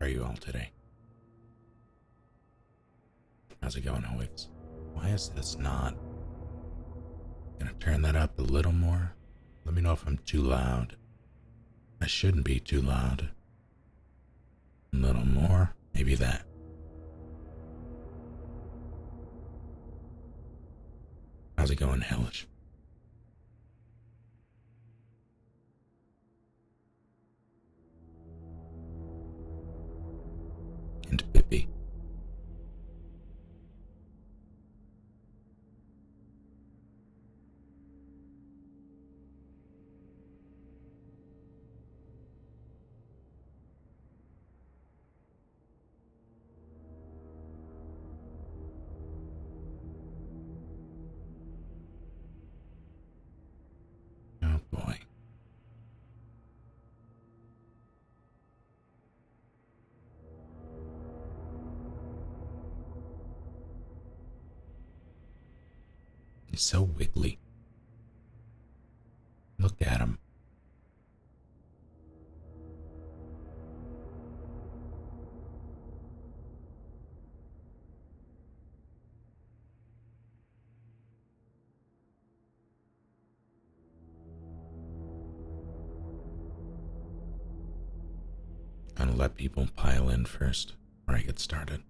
are you all today? How's it going, Hoyts? Why is this not? Gonna turn that up a little more. Let me know if I'm too loud. I shouldn't be too loud. A little more, maybe that. How's it going, Hellish? And Pippi. Oh boy. He's so wiggly. Look at him. Gonna let people pile in first before I get started.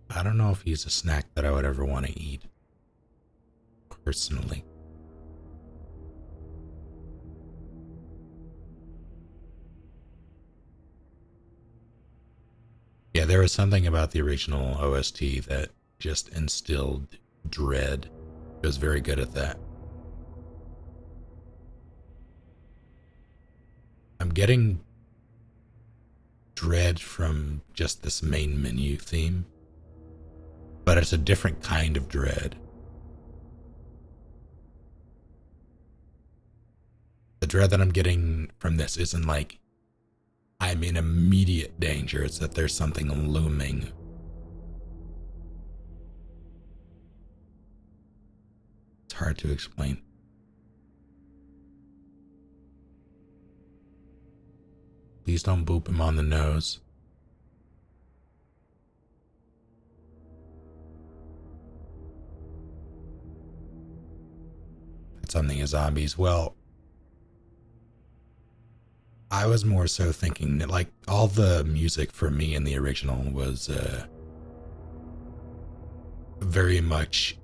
I don't know if he's a snack that I would ever want to eat. Personally. Yeah, there was something about the original OST that just instilled dread. It was very good at that. I'm getting dread from just this main menu theme, but it's a different kind of dread. The dread that I'm getting from this isn't like I'm in immediate danger, it's that there's something looming. It's hard to explain. Please don't boop him on the nose. It's something as zombies. Well, I was more so thinking that like all the music for me in the original was very much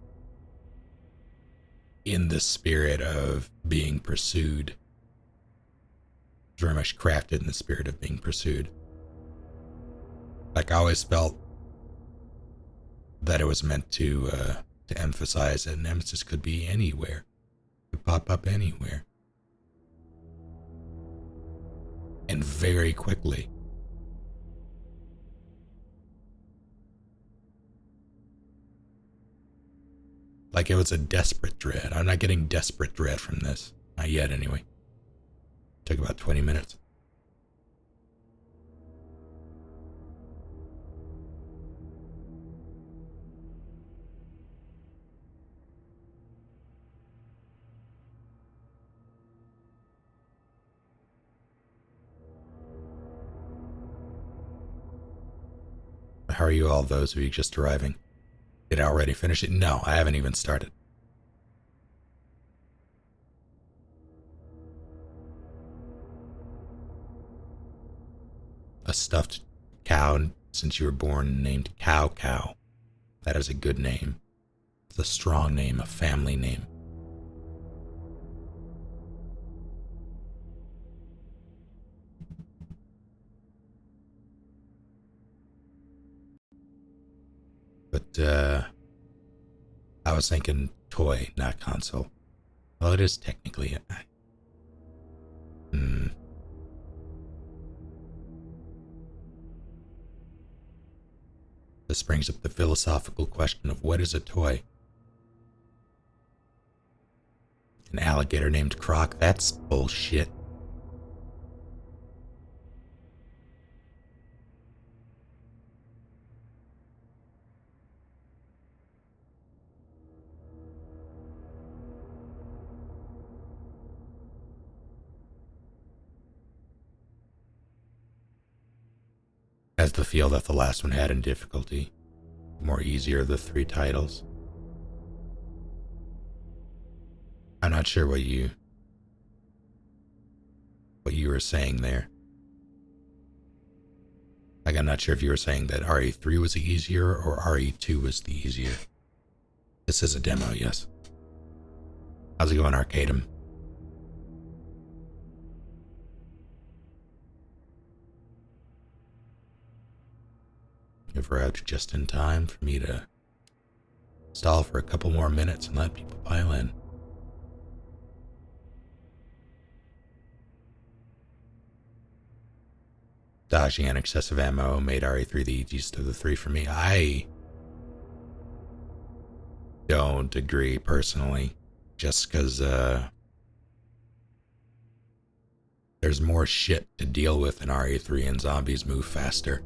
in the spirit of being pursued. Very much crafted in the spirit of being pursued. Like I always felt that it was meant to emphasize that Nemesis could be anywhere, could pop up anywhere, and very quickly. Like it was a desperate dread. I'm not getting desperate dread from this. Not yet, anyway. Took about 20 minutes. How are you all, those of you just arriving? Did I already finish it? No, I haven't even started. A stuffed cow since you were born named Cow Cow. That is a good name. It's a strong name, a family name. But I was thinking toy, not console. Well, it is technically. This brings up the philosophical question of what is a toy? An alligator named Croc? That's bullshit. as the feel that the last one had in difficulty. More easier of the 3 titles. I'm not sure what you were saying there. Like, I'm not sure if you were saying that RE3 was the easier or RE2 was the easier. This is a demo, yes. How's it going, Arcadum? You've arrived just in time for me to stall for a couple more minutes and let people pile in. Dodging and excessive ammo made RE3 the easiest of the 3 for me. I don't agree personally, just because there's more shit to deal with in RE3 and zombies move faster.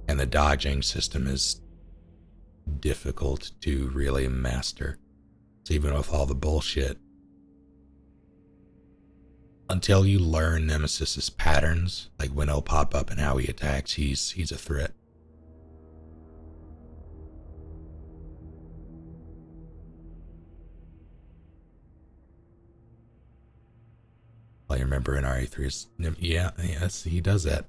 And the dodging system is difficult to really master. So even with all the bullshit, until you learn Nemesis's patterns, like when he'll pop up and how he attacks, he's a threat. I remember in RE3's, yes, he does that.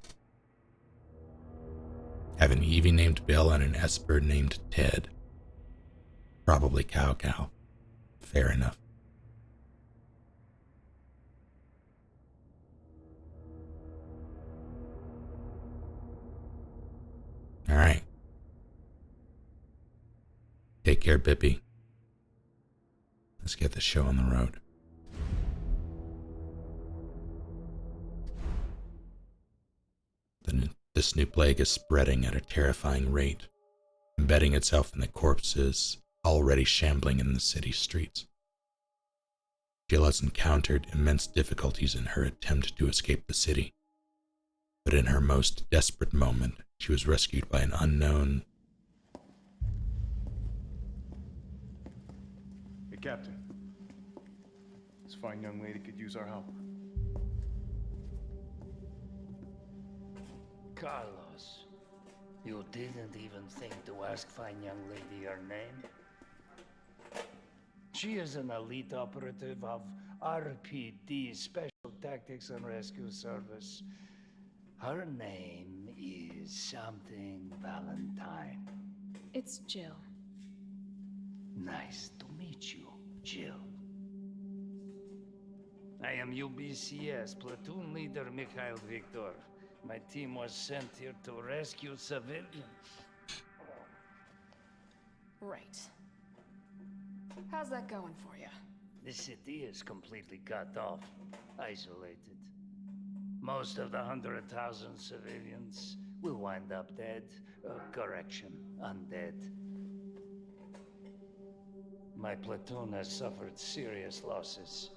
Have an Eevee named Bill and an Esper named Ted. Probably Cow Cow. Fair enough. Alright. Take care, Bippy. Let's get the show on the road. This new plague is spreading at a terrifying rate, embedding itself in the corpses already shambling in the city streets. Jill has encountered immense difficulties in her attempt to escape the city, but in her most desperate moment, she was rescued by an unknown... Hey, Captain. This fine young lady could use our help. Carlos, you didn't even think to ask fine young lady her name? She is an elite operative of RPD, Special Tactics and Rescue Service. Her name is something Valentine. It's Jill. Nice to meet you, Jill. I am UBCS Platoon Leader Mikhail Victor. My team was sent here to rescue civilians. Right. How's that going for you? The city is completely cut off, isolated. Most of the 100,000 civilians will wind up dead. Correction, undead. My platoon has suffered serious losses.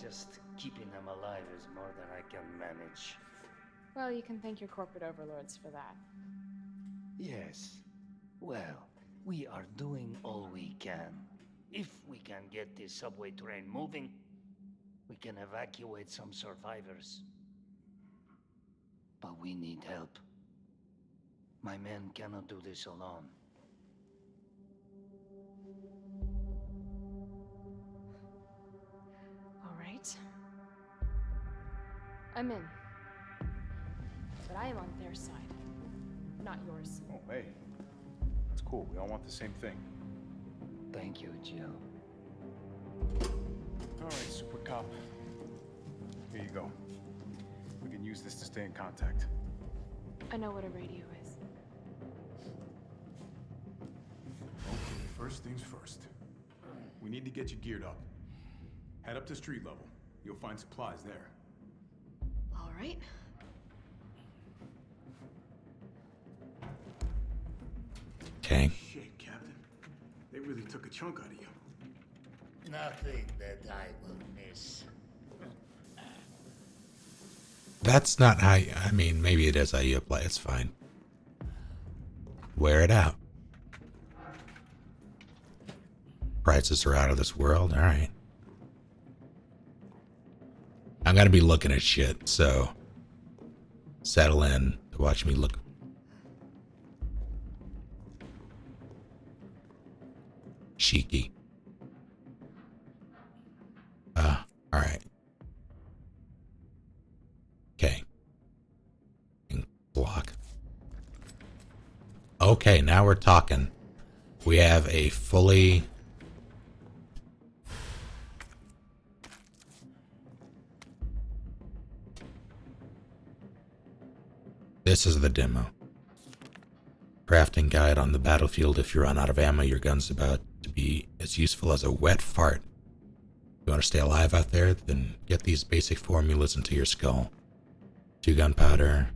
Just keeping them alive is more than I can manage. Well, you can thank your corporate overlords for that. Yes. Well, we are doing all we can. If we can get this subway train moving, we can evacuate some survivors. But we need help. My men cannot do this alone. All right. I'm in. But I am on their side, not yours. Oh, hey. That's cool. We all want the same thing. Thank you, Jill. All right, Super Cop. Here you go. We can use this to stay in contact. I know what a radio is. Okay, first things first. We need to get you geared up. Head up to street level. You'll find supplies there. All right. Okay. Shit, Captain. They really took a chunk out of you. Nothing that I will miss. That's not how you, I mean, maybe it is how you apply. It's fine. Wear it out. Prices are out of this world. All right. I'm going to be looking at shit, so settle in Watch me look. Cheeky. Alright. Okay. Block. Okay, now we're talking. We have a fully... This is the demo. Crafting guide on the battlefield. If you run out of ammo, your gun's about to be as useful as a wet fart. You want to stay alive out there? Then get these basic formulas into your skull. 2 gunpowder.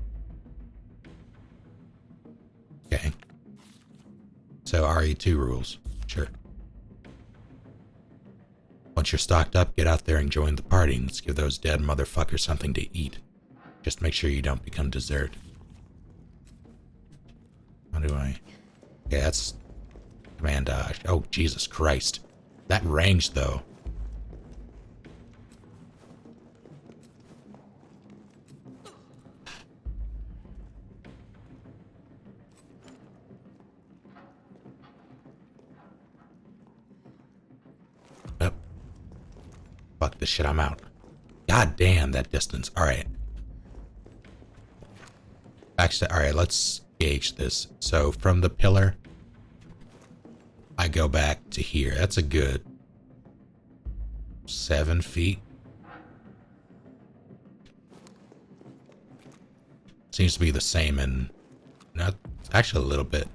Okay. So RE2 rules. Sure. Once you're stocked up, get out there and join the party. And let's give those dead motherfuckers something to eat. Just make sure you don't become dessert. How do I... Yeah, that's... Command dodge. Oh, Jesus Christ. That range, though. Yep. Fuck this shit, I'm out. God damn, that distance. Alright. Actually, alright, let's gauge this. So, from the pillar, I go back to here. That's a good 7 feet. Seems to be the same in... Not, actually a little bit.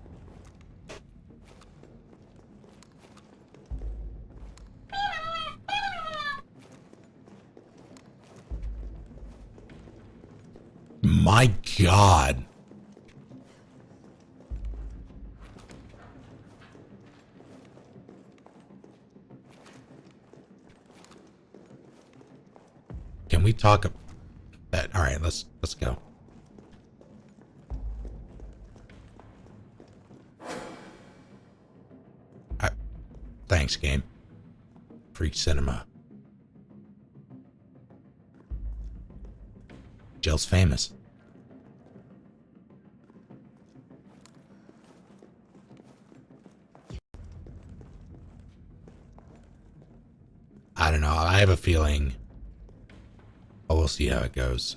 My God. Can we talk about that? All right, let's go. Thanks, game. Free cinema. Jill's famous. I don't know. I have a feeling. Oh, we'll see how it goes.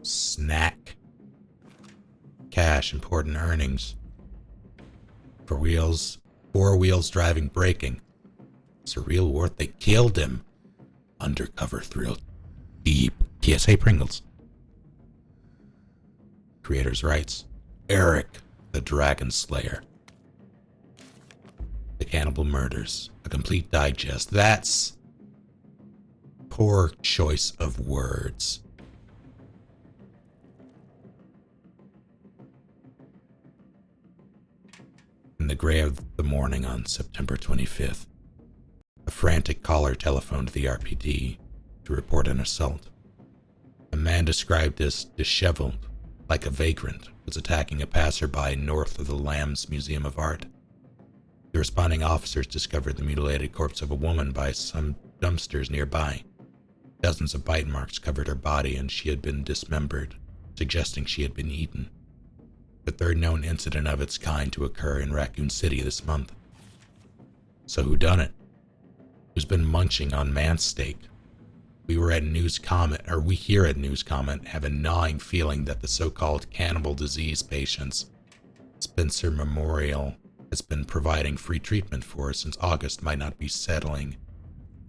Snack. Cash, important earnings. For wheels, 4 wheels driving, braking. Surreal worth. They killed him. Undercover thrill. Deep. TSA Pringles. Creator's rights. Eric, the Dragon Slayer. The Cannibal Murders. A complete digest. That's poor choice of words. In the gray of the morning on September 25th, a frantic caller telephoned the RPD to report an assault. A man described as disheveled, like a vagrant, was attacking a passerby north of the Lambs Museum of Art. The responding officers discovered the mutilated corpse of a woman by some dumpsters nearby. Dozens of bite marks covered her body and she had been dismembered, suggesting she had been eaten. The third known incident of its kind to occur in Raccoon City this month. So who done it? Who's been munching on man steak? We here at News Comment have a gnawing feeling that the so-called cannibal disease patients Spencer Memorial has been providing free treatment for since August might not be settling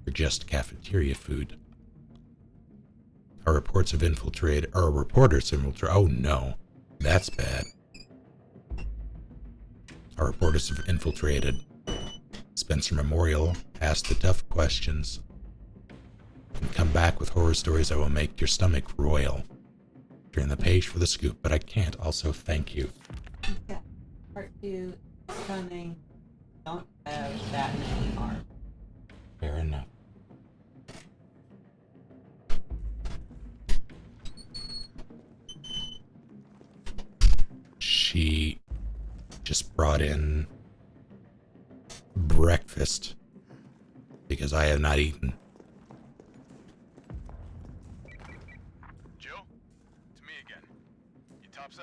for just cafeteria food. Our reporters have infiltrated. Oh no, that's bad. Our reporters have infiltrated Spencer Memorial, asked the tough questions, and come back with horror stories that will make your stomach roil. Turn the page for the scoop, but I can't. Also, thank you. Yeah. Part 2, stunning. Don't have that many arms. Fair enough. She just brought in breakfast because I have not eaten.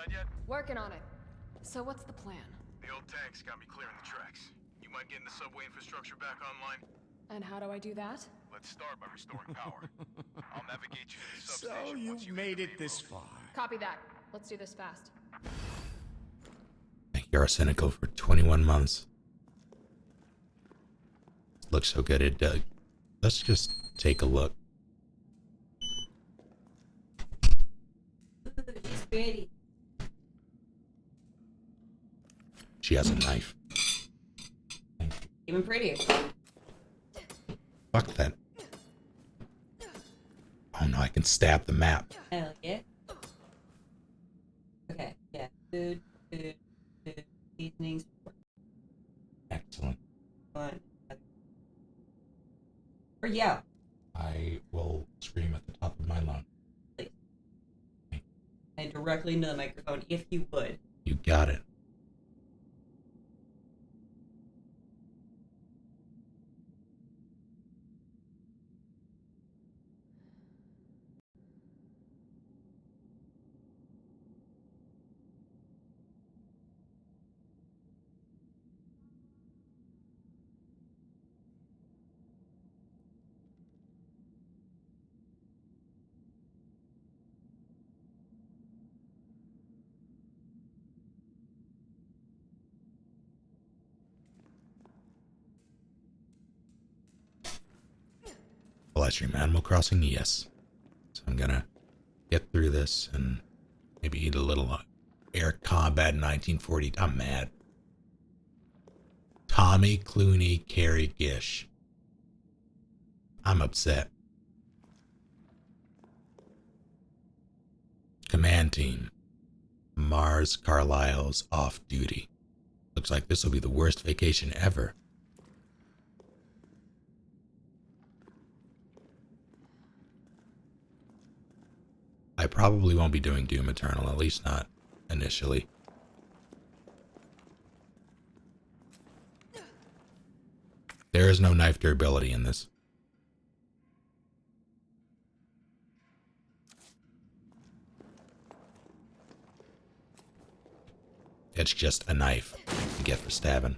inside yet? Working on it. So what's the plan? The old tanks got me clearing the tracks. You mind getting the subway infrastructure back online? And how do I do that? Let's start by restoring power. I'll navigate you to the So substation once you've you made hit it the main this road. far. Copy that. Let's do this fast. Thank you, Arsenical, for 21 months. Looks so good, it does. Let's just take a look. Ooh, she's pretty. She has a knife. Even prettier. Fuck that. Oh no, I can stab the map. Hell yeah. Okay, yeah. Food, seasonings. Excellent. One. Or yeah. I will scream at the top of my lungs. And directly into the microphone, if you would. You got it. Will I stream Animal Crossing? Yes. So I'm gonna get through this and maybe eat a little Air Combat 1940. I'm mad. Tommy Clooney, Carrie Gish. I'm upset. Command Team. Mars Carlisle's off duty. Looks like this will be the worst vacation ever. I probably won't be doing Doom Eternal, at least not initially. There is no knife durability in this. It's just a knife to get for stabbing.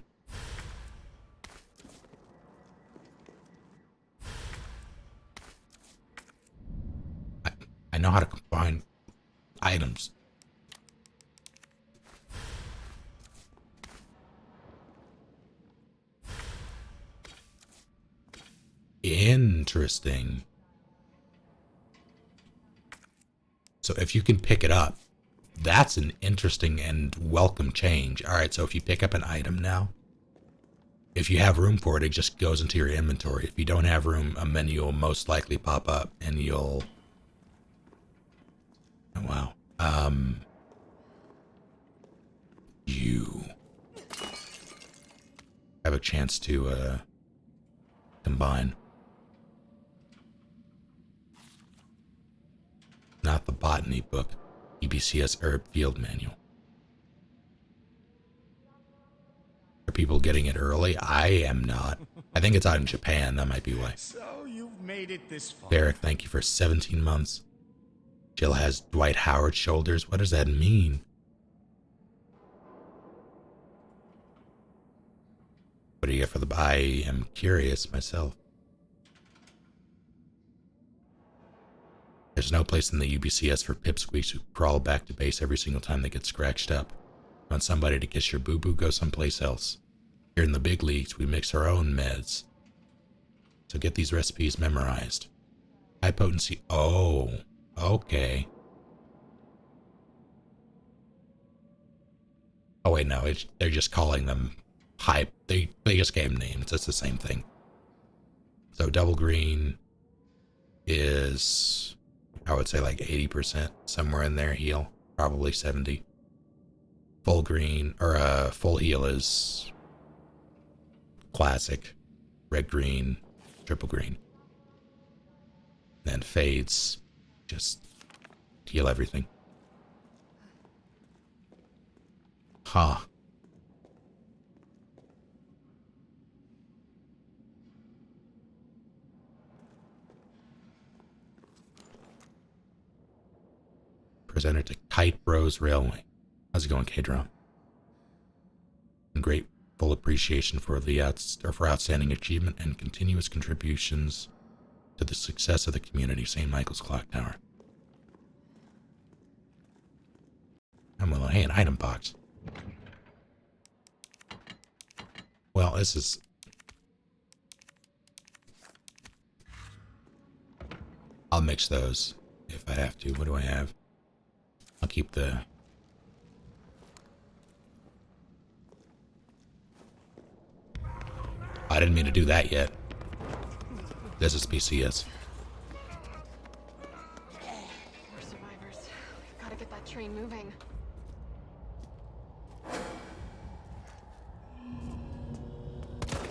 I know how to combine items. Interesting. So if you can pick it up, that's an interesting and welcome change. All right, so if you pick up an item now, if you have room for it, it just goes into your inventory. If you don't have room, a menu will most likely pop up and you'll... Oh, wow. You have a chance to combine. Not the botany book. EBCS Herb Field Manual. Are people getting it early? I am not. I think it's out in Japan. That might be why. So you've made it this far. Derek, thank you for 17 months. Jill has Dwight Howard shoulders. What does that mean? What do you get for the... I am curious myself. There's no place in the UBCS for pipsqueaks who crawl back to base every single time they get scratched up. You want somebody to kiss your boo-boo? Go someplace else. Here in the big leagues, we mix our own meds. So get these recipes memorized. High potency. Oh, okay. Oh wait, no, they're just calling them high. They just gave them names. It's the same thing. So double green is, I would say, like 80%, somewhere in there. Heal, probably 70. Full green, or full heal is classic. Red, green, triple green. Then fades, just heal everything. Huh. Presenter to Kite Bros Railway. How's it going, K-Drone? And grateful appreciation for for outstanding achievement and continuous contributions to the success of the community. St. Michael's Clock Tower. I'm willing. Hey, an item box. Well, this is. I'll mix those if I have to. What do I have? I'll keep the. I didn't mean to do that yet. This is PCS. We're survivors. We've got to get that train moving.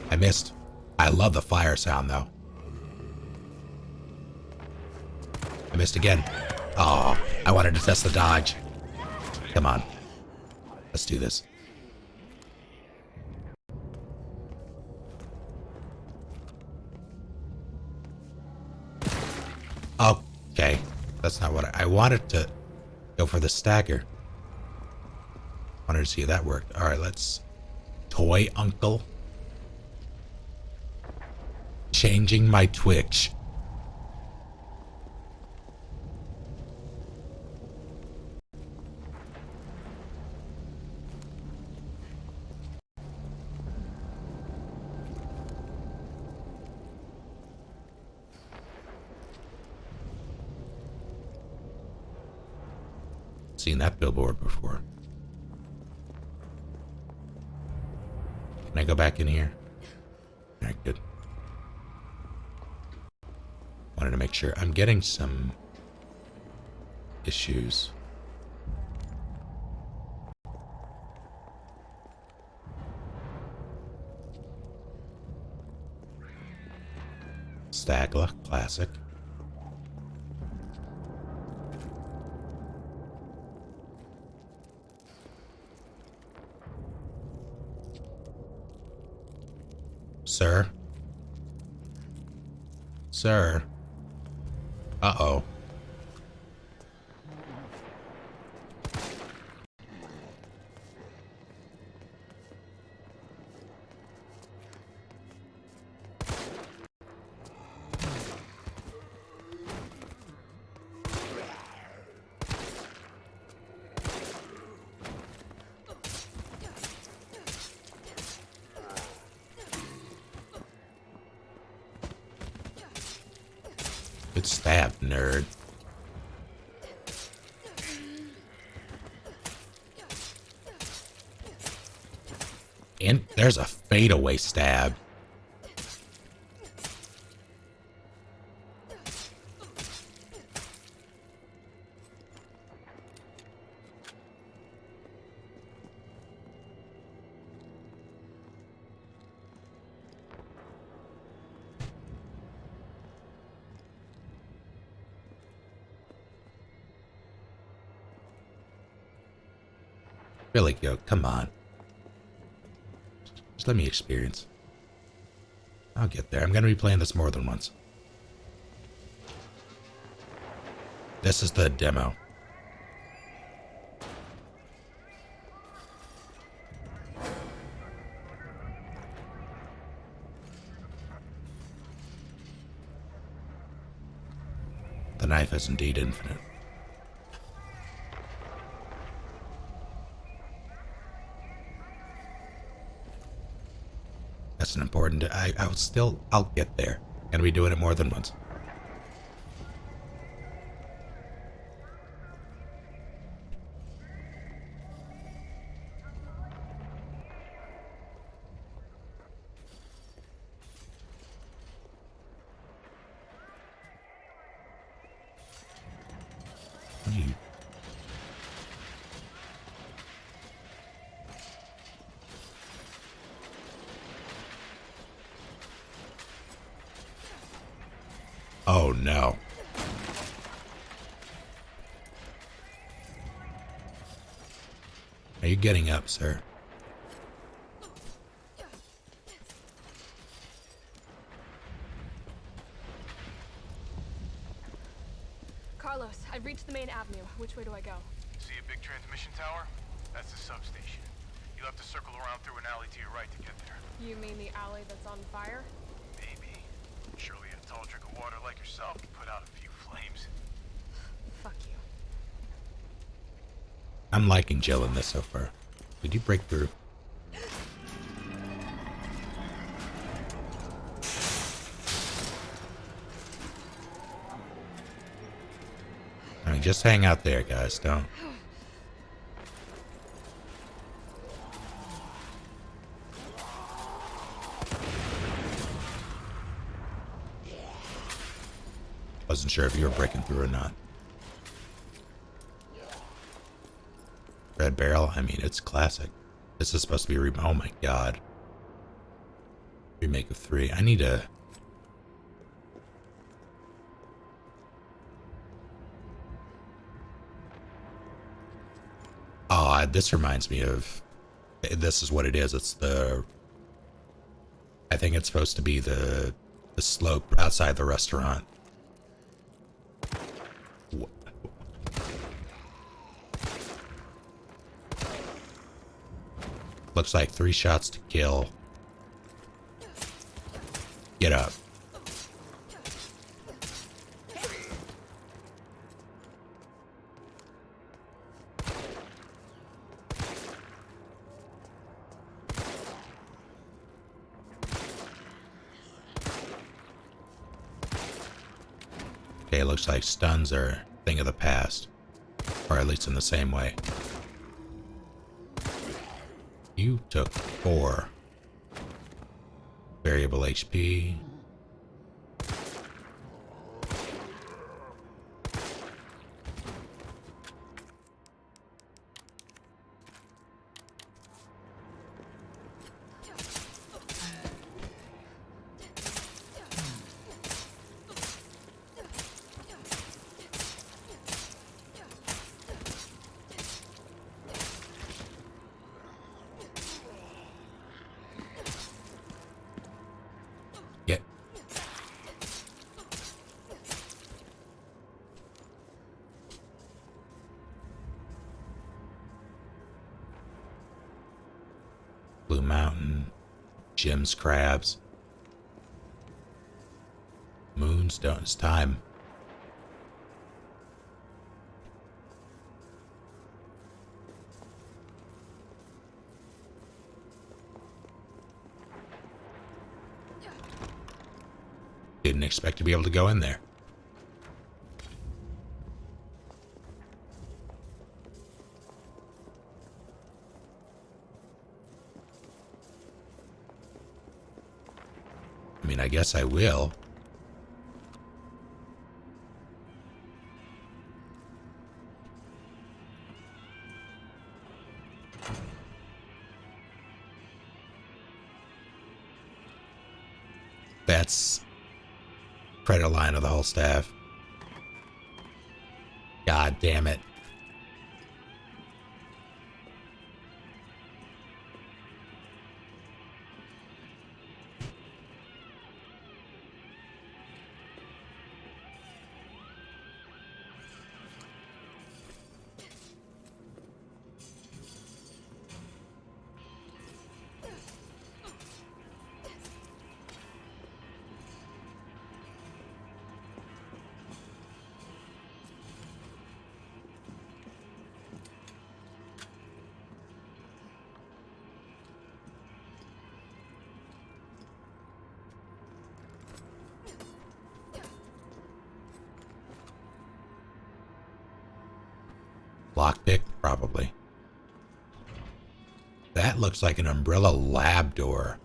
I missed. I love the fire sound, though. I missed again. Oh, I wanted to test the dodge. Come on. Let's do this. Okay. That's not what I wanted to go for the stagger. Wanted to see if that worked. Alright, let's. Toy Uncle. Changing my Twitch. Seen that billboard before. Can I go back in here? Alright, good. Wanted to make sure. I'm getting some issues. Stagla, classic. Sir? Sir? Uh-oh. Good stab, nerd. And there's a fadeaway stab. Really, go. Come on. Just let me experience. I'll get there. I'm going to be playing this more than once. This is the demo. The knife is indeed infinite. That's an important. I'll get there. Gonna be doing it more than once. You. Oh no. Are you getting up, sir? Carlos, I've reached the main avenue. Which way do I go? See a big transmission tower? That's the substation. You'll have to circle around through an alley to your right to get there. You mean the alley that's on fire? Maybe. Surely a tall drink of water like yourself can put out a few flames. Fuck you. I'm liking Jill in this so far. Did you break through? I mean, just hang out there, guys. Don't. Wasn't sure if you were breaking through or not. Red Barrel, I mean, it's classic. This is supposed to be oh my god. Remake of 3. I need to... Oh, this reminds me of... This is what it is. It's the... I think it's supposed to be the slope outside the restaurant. Looks like 3 shots to kill. Get up. Okay, looks like stuns are a thing of the past. Or at least in the same way. You took 4. Variable HP. Blue Mountain, Jim's Crabs, Moonstone. It's time. Didn't expect to be able to go in there. I mean, I guess I will. That's credit line of the whole staff. God damn it. Lockpick? Probably. That looks like an Umbrella lab door.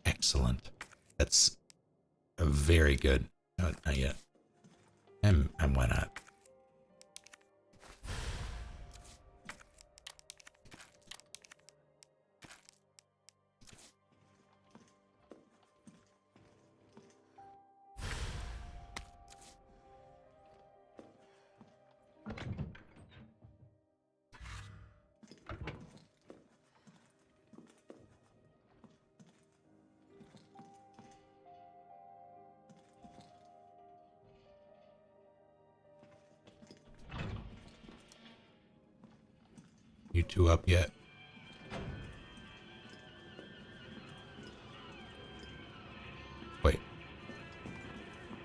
Excellent. That's a very good. No, not yet. And why not? 2 up yet. Wait.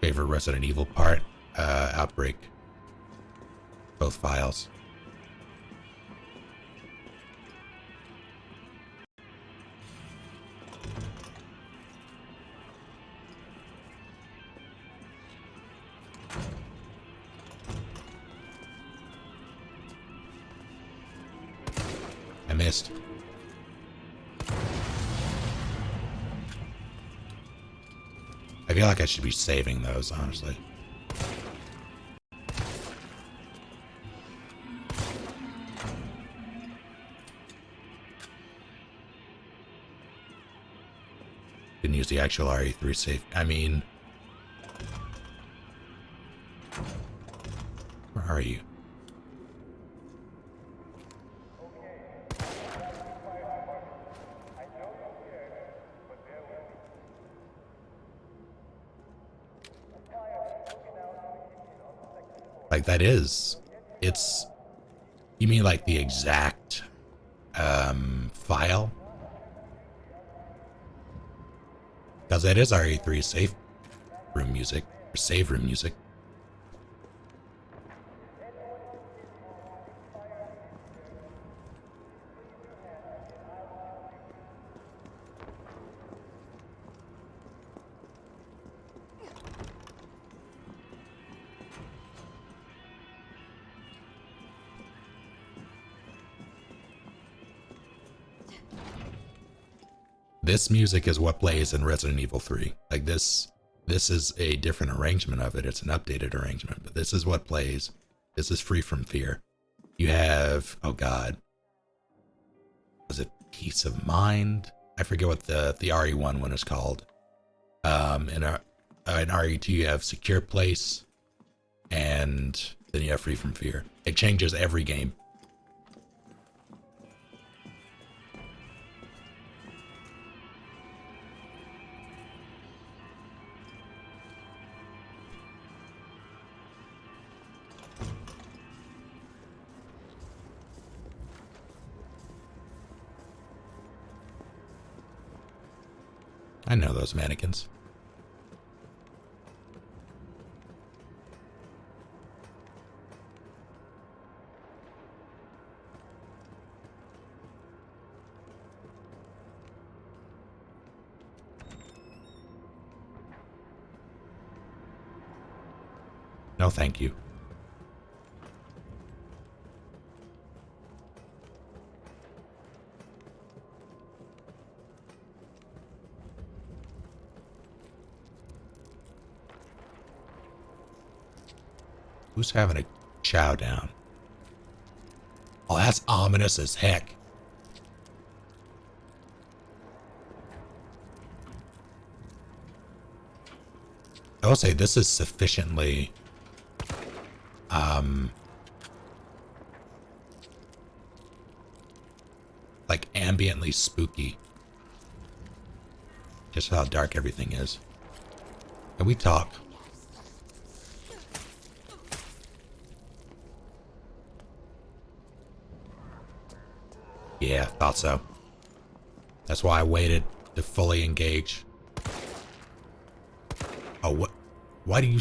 Favorite Resident Evil part? Outbreak. Both files. I missed. I feel like I should be saving those, honestly. Didn't use the actual RE3 save. I mean... Where are you? Like, that is... It's... You mean like the exact... file? Because that is RE3 safe room music, or save room music. This music is what plays in Resident Evil 3. Like this is a different arrangement of it. It's an updated arrangement, but this is what plays. This is Free From Fear. You have, oh God, was it Peace of Mind? I forget what the RE1 one is called. In RE2 you have Secure Place, and then you have Free From Fear. It changes every game. I know those mannequins. No, thank you. Who's having a chow down? Oh, that's ominous as heck. I will say this is sufficiently like ambiently spooky. Just how dark everything is. Can we talk? Yeah, thought so. That's why I waited to fully engage. Oh, what? Why do you...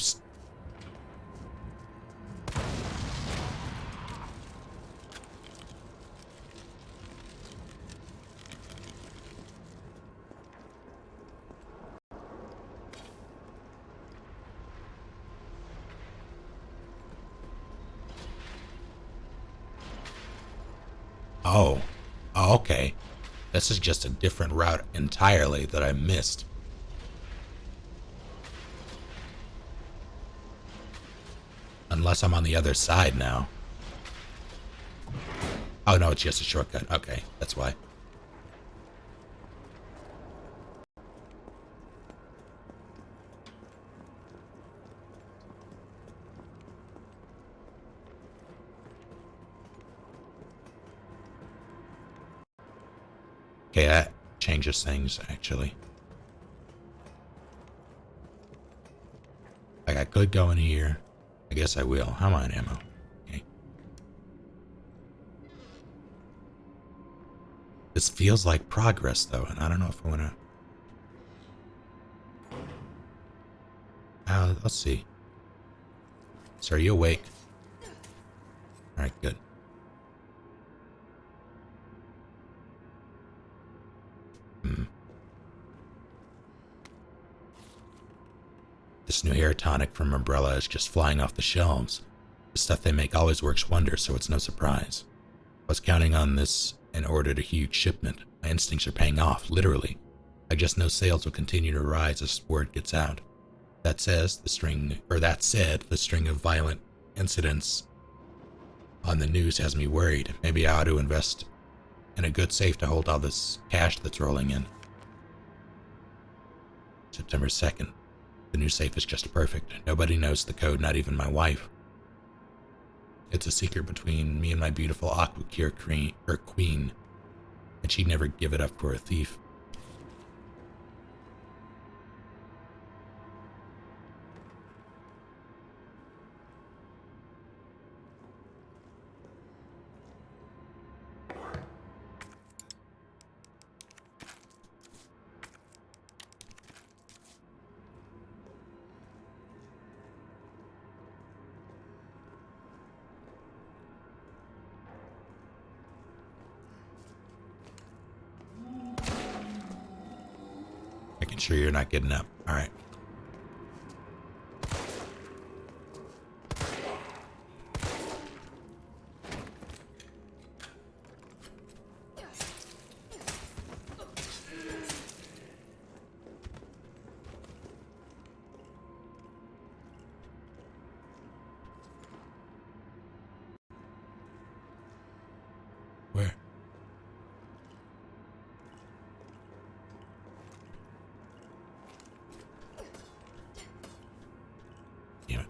Oh. Oh, okay. This is just a different route entirely that I missed. Unless I'm on the other side now. Oh no, it's just a shortcut. Okay, that's why. Okay, that changes things, actually. Like, I could go in here. I guess I will. How am I on ammo? Okay. This feels like progress, though, and I don't know if I want to... let's see. So are you awake? Alright, good. This new hair tonic from Umbrella is just flying off the shelves. The stuff they make always works wonders, so it's no surprise. I was counting on this and ordered a huge shipment. My instincts are paying off, literally. I just know sales will continue to rise as word gets out. That said, the string of violent incidents on the news has me worried. Maybe I ought to invest in a good safe to hold all this cash that's rolling in. September 2nd. The new safe is just perfect. Nobody knows the code, not even my wife. It's a secret between me and my beautiful Aquacure queen, and she'd never give it up for a thief. Making sure you're not getting up. All right. Where? Damn it.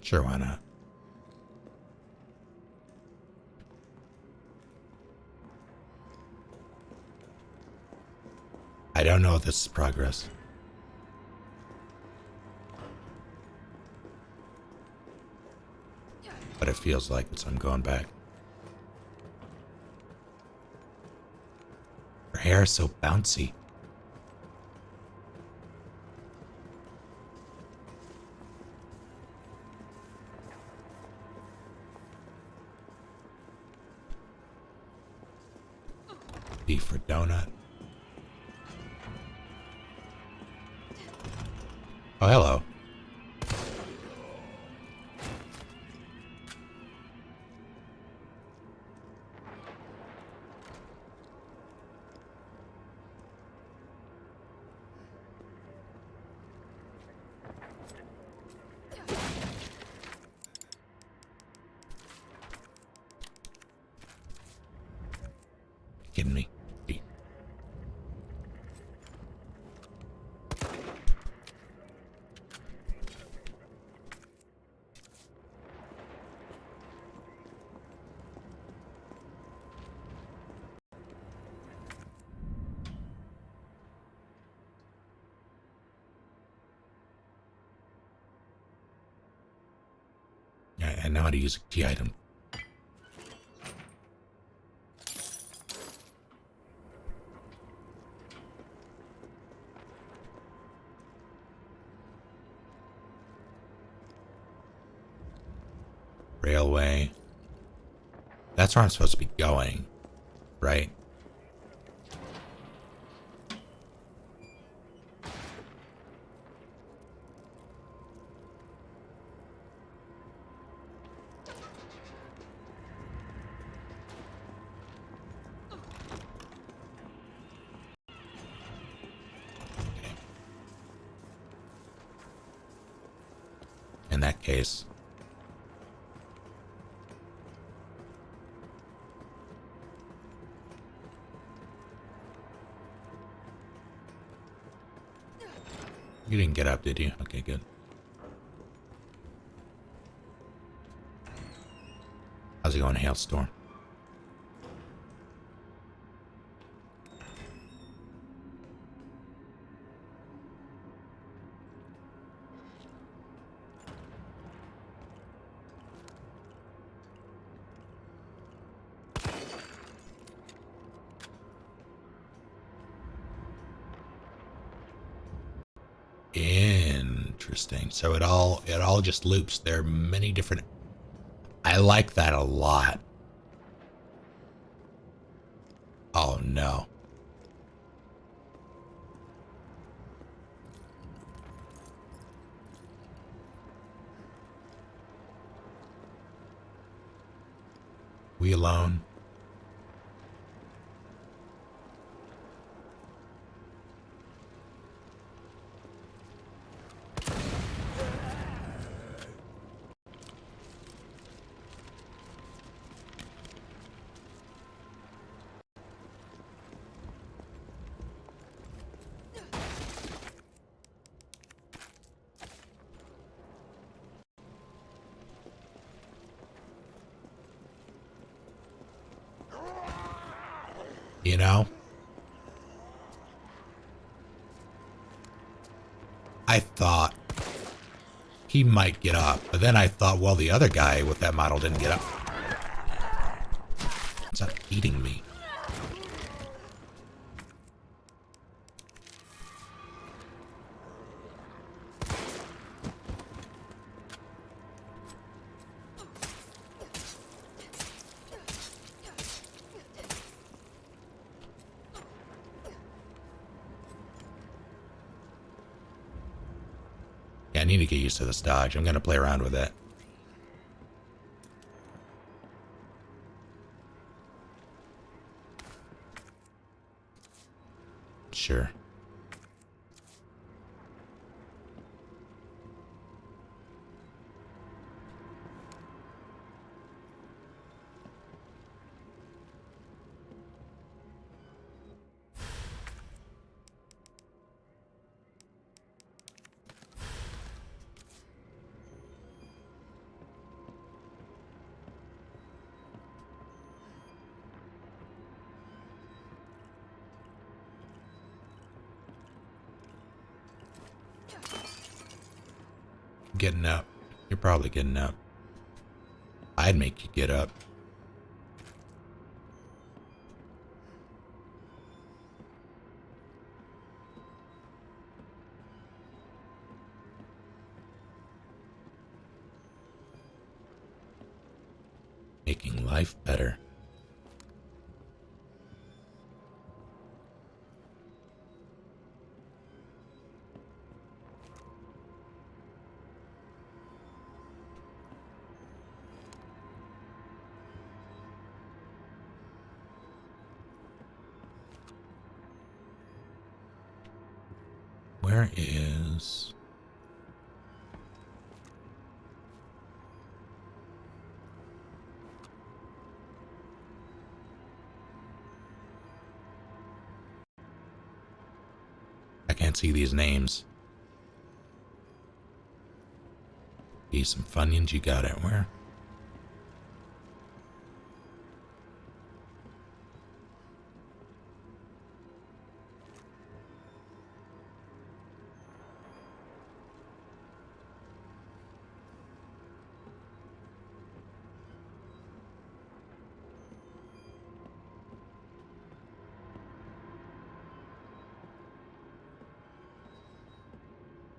Sure, why not? I don't know if this is progress. But it feels like it's I'm going back. Her hair is so bouncy. B for donut. Oh, hello. Kidding me? B. I know how to use a key item. Railway. That's where I'm supposed to be going, right? In that case, you didn't get up, did you? Okay, good. How's it going, Hailstorm? interesting. So it all just loops. There are many different. I like that a lot. Oh no. We alone. You know? I thought he might get up, but then I thought, well, the other guy with that model didn't get up. Stop eating me. Yeah, I need to get used to this dodge. I'm going to play around with it. Sure. Getting up. You're probably getting up. I'd make you get up. Making life better. Where is... I can't see these names. Here's some Funyuns, you got it. Where?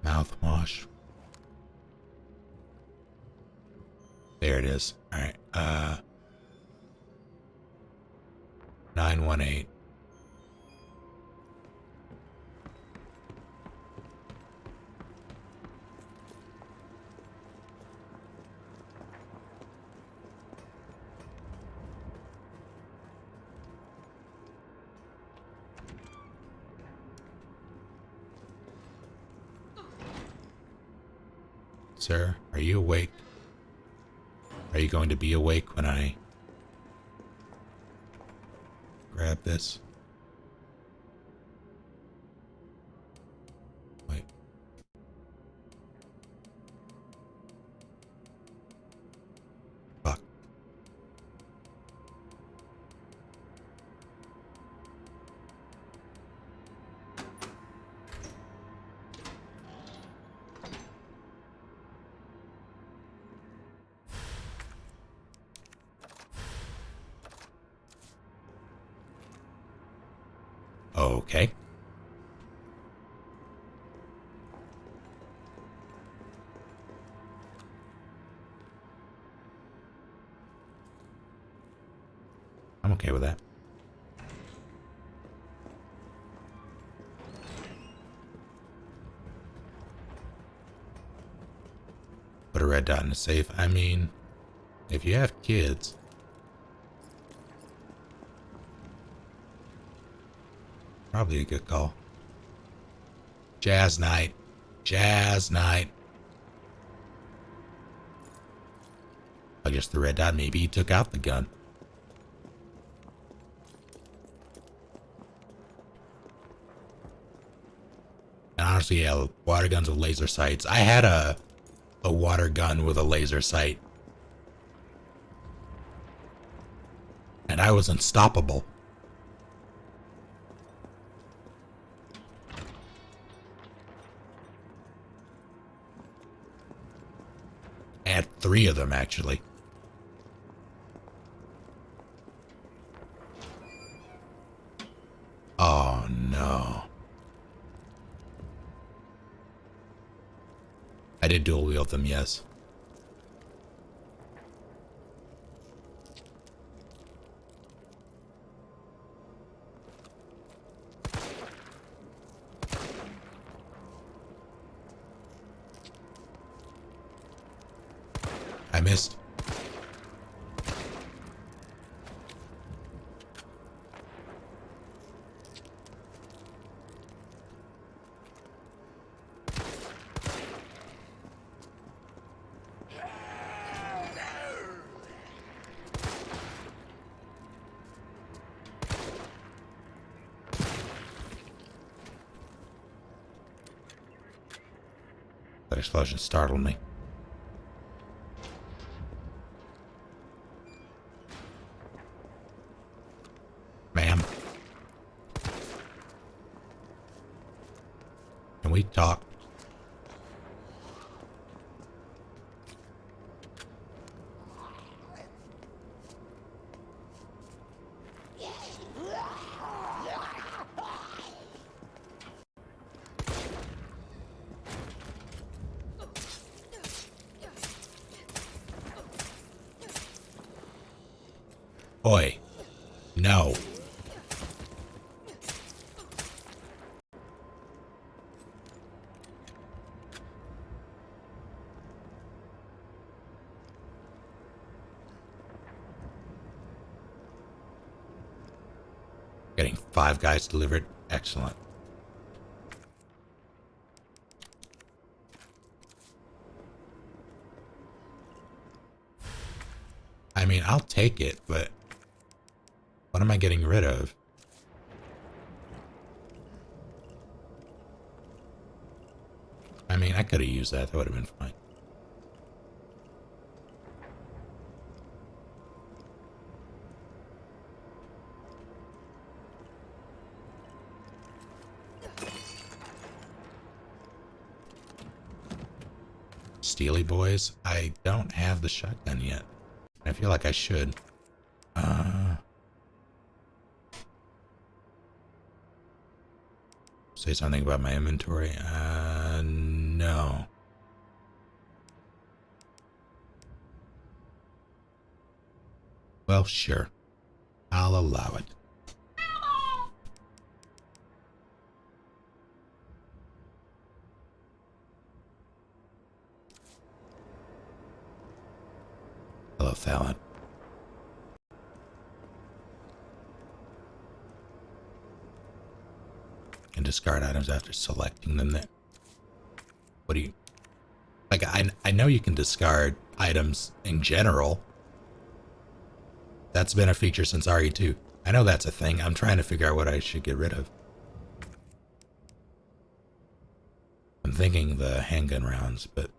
Mouthwash. There it is. All right. 918. Sir, are you awake? Are you going to be awake when I grab this? Wait. Fuck. Okay. I'm okay with that. Put a red dot in the safe. I mean, if you have kids, probably a good call. Jazz night. Jazz night. I guess the red dot, maybe he took out the gun. And honestly, yeah, water guns with laser sights. I had a water gun with a laser sight. And I was unstoppable. I had 3 of them, actually. Oh, no. I did dual wield them, yes. I missed. That explosion startled me. Ma'am. Can we talk? Oi. No. Getting 5 guys delivered. Excellent. I mean, I'll take it, but what am I getting rid of? I mean, I could have used that. That would have been fine. Steely boys, I don't have the shotgun yet. I feel like I should. Say something about my inventory? No. Well, sure. I'll allow it. Hello, Fallon. And discard items after selecting them. Then, what do you like? I know you can discard items in general. That's been a feature since RE2. I know that's a thing. I'm trying to figure out what I should get rid of. I'm thinking the handgun rounds, but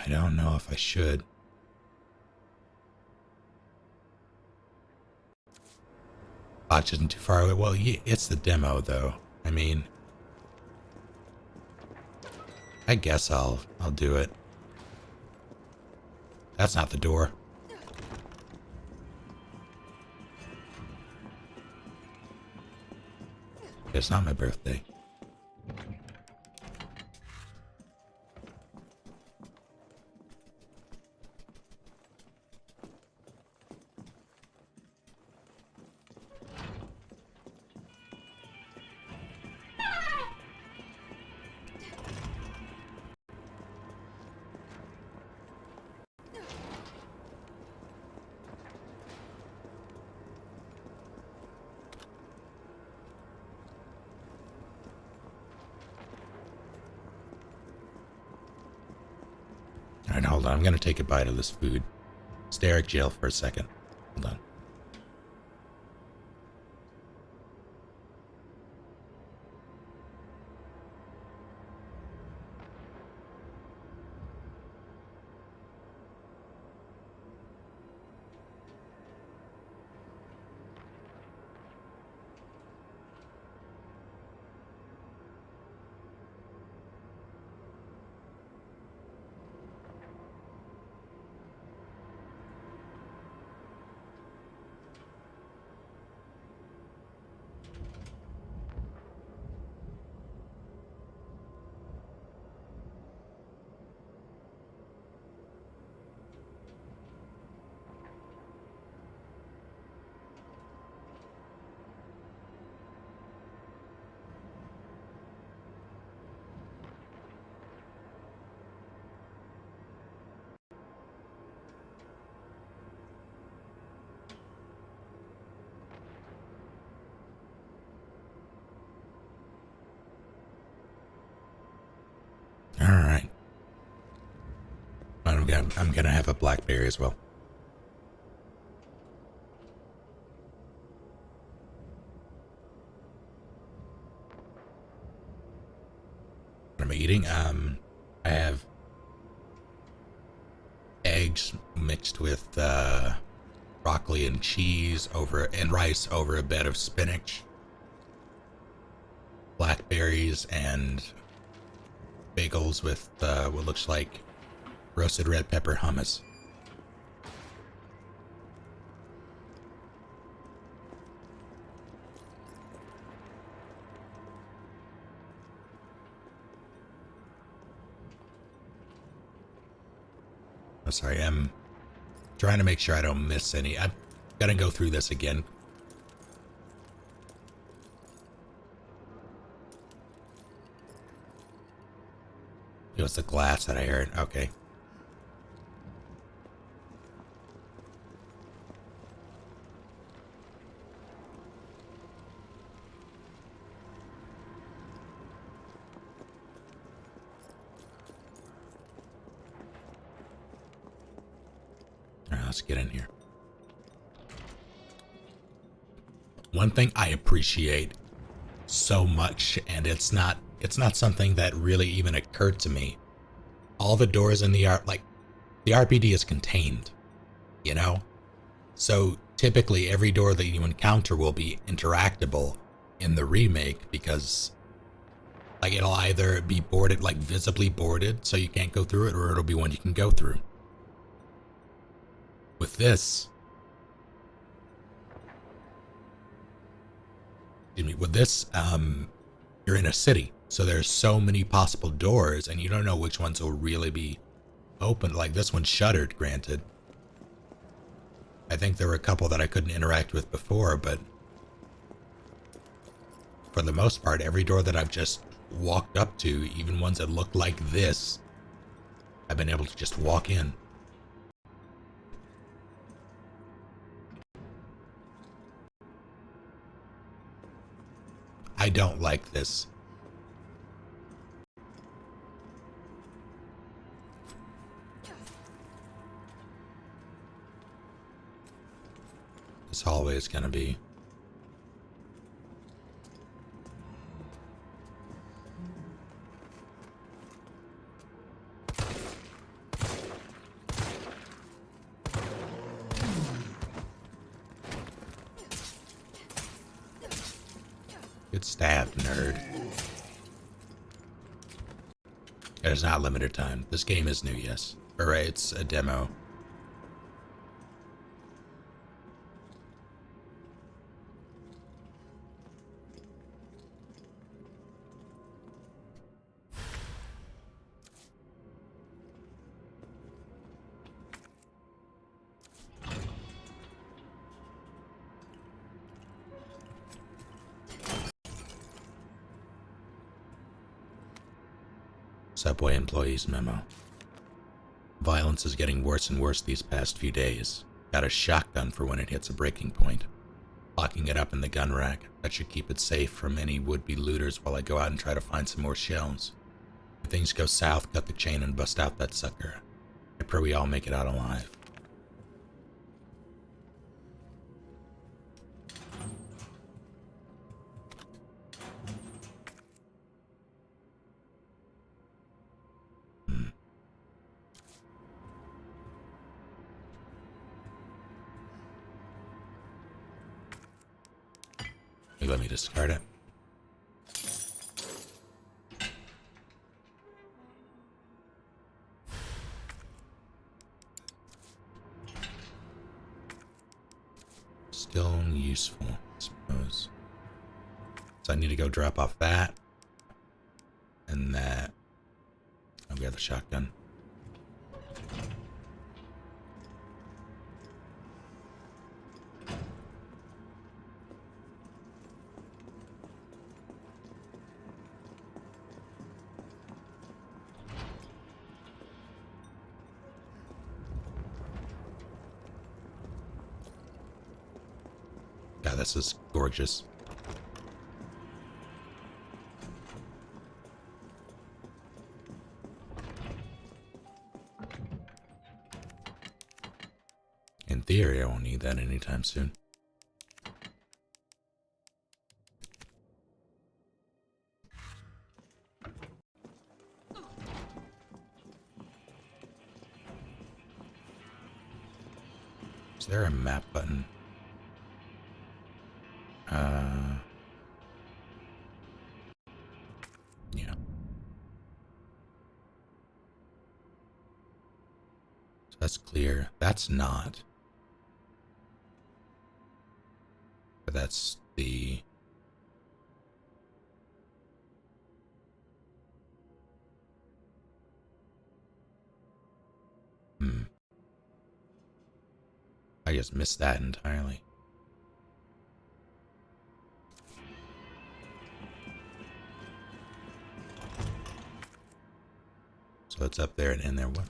I don't know if I should. Botch isn't too far away. Well, yeah, it's the demo, though. I mean, I guess I'll do it. That's not the door. It's not my birthday. Alright, hold on. I'm gonna take a bite of this food. Stare at Jill for a second. Hold on. Alright. I'm gonna have a blackberry as well. What am I eating? I have eggs mixed with broccoli and cheese and rice over a bed of spinach, blackberries, and bagels with what looks like roasted red pepper hummus. Oh, sorry, I'm trying to make sure I don't miss any. I'm gonna go through this again. It was the glass that I heard. Okay. All right, let's get in here. One thing I appreciate so much, and it's not something that really even occurred to me. All the doors in the the RPD is contained, you know? So typically every door that you encounter will be interactable in the remake, because like it'll either be boarded, like visibly boarded so you can't go through it, or it'll be one you can go through. With this, you're in a city, so there's so many possible doors, and you don't know which ones will really be open. Like this one's shuttered, granted. I think there were a couple that I couldn't interact with before, but for the most part, every door that I've just walked up to, even ones that look like this, I've been able to just walk in. I don't like this. This hallway is gonna be... Get stabbed, nerd. It is not limited time. This game is new, yes. Alright, it's a demo. Subway employees memo. Violence is getting worse and worse these past few days. Got a shotgun for when it hits a breaking point. Locking it up in the gun rack. That should keep it safe from any would-be looters while I go out and try to find some more shells. If things go south, cut the chain and bust out that sucker. I pray we all make it out alive. Let me discard it. Still useful, I suppose. So I need to go drop off that. And that. Oh, we have the shotgun. God, this is gorgeous. In theory, I won't need that anytime soon. Is there a map button? Yeah. So that's clear. That's not. But that's the... I just missed that entirely. So it's up there and in there. What?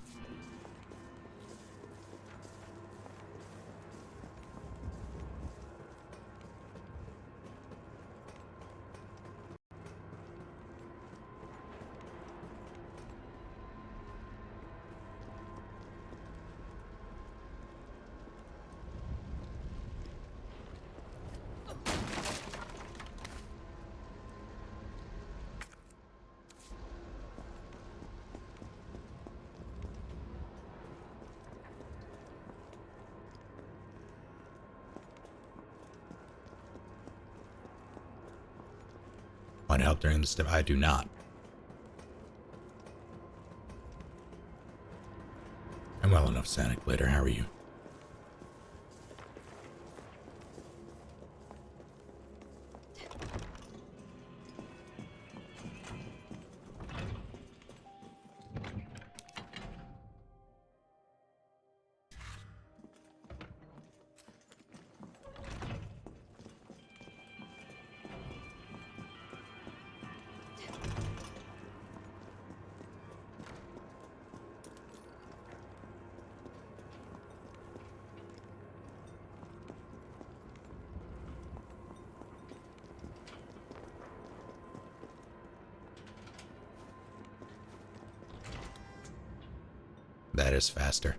Want help during this step? I do not. I'm well enough, Sonic Blader. How are you? That is faster.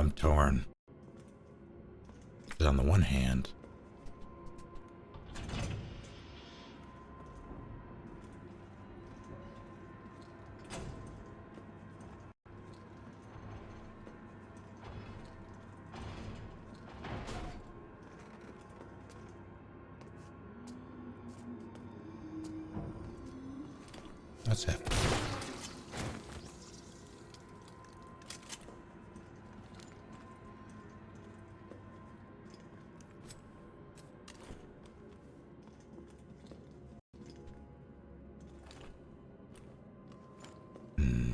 I'm torn. Because on the one hand, what's happening? Hmm.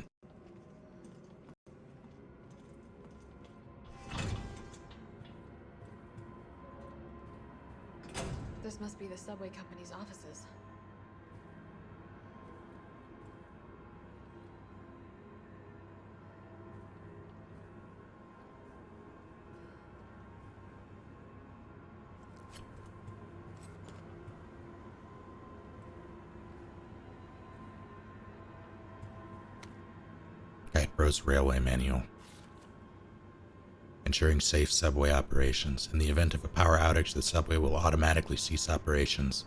This must be the subway company's offices. Kite Bros Railway Manual. Ensuring safe subway operations. In the event of a power outage, the subway will automatically cease operations.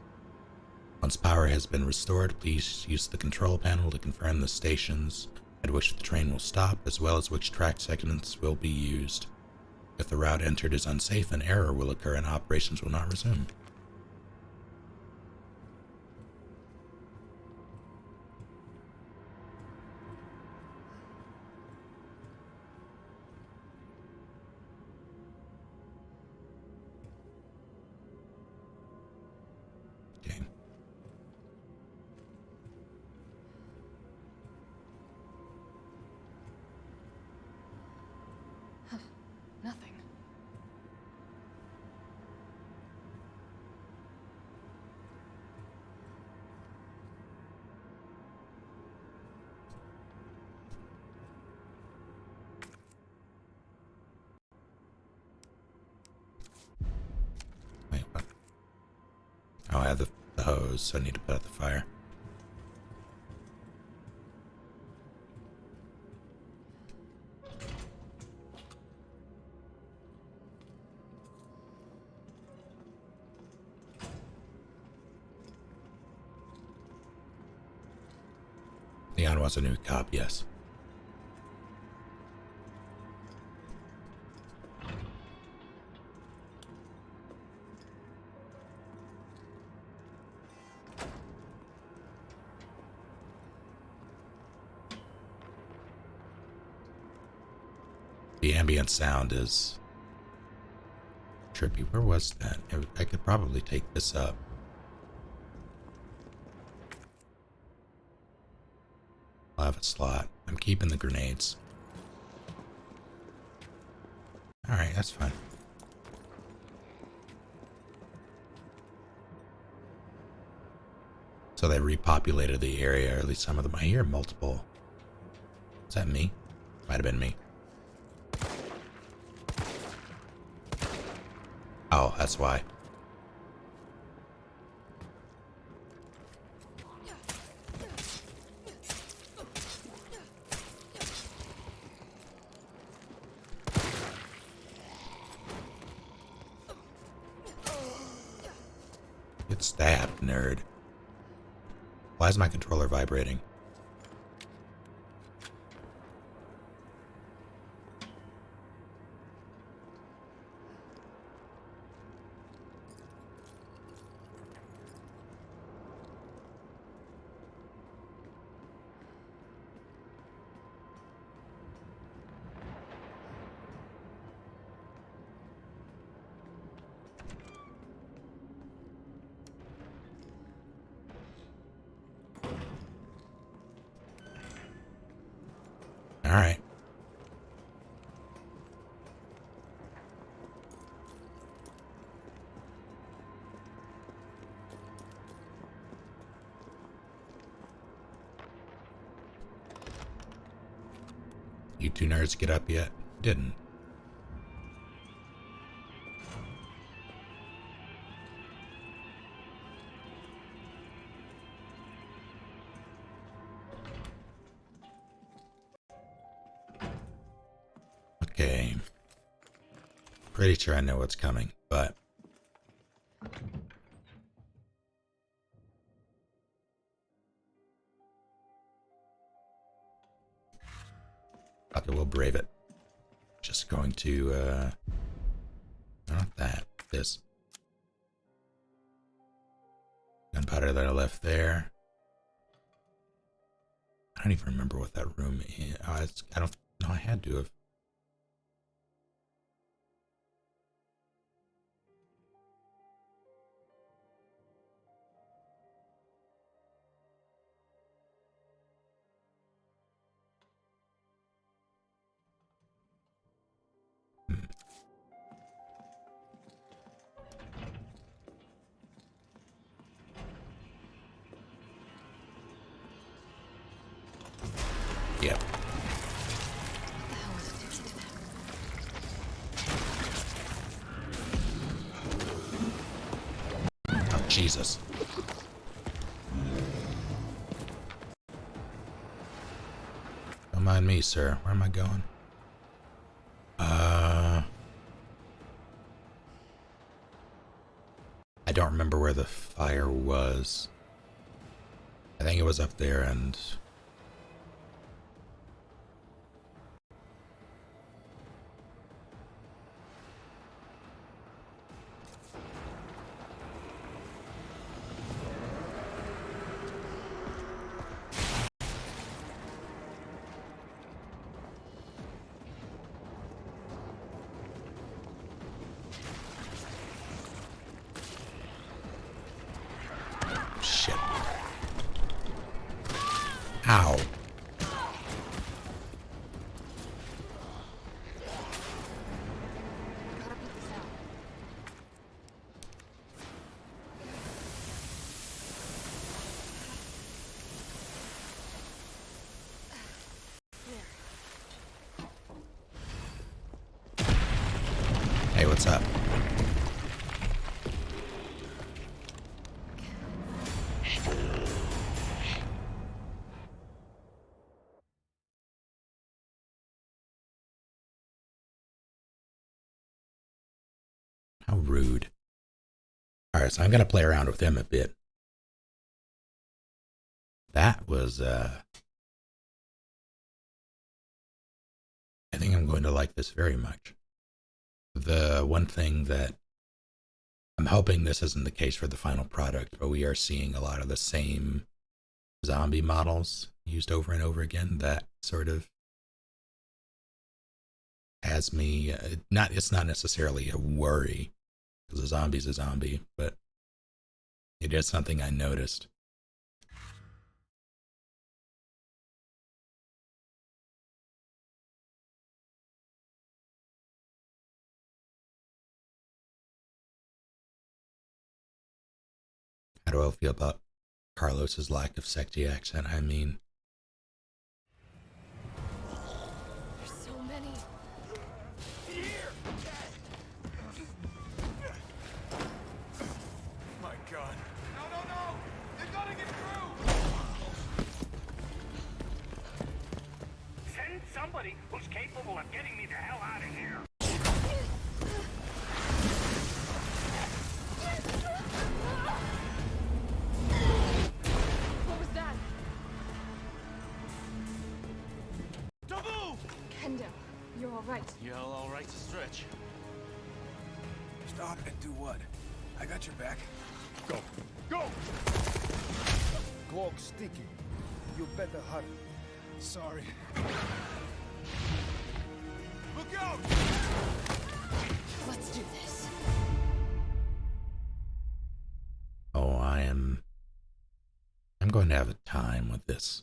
Once power has been restored, please use the control panel to confirm the stations at which the train will stop, as well as which track segments will be used. If the route entered is unsafe, an error will occur and operations will not resume. Okay. Nothing. Wait, what? Oh, I have the hose, so I need to put out the fire. Leon wants a new cop, yes. The ambient sound is trippy. Where was that? I could probably take this up. I'll have a slot. I'm keeping the grenades. Alright, that's fine. So they repopulated the area, or at least some of them. I hear multiple. Is that me? Might have been me. Oh, that's why. Get stabbed, nerd. Why is my controller vibrating? Alright. You two nerds get up yet? Didn't. Okay. Pretty sure I know what's coming, but okay, we'll brave it. Just going to not that, this. Gunpowder that I left there. I don't even remember what that room is. I don't know. I had to have. Yep. Oh, Jesus. Don't mind me, sir. Where am I going? I don't remember where the fire was. I think it was up there and... Shit. Ow. Gotta beat this out. Hey, what's up? How rude. Alright, so I'm gonna play around with him a bit. That was, I think I'm going to like this very much. The one thing that I'm hoping this isn't the case for the final product, but we are seeing a lot of the same zombie models used over and over again. That sort of has me, it's not necessarily a worry, because a zombie's a zombie, but it is something I noticed. How do I feel about Carlos's lack of sexy accent? I mean, There's so many. My God. No, no, no! They're gonna get through! Send somebody who's capable of getting me the hell out of here. What was that? Taboo! Kendo, you're all right. You're all right to stretch. Stop and do what? I got your back. Go. Go! Cloak sticky. You better hurry. Sorry. Look out! Let's do this. oh, I'm going to have a time with this.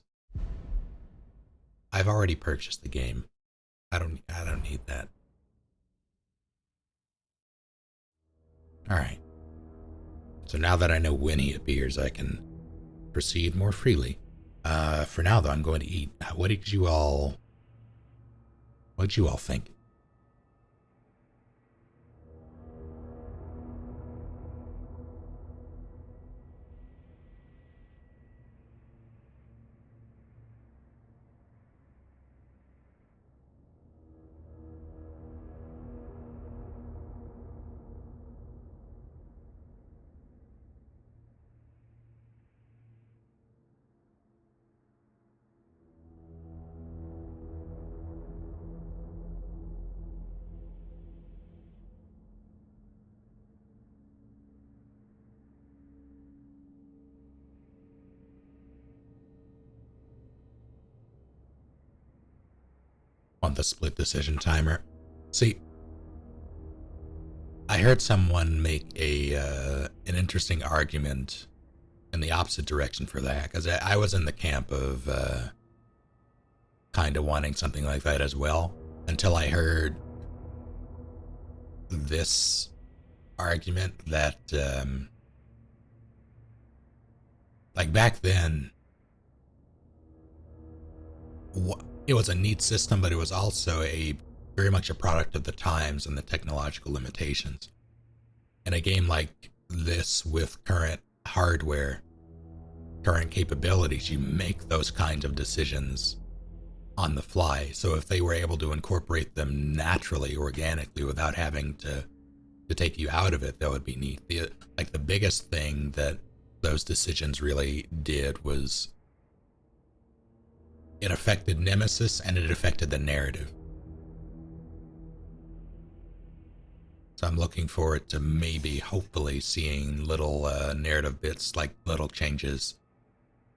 I've already purchased the game. I don't need that. Alright. So now that I know when he appears, I can proceed more freely. For now though, I'm going to eat. What did you all think? on the split decision timer. See, I heard someone make an interesting argument in the opposite direction for that, because I was in the camp of kind of wanting something like that as well, until I heard this argument that like back then it was a neat system, but it was also very much a product of the times and the technological limitations. In a game like this, with current hardware, current capabilities, you make those kinds of decisions on the fly. So if they were able to incorporate them naturally, organically, without having to take you out of it, that would be neat. The biggest thing that those decisions really did was it affected Nemesis and it affected the narrative. So I'm looking forward to maybe, hopefully, seeing little narrative bits, like little changes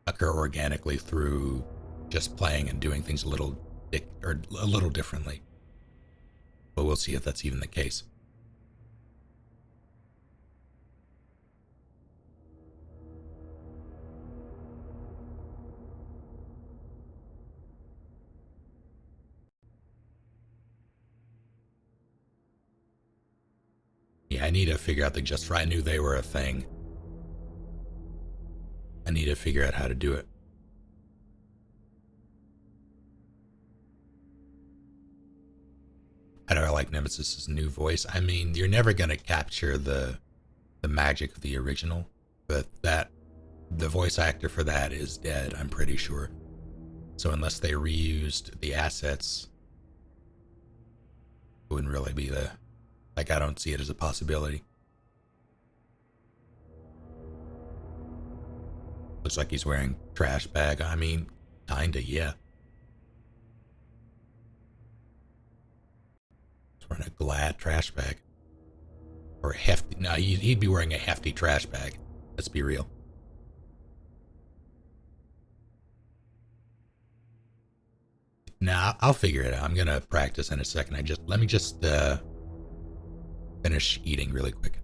occur organically through just playing and doing things a little differently. But we'll see if that's even the case. Yeah, I need to figure out the just right. I knew they were a thing. I need to figure out how to do it. How do I like Nemesis's new voice? I mean, you're never gonna capture the magic of the original, but the voice actor for that is dead, I'm pretty sure. So unless they reused the assets, it wouldn't really be I don't see it as a possibility. Looks like he's wearing trash bag. I mean, kinda, yeah. He's wearing a Glad trash bag. Or a hefty, no, he'd be wearing a hefty trash bag. Let's be real. Nah, I'll figure it out. I'm gonna practice in a second. Let me just finish eating really quick.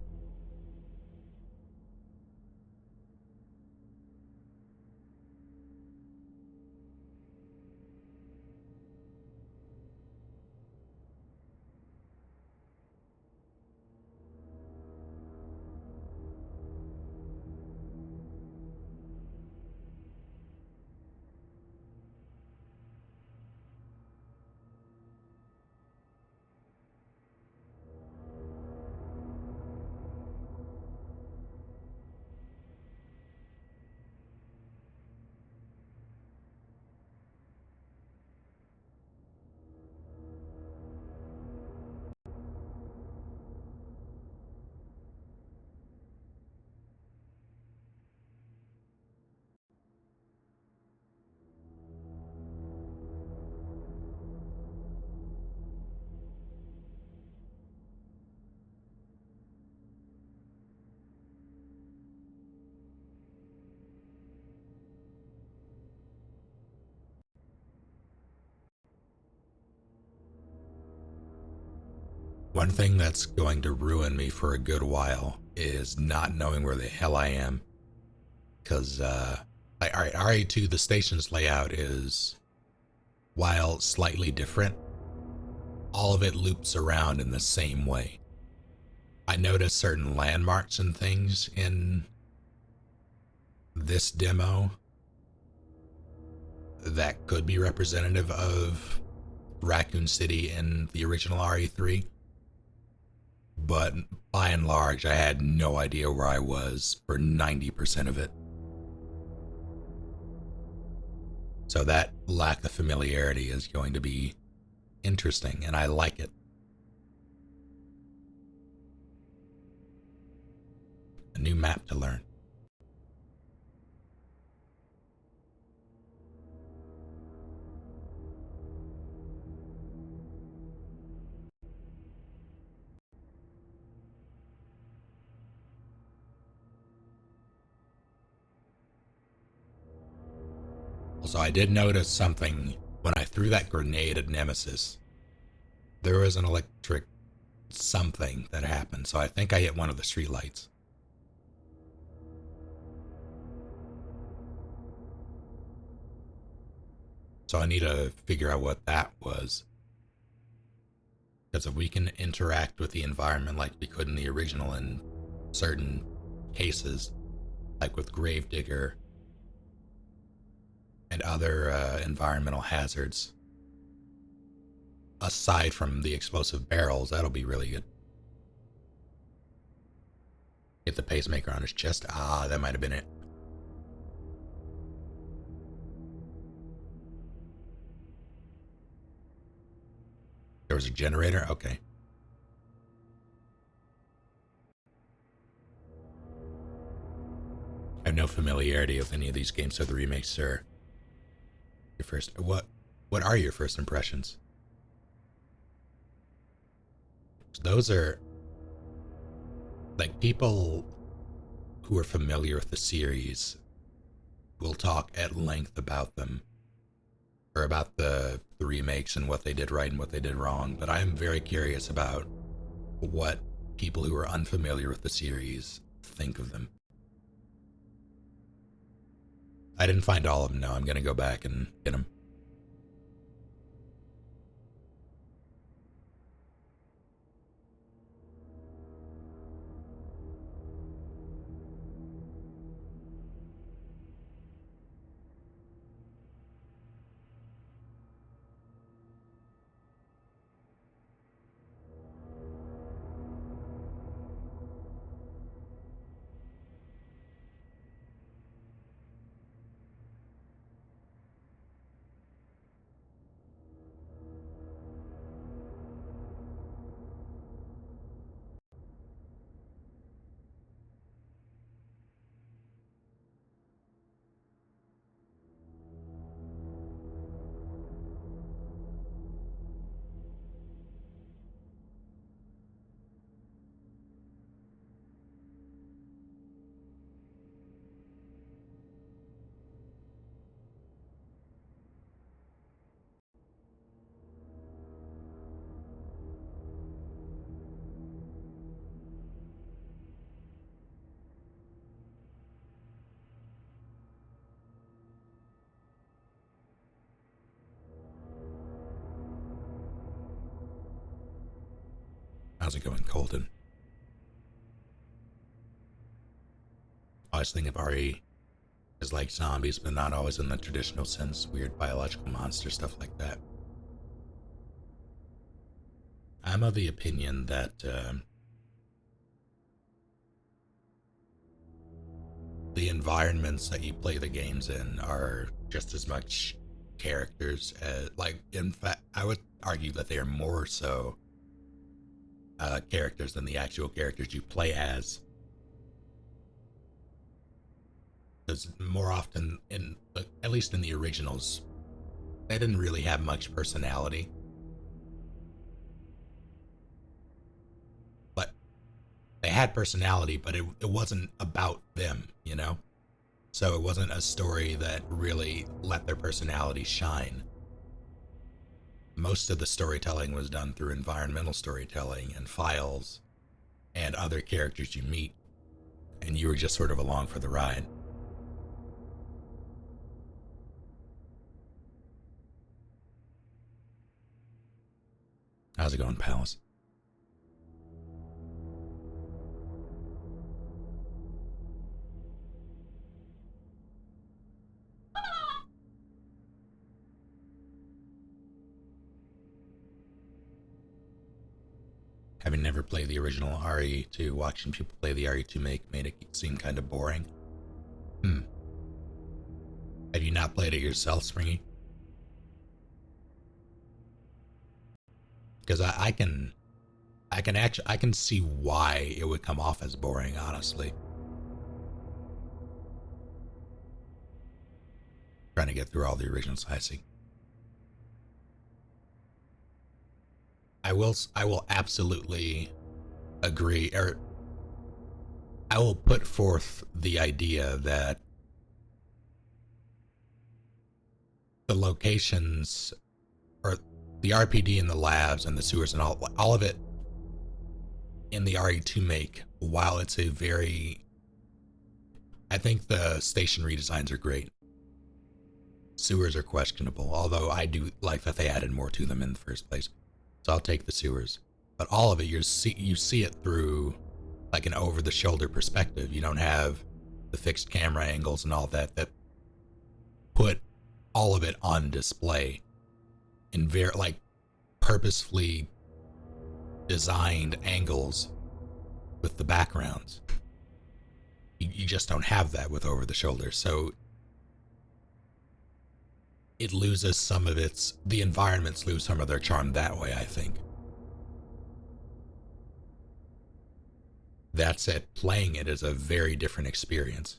One thing that's going to ruin me for a good while is not knowing where the hell I am. Because, alright, RA2, the station's layout is, while slightly different, all of it loops around in the same way. I noticed certain landmarks and things in this demo that could be representative of Raccoon City in the original RE3. But by and large, I had no idea where I was for 90% of it. So that lack of familiarity is going to be interesting, and I like it. A new map to learn. Also, I did notice something when I threw that grenade at Nemesis, there was an electric something that happened. So I think I hit one of the street lights. So I need to figure out what that was. Because if we can interact with the environment like we could in the original in certain cases, like with Gravedigger and other environmental hazards, aside from the explosive barrels, that'll be really good. Get the pacemaker on his chest. Ah, that might have been it. There was a generator? Okay. I have no familiarity with any of these games, so the remakes are your first. What are your first impressions? Those are like people who are familiar with the series will talk at length about them, or about the remakes and what they did right and what they did wrong, but I'm very curious about what people who are unfamiliar with the series think of them. I didn't find all of them, no. I'm gonna go back and get them. How's it going, Colton? I always think of RE as like zombies, but not always in the traditional sense. Weird biological monster stuff like that. I'm of the opinion that the environments that you play the games in are just as much characters as, like, in fact, I would argue that they are more so characters than the actual characters you play as. Because more often, at least in the originals, they didn't really have much personality. But they had personality, but it wasn't about them, you know? So it wasn't a story that really let their personality shine. Most of the storytelling was done through environmental storytelling and files and other characters you meet, and you were just sort of along for the ride. How's it going, Palace? Having never played the original RE2, watching people play the RE2 made it seem kind of boring. Have you not played it yourself, Springy? Because I can see why it would come off as boring, honestly. Trying to get through all the originals, I see. I will absolutely agree, or I will put forth the idea that the locations, or the RPD and the labs and the sewers and all of it in the RE2 make, while it's a very, I think the station redesigns are great. Sewers are questionable, although I do like that they added more to them in the first place. So I'll take the sewers. But all of it, you see it through like an over-the-shoulder perspective. You don't have the fixed camera angles and all that put all of it on display in very like purposefully designed angles with the backgrounds. You just don't have that with over the shoulder, so it loses some of the environments lose some of their charm that way, I think. That said, playing it is a very different experience.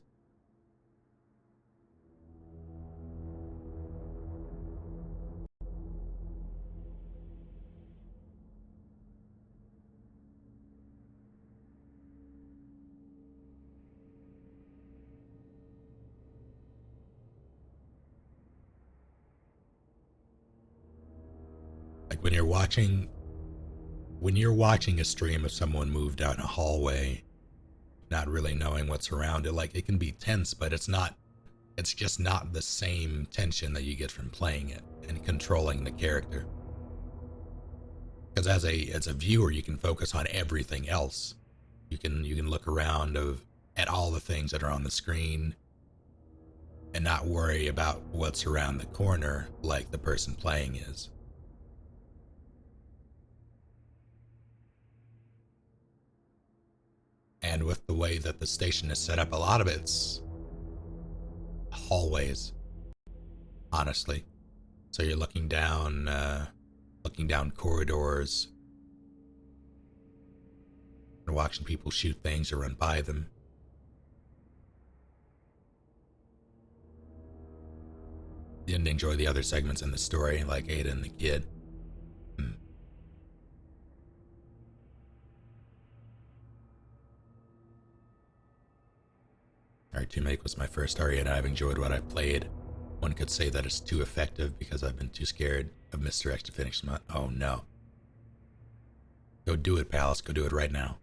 Like when you're watching a stream of someone move down a hallway, not really knowing what's around it, like it can be tense, but it's just not the same tension that you get from playing it and controlling the character. Because as a viewer, you can focus on everything else. You can look around at all the things that are on the screen and not worry about what's around the corner like the person playing is. And with the way that the station is set up, a lot of it's hallways, honestly. So you're looking down corridors and watching people shoot things or run by them. Didn't enjoy the other segments in the story, like Ada and the kid. Remake was my first RE, and I've enjoyed what I've played. One could say that it's too effective because I've been too scared of Mr. X to finish my. Oh no. Go do it, Palace. Go do it right now.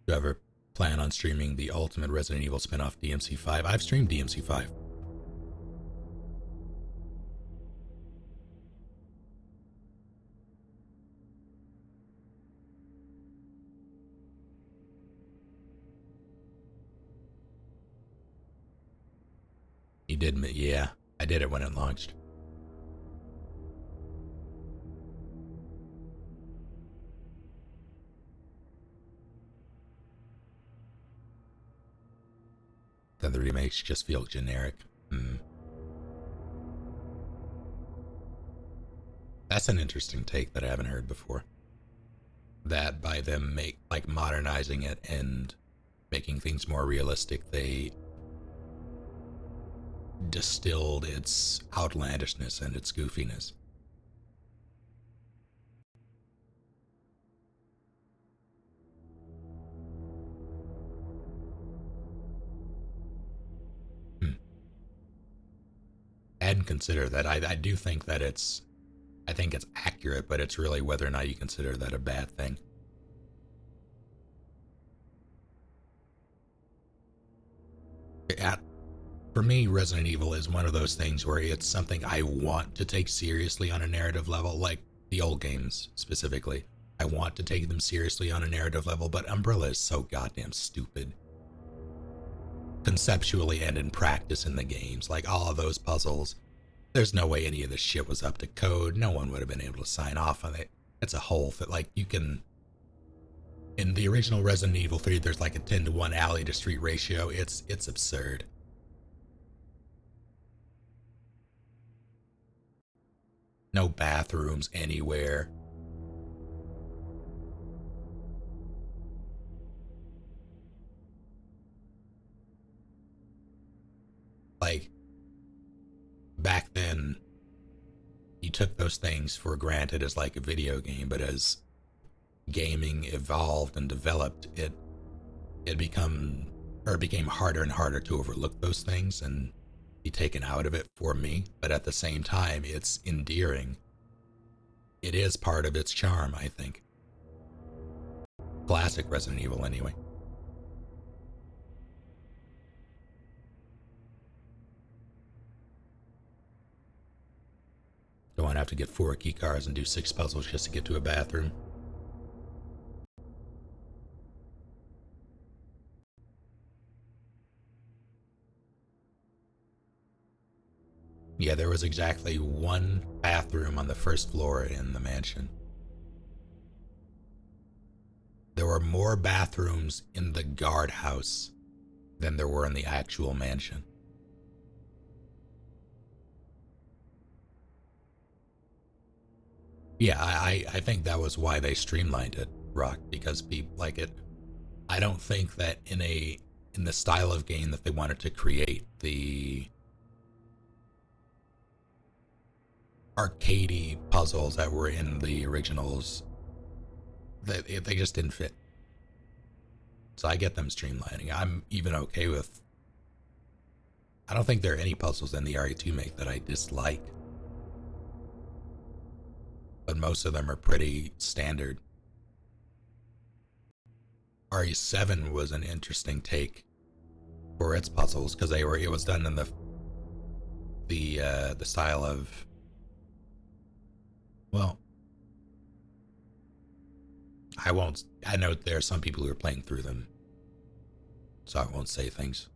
Do you ever plan on streaming the Ultimate Resident Evil spin-off DMC5? I've streamed DMC5. You did, yeah. I did it when it launched. Then the remakes just feel generic. That's an interesting take that I haven't heard before. That by them modernizing it and making things more realistic, they distilled its outlandishness and its goofiness. And consider that I do think that I think it's accurate, but it's really whether or not you consider that a bad thing. For me, Resident Evil is one of those things where it's something I want to take seriously on a narrative level, like the old games specifically. I want to take them seriously on a narrative level, but Umbrella is so goddamn stupid. Conceptually and in practice in the games, like all of those puzzles, there's no way any of this shit was up to code. No one would have been able to sign off on it. It's a whole thing. Like, you can... In the original Resident Evil 3, there's like a 10-to-1 alley to street ratio. It's absurd. No bathrooms anywhere. Like, back then, you took those things for granted as like a video game, but as gaming evolved and developed, it became harder and harder to overlook those things and be taken out of it for me. But at the same time, it's endearing. It is part of its charm, I think. Classic Resident Evil, anyway. Don't want to have to get 4 key cards and do 6 puzzles just to get to a bathroom. Yeah, there was exactly 1 bathroom on the first floor in the mansion. There were more bathrooms in the guardhouse than there were in the actual mansion. Yeah, I think that was why they streamlined it, Rock, because people like it. I don't think that in the style of game that they wanted to create, the arcadey puzzles that were in the originals, they just didn't fit. So I get them streamlining. I'm even okay with. I don't think there are any puzzles in the RE2 make that I dislike, but most of them are pretty standard. RE7 was an interesting take for its puzzles because it was done in the style of, well, I know there are some people who are playing through them, so I won't say things.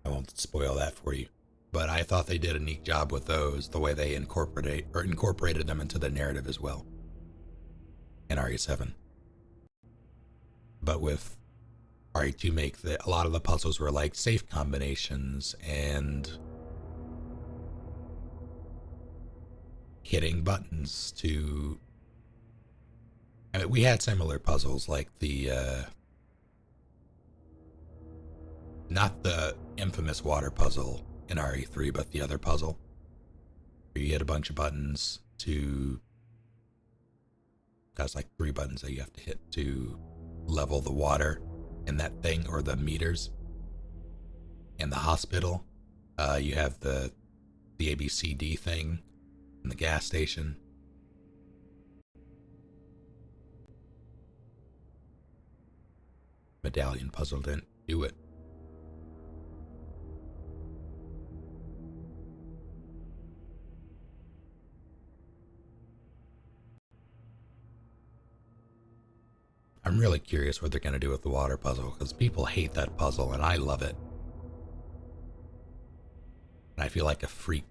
I won't spoil that for you. But I thought they did a neat job with those, the way they incorporated them into the narrative as well in RE7. But with RE2 make, a lot of the puzzles were like safe combinations and hitting buttons to. I mean, we had similar puzzles like the not the infamous water puzzle in RE3, but the other puzzle where you hit a bunch of buttons to. That's like 3 buttons that you have to hit to level the water in that thing, or the meters. In the hospital, you have the ABCD thing in the gas station. Medallion puzzle didn't do it. I'm really curious what they're going to do with the water puzzle, because people hate that puzzle and I love it. And I feel like a freak.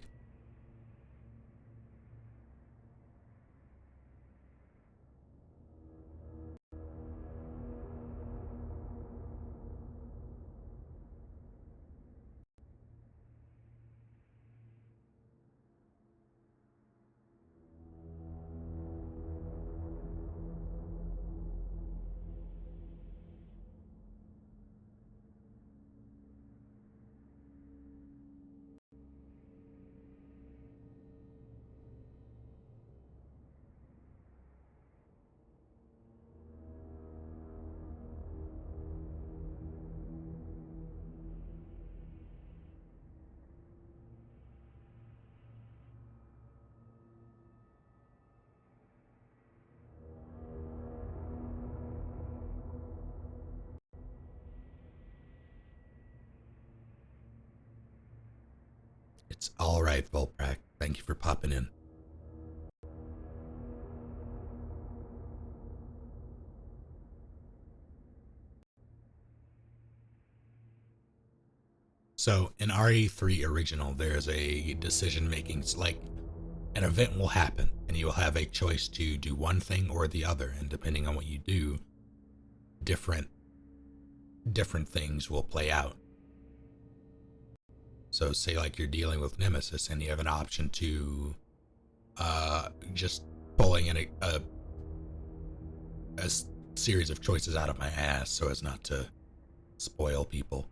It's all right, Volprak. Thank you for popping in. So in RE3 original, there's a decision making, like an event will happen and you'll have a choice to do one thing or the other, and depending on what you do, different things will play out. So say like you're dealing with Nemesis and you have an option to just pulling in a series of choices out of my ass so as not to spoil people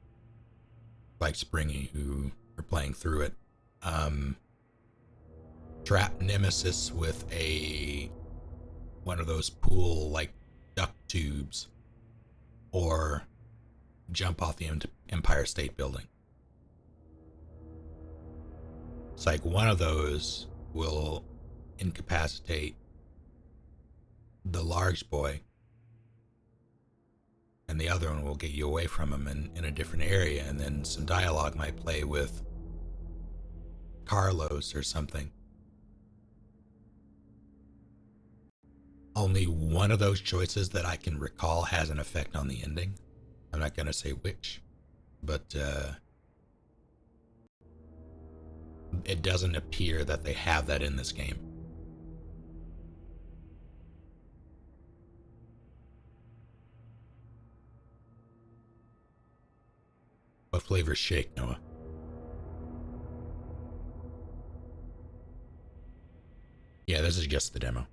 like Springy who are playing through it. Trap Nemesis with one of those pool like duct tubes or jump off the Empire State Building. It's like one of those will incapacitate the large boy, and the other one will get you away from him in a different area, and then some dialogue might play with Carlos or something. Only one of those choices that I can recall has an effect on the ending. I'm not going to say which, but it doesn't appear that they have that in this game. What flavor's shake, Noah? Yeah, this is just the demo.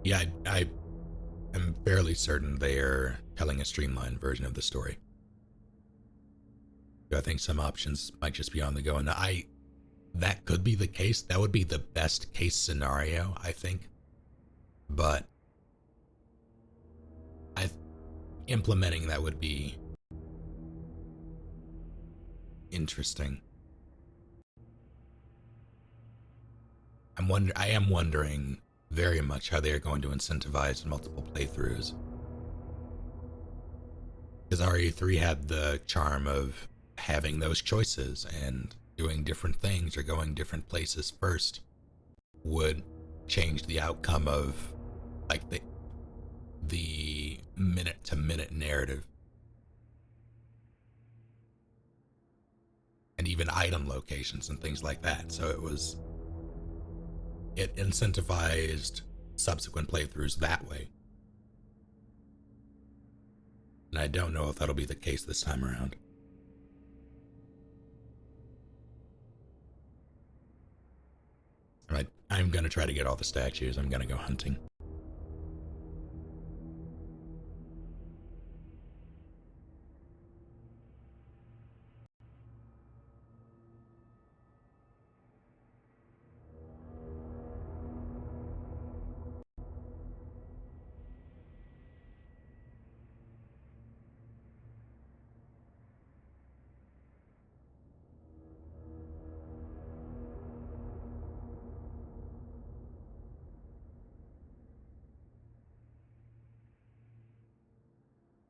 Yeah, I am fairly certain they are telling a streamlined version of the story. I think some options might just be on the go, and that could be the case. That would be the best case scenario, I think. But implementing that would be interesting. I am wondering very much how they are going to incentivize multiple playthroughs. Because RE3 had the charm of having those choices, and doing different things or going different places first would change the outcome of like the minute to minute narrative. And even item locations and things like that. So it incentivized subsequent playthroughs that way. And I don't know if that'll be the case this time around. Alright, I'm gonna try to get all the statues. I'm gonna go hunting.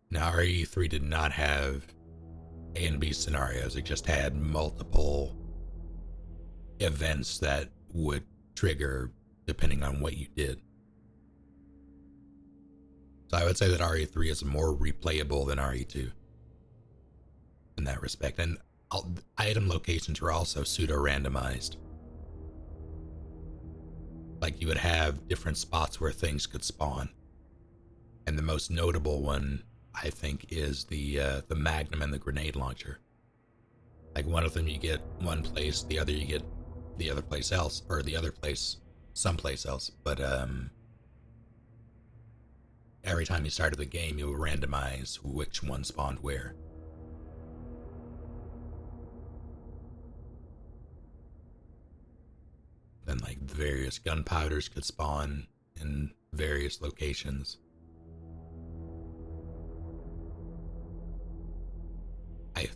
Now, RE3 did not have A and B scenarios. It just had multiple events that would trigger depending on what you did. So I would say that RE3 is more replayable than RE2 in that respect. And item locations were also pseudo-randomized. Like you would have different spots where things could spawn. And the most notable one, I think, is the Magnum and the grenade launcher. Like one of them you get one place, the other you get the other place else, or the other place someplace else. But every time you started the game, you would randomize which one spawned where. Then like various gunpowders could spawn in various locations. I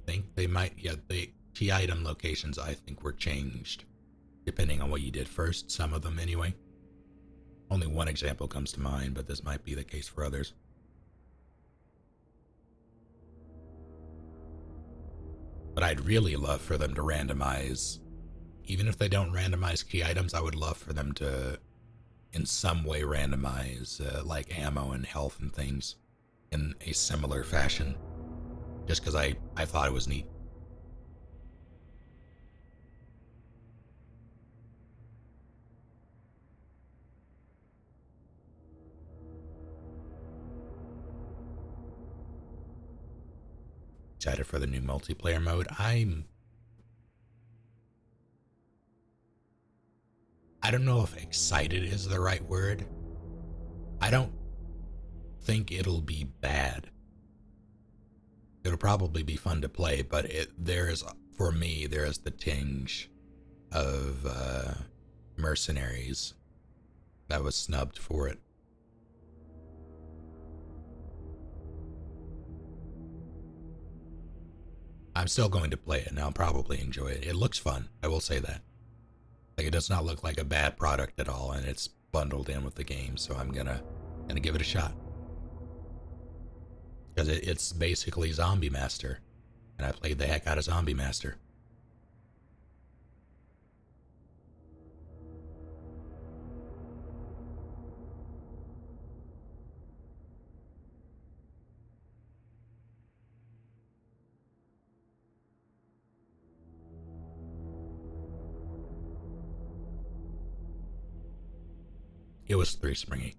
think they might, yeah, the key item locations I think were changed depending on what you did first, some of them anyway. Only one example comes to mind, but this might be the case for others. But I'd really love for them to randomize, even if they don't randomize key items, I would love for them to in some way randomize like ammo and health and things in a similar fashion. Just because I thought it was neat. Excited for the new multiplayer mode. I I don't know if excited is the right word. I don't think it'll be bad. It'll probably be fun to play, but for me, there's the tinge of Mercenaries that was snubbed for it. I'm still going to play it, and I'll probably enjoy it. It looks fun, I will say that. Like, it does not look like a bad product at all, and it's bundled in with the game, so I'm gonna give it a shot. Because it's basically Zombie Master, and I played the heck out of Zombie Master. It was 3 springy.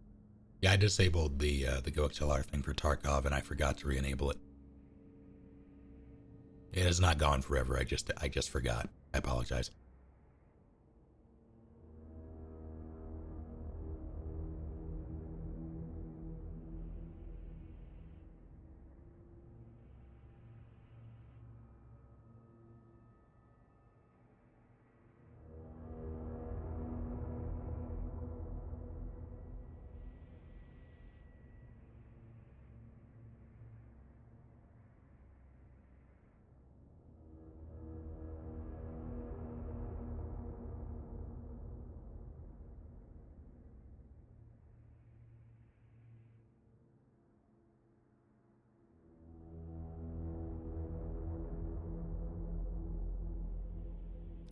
Yeah, I disabled the Go XLR thing for Tarkov, and I forgot to re-enable it. It has not gone forever. I just forgot. I apologize.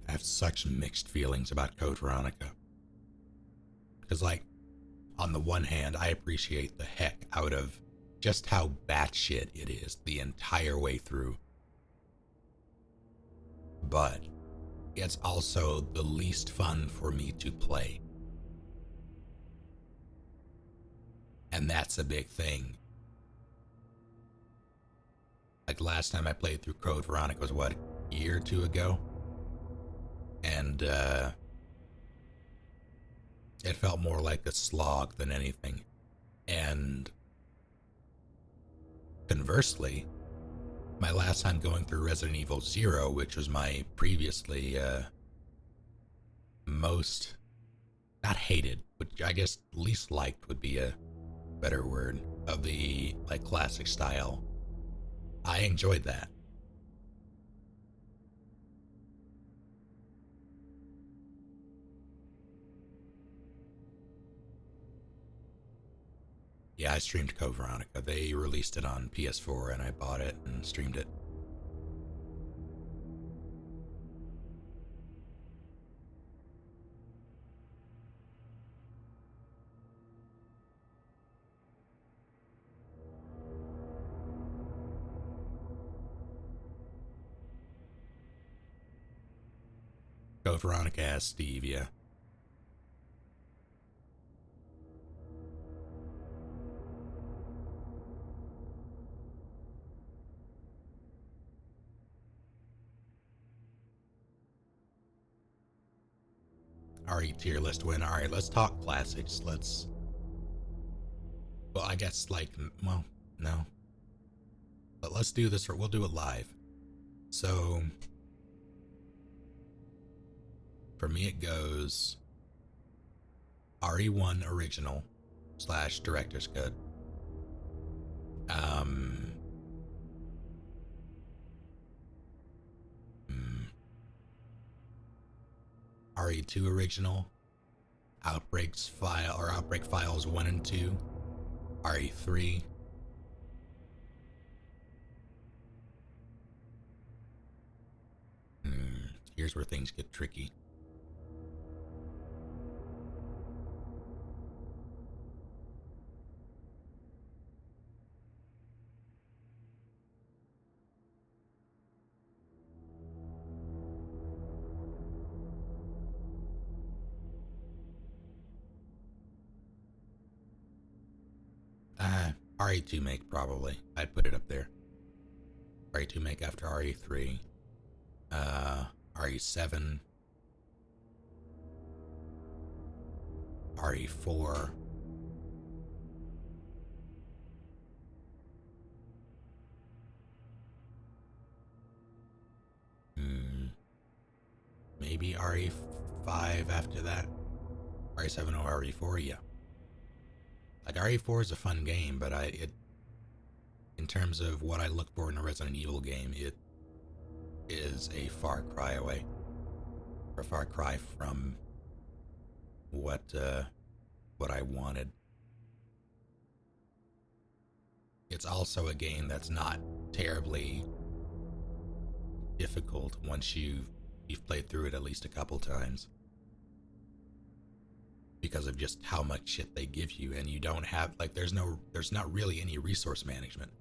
I have such mixed feelings about Code Veronica. Because, like, on the one hand, I appreciate the heck out of just how batshit it is the entire way through. But it's also the least fun for me to play. And that's a big thing. Like, last time I played through Code Veronica was, what, a year or two ago? And it felt more like a slog than anything. And conversely, my last time going through Resident Evil 0, which was my previously most, not hated, but I guess least liked would be a better word, of the like classic style, I enjoyed that. Yeah, I streamed Code Veronica. They released it on PS4 and I bought it and streamed it. Code Veronica has Steve, yeah. RE tier list win. Alright, let's talk classics. Well, I guess, like, well, no. But let's do this, or we'll do it live. So, for me it goes RE1 original / director's cut. RE2 original, Outbreak Files 1 and 2, RE3, here's where things get tricky. RE2 make, probably. I'd put it up there. RE2 make after RE3. RE7. RE4. Maybe RE5 after that. RE7 or RE4, yeah. Like RE4 is a fun game, but in terms of what I look for in a Resident Evil game, it is a far cry away. Or a far cry from what I wanted. It's also a game that's not terribly difficult once you've played through it at least a couple times, because of just how much shit they give you, and you don't have like there's not really any resource management.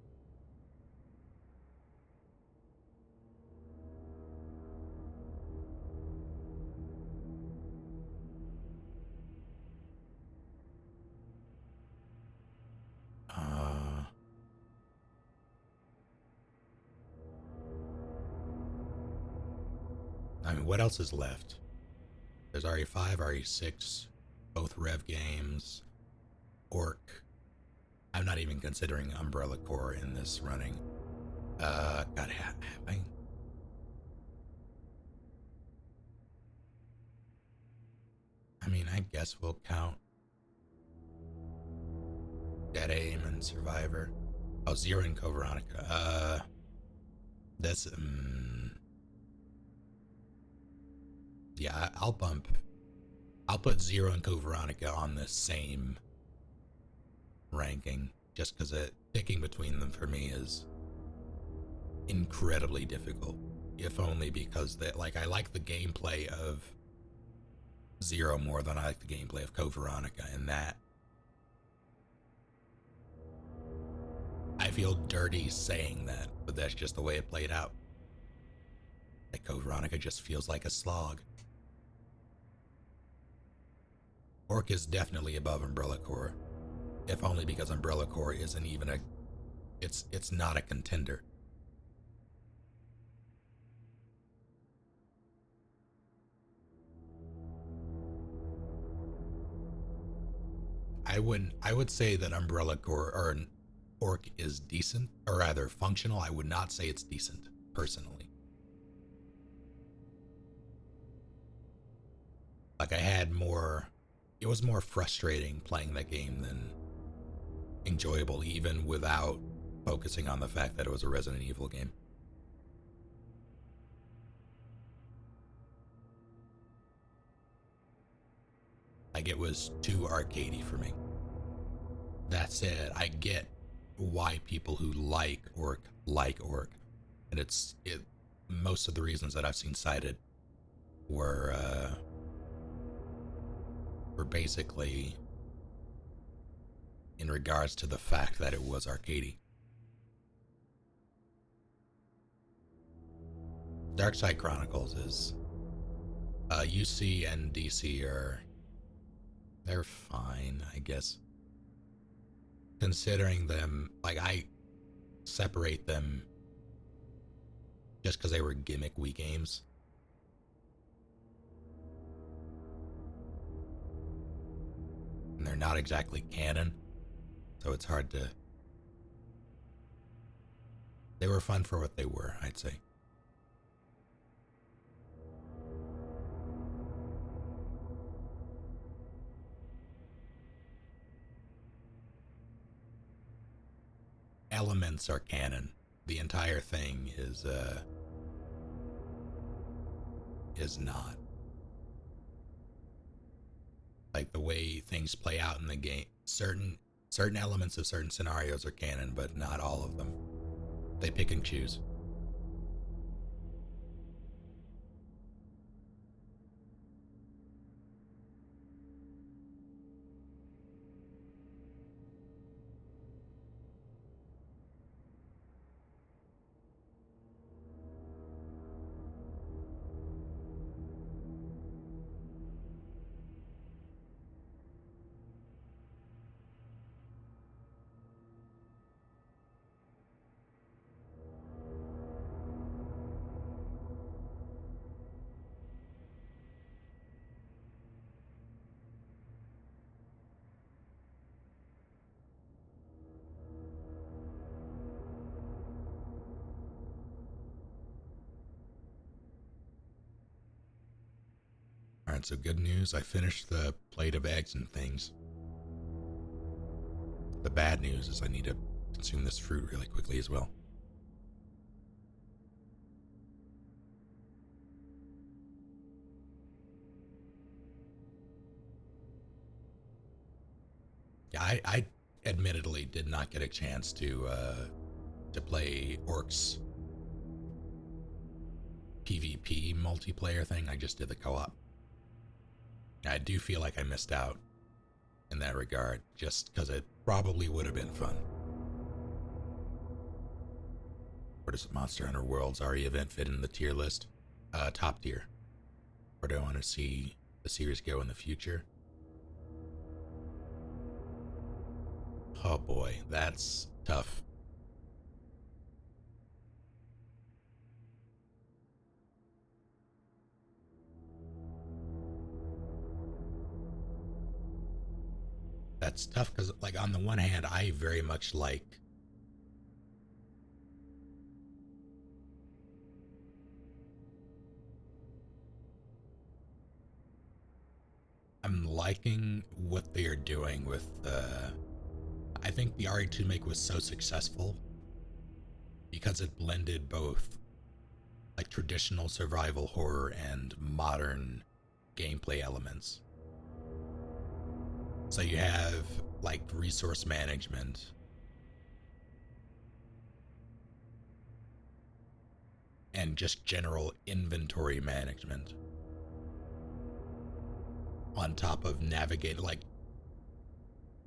I mean, what else is left? There's RE5, RE6, both Rev games, Orc. I'm not even considering Umbrella Corps in this running. God, have I? I mean, I guess we'll count Dead Aim and Survivor. Oh, Zero and Code Veronica. That's yeah, I'll put Zero and Code Veronica on the same ranking, just because picking between them for me is incredibly difficult. If only because I like the gameplay of Zero more than I like the gameplay of Code Veronica, and that I feel dirty saying that, but that's just the way it played out. Like Code Veronica just feels like a slog. Orc is definitely above Umbrella Corps, if only because Umbrella Corps isn't even it's not a contender. I would say that Umbrella Corps or Orc is decent, or rather functional. I would not say it's decent, personally. Like it was more frustrating playing that game than enjoyable, even without focusing on the fact that it was a Resident Evil game. Like, it was too arcadey for me. That said, I get why people who like Orc, and most of the reasons that I've seen cited were basically in regards to the fact that it was arcadey. Darkside Chronicles is UC and DC they're fine, I guess. Considering them, like, I separate them just because they were gimmick Wii games. And they're not exactly canon, so it's hard to... They were fun for what they were, I'd say. Elements are canon. The entire thing is not. Like, the way things play out in the game, certain elements of certain scenarios are canon, but not all of them. They pick and choose. Alright, so good news. I finished the plate of eggs and things. The bad news is I need to consume this fruit really quickly as well. Yeah, I admittedly did not get a chance to play Orcs PvP multiplayer thing. I just did the co-op. I do feel like I missed out in that regard, just because it probably would have been fun. Where does Monster Hunter World's RE event fit in the tier list? Top tier. Where do I want to see the series go in the future? Oh boy, that's tough. That's tough because, like, on the one hand, I very much like I'm liking what they are doing with I think the RE2 make was so successful because it blended both like traditional survival horror and modern gameplay elements. So you have like resource management and just general inventory management on top of navigate, like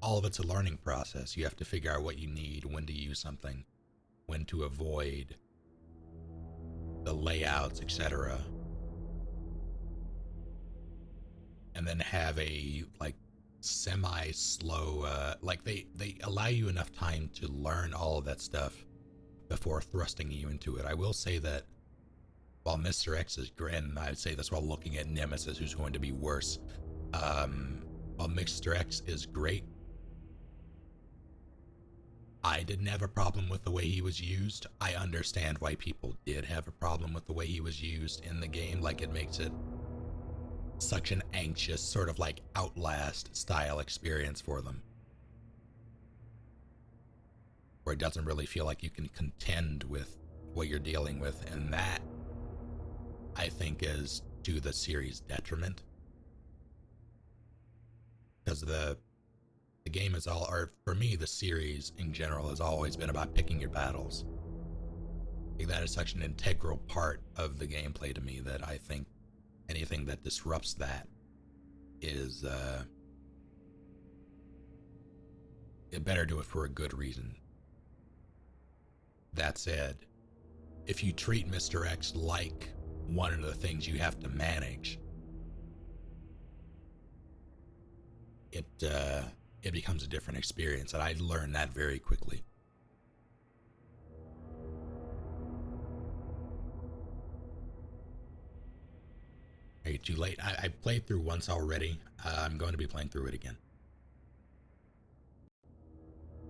all of it's a learning process. You have to figure out what you need, when to use something, when to avoid, the layouts, etc. And then have a like semi-slow like they allow you enough time to learn all of that stuff before thrusting you into it. I will say that while Mr. X is great, and I'd say this while looking at Nemesis, who's going to be worse, while Mr. X is great, I didn't have a problem with the way he was used. I understand why people did have a problem with the way he was used in the game. Like, it makes it such an anxious, sort of like Outlast style experience for them, where it doesn't really feel like you can contend with what you're dealing with, and that, I think, is to the series' detriment. Because the game is all, or for me, the series in general has always been about picking your battles. I think that is such an integral part of the gameplay to me that I think anything that disrupts that is it better do it for a good reason. That said, if you treat Mr. X like one of the things you have to manage, it becomes a different experience, and I learned that very quickly. Are you too late? I played through once already. I'm going to be playing through it again.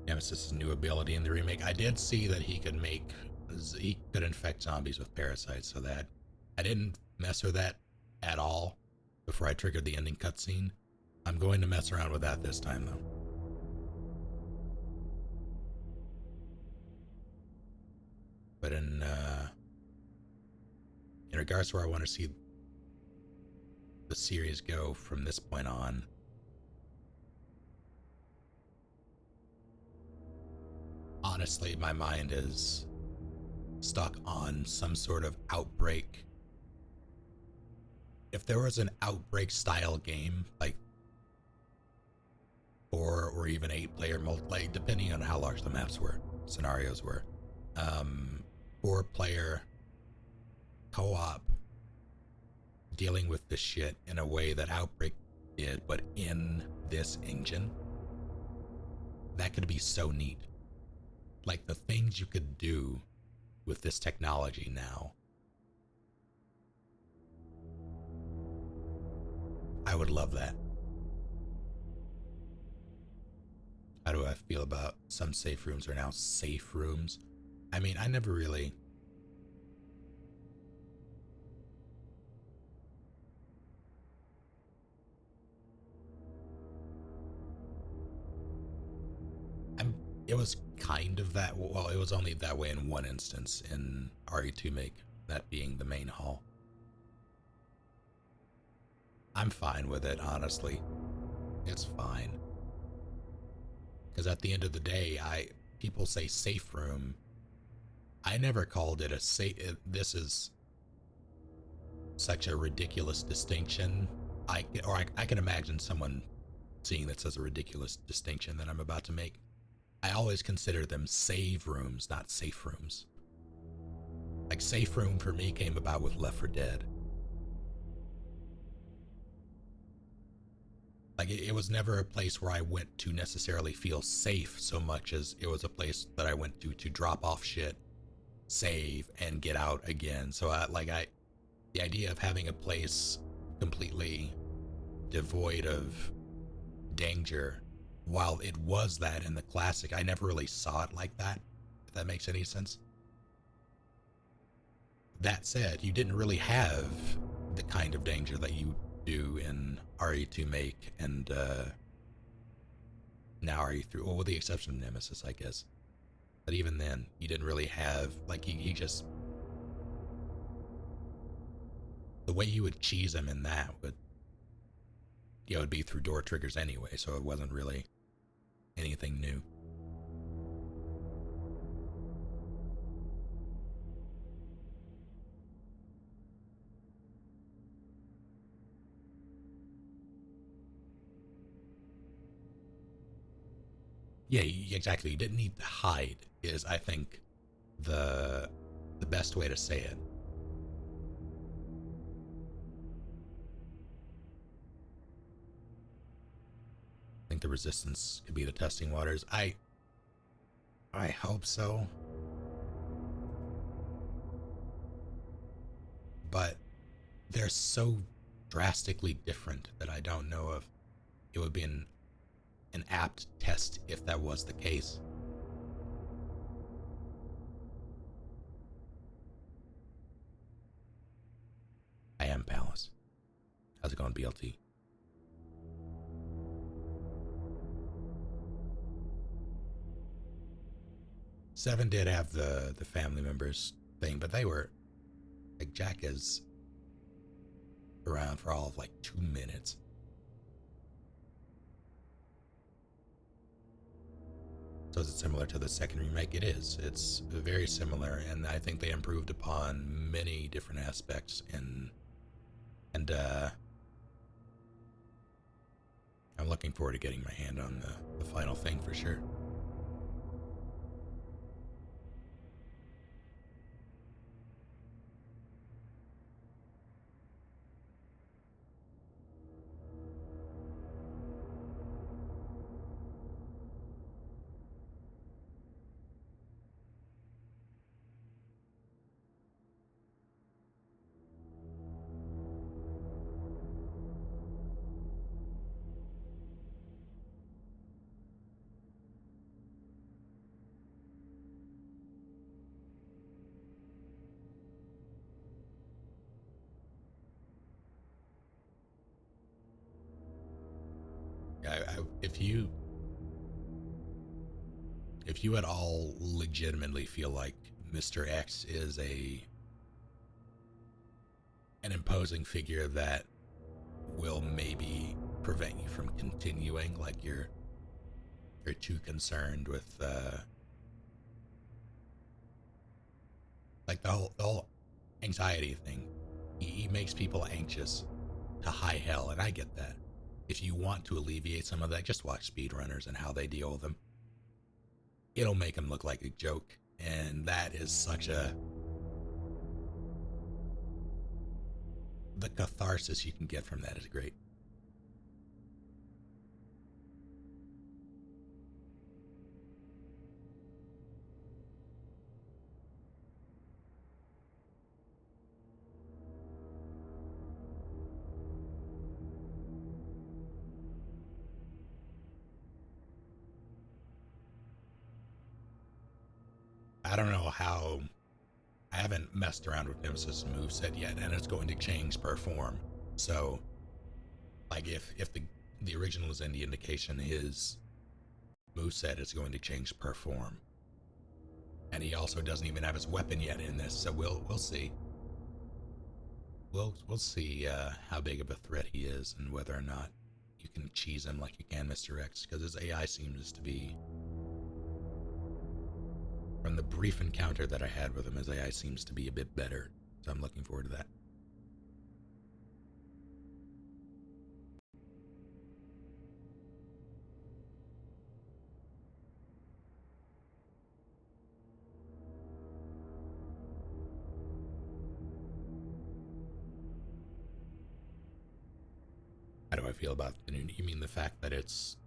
Nemesis' new ability in the remake. I did see that he could infect zombies with parasites, so that I didn't mess with that at all before I triggered the ending cutscene. I'm going to mess around with that this time, though. But in regards to where I want to see the series go from this point on, honestly, my mind is stuck on some sort of Outbreak. If there was an Outbreak style game, like 4 or even 8-player multiplayer, depending on how large the maps were, scenarios were, 4-player co-op dealing with this shit in a way that Outbreak did, but in this engine, that could be so neat. Like, the things you could do with this technology now, I would love that. How do I feel about some safe rooms are now safe rooms? I mean, I never really... It was kind of that. Well, it was only that way in one instance in RE2 Make, that being the main hall. I'm fine with it, honestly. It's fine. Because at the end of the day, people say safe room. I never called it a safe. This is such a ridiculous distinction. I can imagine someone seeing this as a ridiculous distinction that I'm about to make. I always consider them save rooms, not safe rooms. Like, safe room for me came about with Left 4 Dead. Like, it was never a place where I went to necessarily feel safe so much as it was a place that I went to drop off shit, save, and get out again. So the idea of having a place completely devoid of danger, while it was that in the classic, I never really saw it like that, if that makes any sense. That said, you didn't really have the kind of danger that you do in RE2 Make and now RE3, well, with the exception of Nemesis, I guess. But even then, you didn't really have, like, he just... The way you would cheese him in that would, it would be through door triggers anyway, so it wasn't really anything new. Yeah, exactly. You didn't need to hide is, I think, the best way to say it. I think the resistance could be the testing waters. I hope so. But they're so drastically different that I don't know if it would be an apt test if that was the case. I am Palace. How's it going, BLT? Seven did have the family members thing, but they were, like, Jack is around for all of like 2 minutes. So is it similar to the second remake? It is. It's very similar, and I think they improved upon many different aspects and I'm looking forward to getting my hand on the final thing for sure. If you at all legitimately feel like Mr. X is an imposing figure that will maybe prevent you from continuing, like you're too concerned with like the whole anxiety thing. He makes people anxious to high hell, and I get that. If you want to alleviate some of that, just watch speedrunners and how they deal with them. It'll make them look like a joke, and that is such the catharsis you can get from that is great. I don't know how. I haven't messed around with Nemesis moveset yet, and it's going to change per form. So, like, if the original is any indication, his moveset is going to change per form. And he also doesn't even have his weapon yet in this, so we'll see. We'll see how big of a threat he is and whether or not you can cheese him like you can Mr. X, because his AI seems to be, from the brief encounter that I had with him, his AI seems to be a bit better. So I'm looking forward to that. How do I feel about the new? You mean the fact that it's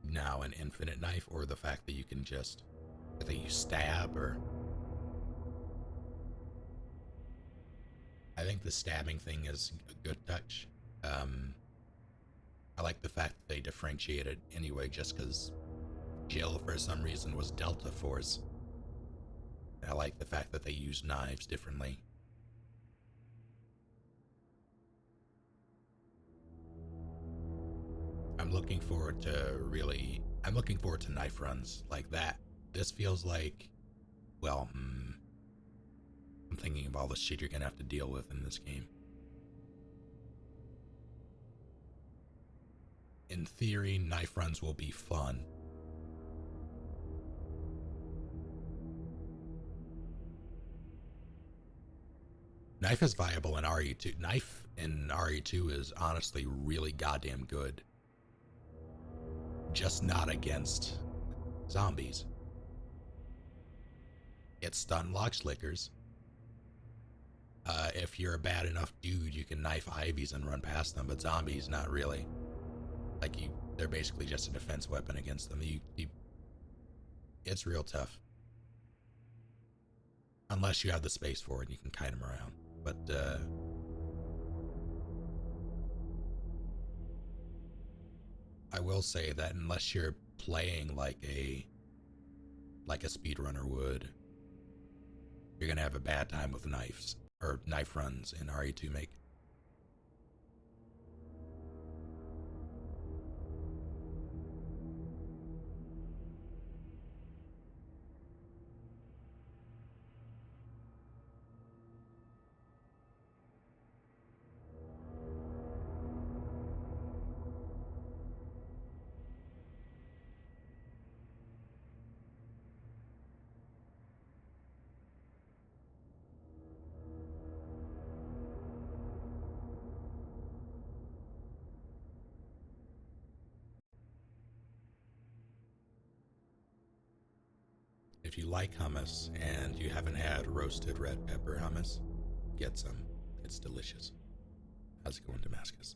now an infinite knife, or the fact that you can just, that you stab, or? I think the stabbing thing is a good touch. I like the fact that they differentiate it anyway, just because Jill, for some reason, was Delta Force. I like the fact that they use knives differently. I'm looking forward to knife runs like that. This feels like, well, I'm thinking of all the shit you're gonna have to deal with in this game. In theory, knife runs will be fun. Knife is viable in RE2. Knife in RE2 is honestly really goddamn good. Just not against zombies. It stun locks lickers. If you're a bad enough dude, you can knife Ivies and run past them, but zombies, not really. Like, they're basically just a defense weapon against them. It's real tough. Unless you have the space for it, and you can kite them around. But, I will say that unless you're playing like a speedrunner would, you're gonna have a bad time with knives, or knife runs in RE2 Make. If you like hummus and you haven't had roasted red pepper hummus, get some. It's delicious. How's it going, Damascus?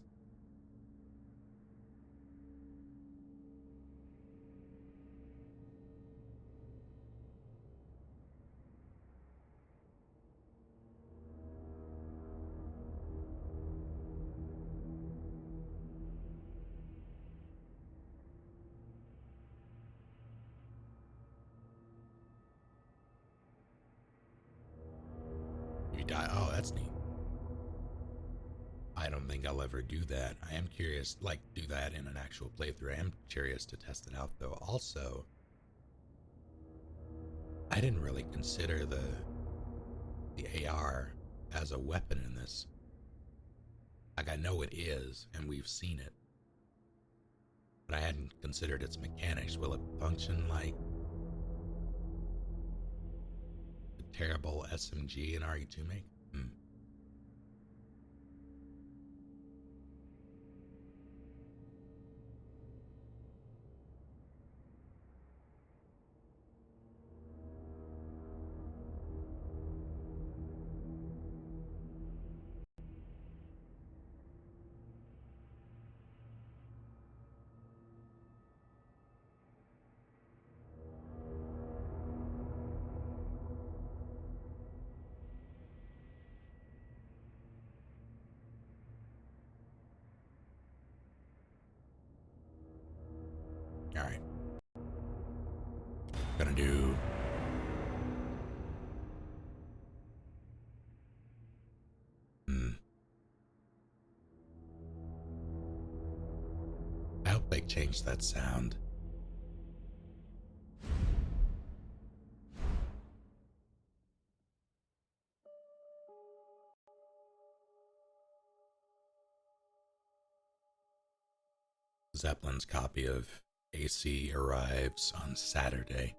You die. Oh, that's neat. I don't think I'll ever do that. I am curious, like, do that in an actual playthrough. I am curious to test it out, though. Also, I didn't really consider the AR as a weapon in this. Like, I know it is, and we've seen it, but I hadn't considered its mechanics. Will it function like the terrible SMG in RE2 Make? All right. Gonna do. I hope they change that sound. Zeppelin's copy of AC arrives on Saturday.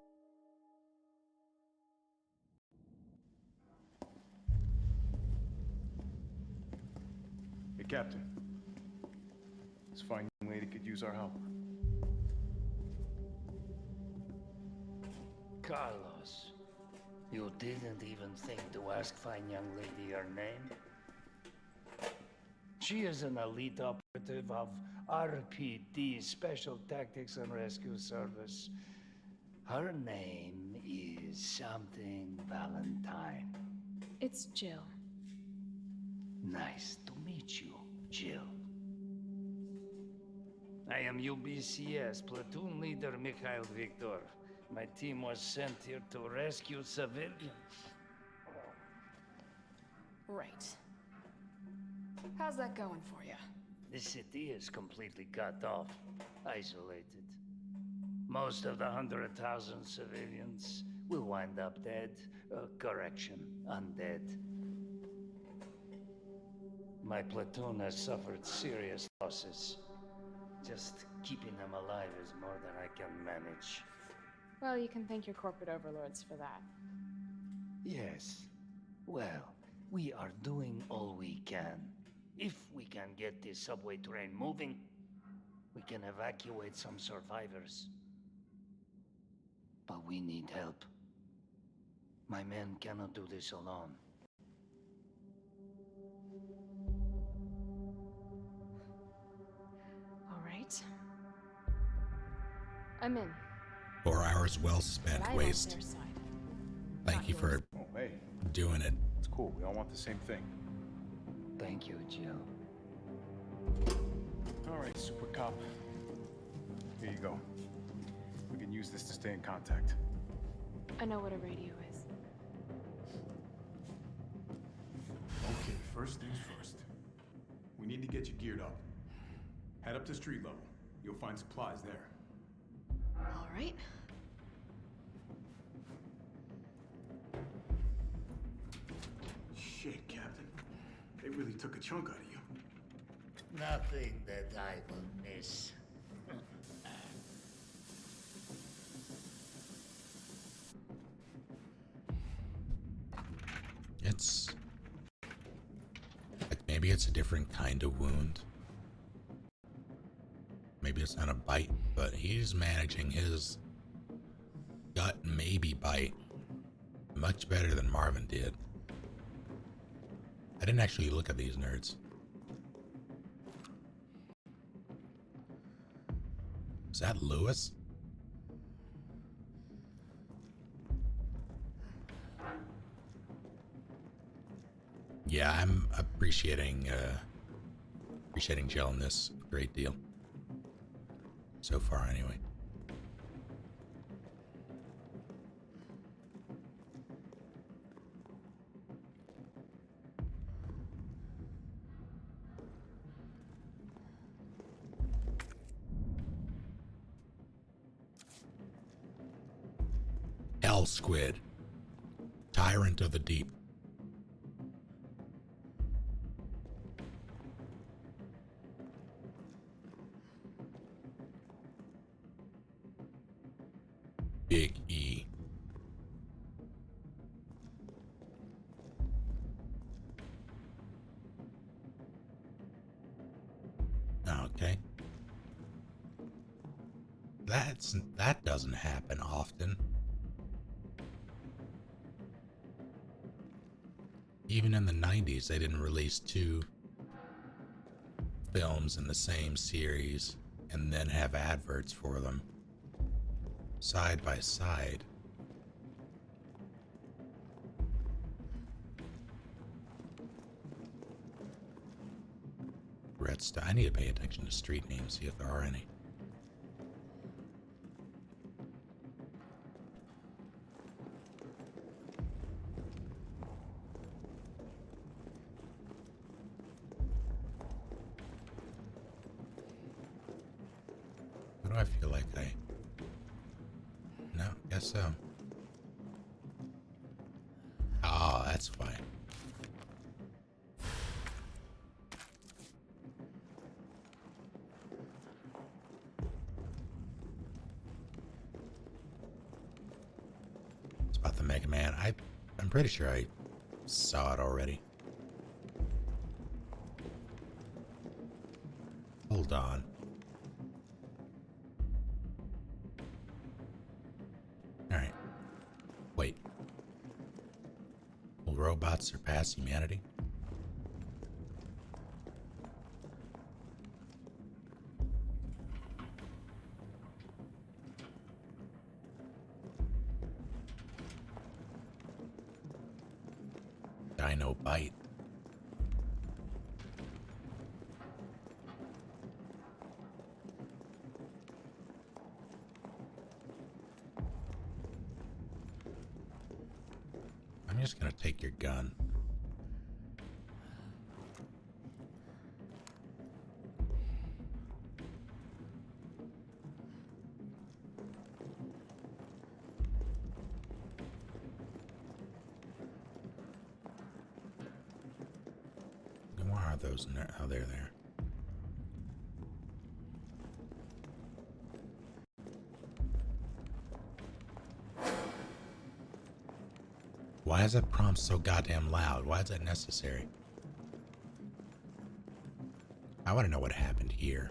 Hey, Captain. This fine young lady could use our help. Carlos, you didn't even think to ask fine young lady her name? She is an elite operative of RPD, Special Tactics and Rescue Service. Her name is something Valentine. It's Jill. Nice to meet you, Jill. I am UBCS Platoon Leader Mikhail Victor. My team was sent here to rescue civilians. Right. How's that going for you? The city is completely cut off, isolated. Most of the 100,000 civilians will wind up dead. Correction, undead. My platoon has suffered serious losses. Just keeping them alive is more than I can manage. Well, you can thank your corporate overlords for that. Yes. Well, we are doing all we can. If we can get this subway train moving, we can evacuate some survivors. But we need help. My men cannot do this alone. All right. I'm in. 4 hours well spent, But I'm waste. on their side. Thank Not you for yours. Oh, hey. doing it. It's cool. We all want the same thing. Thank you, Jill. All right, Super Cop. Here you go. We can use this to stay in contact. I know what a radio is. Okay, first things first. We need to get you geared up. Head up to street level. You'll find supplies there. All right. Shit, Captain. They really took a chunk out of you. Nothing that I will miss. It's like maybe it's a different kind of wound. Maybe it's not a bite, but he's managing his gut maybe bite much better than Marvin did. I didn't actually look at these nerds. Is that Lewis? Yeah, I'm appreciating Jill in this a great deal. So far, anyway. Hell Squid, Tyrant of the Deep. Big E. Okay. That doesn't happen often. Even in the 90s, they didn't release 2 films in the same series and then have adverts for them side by side. I need to pay attention to street names, see if there are any. What do I feel like I... No, guess so. Oh, that's fine. about the Mega Man. I'm pretty sure I saw it already. Hold on. Alright. Wait. Will robots surpass humanity? Dino Bite. I'm just gonna take your gun. Where are those? Oh, they're there. Why is that prompt so goddamn loud? Why is that necessary? I want to know what happened here.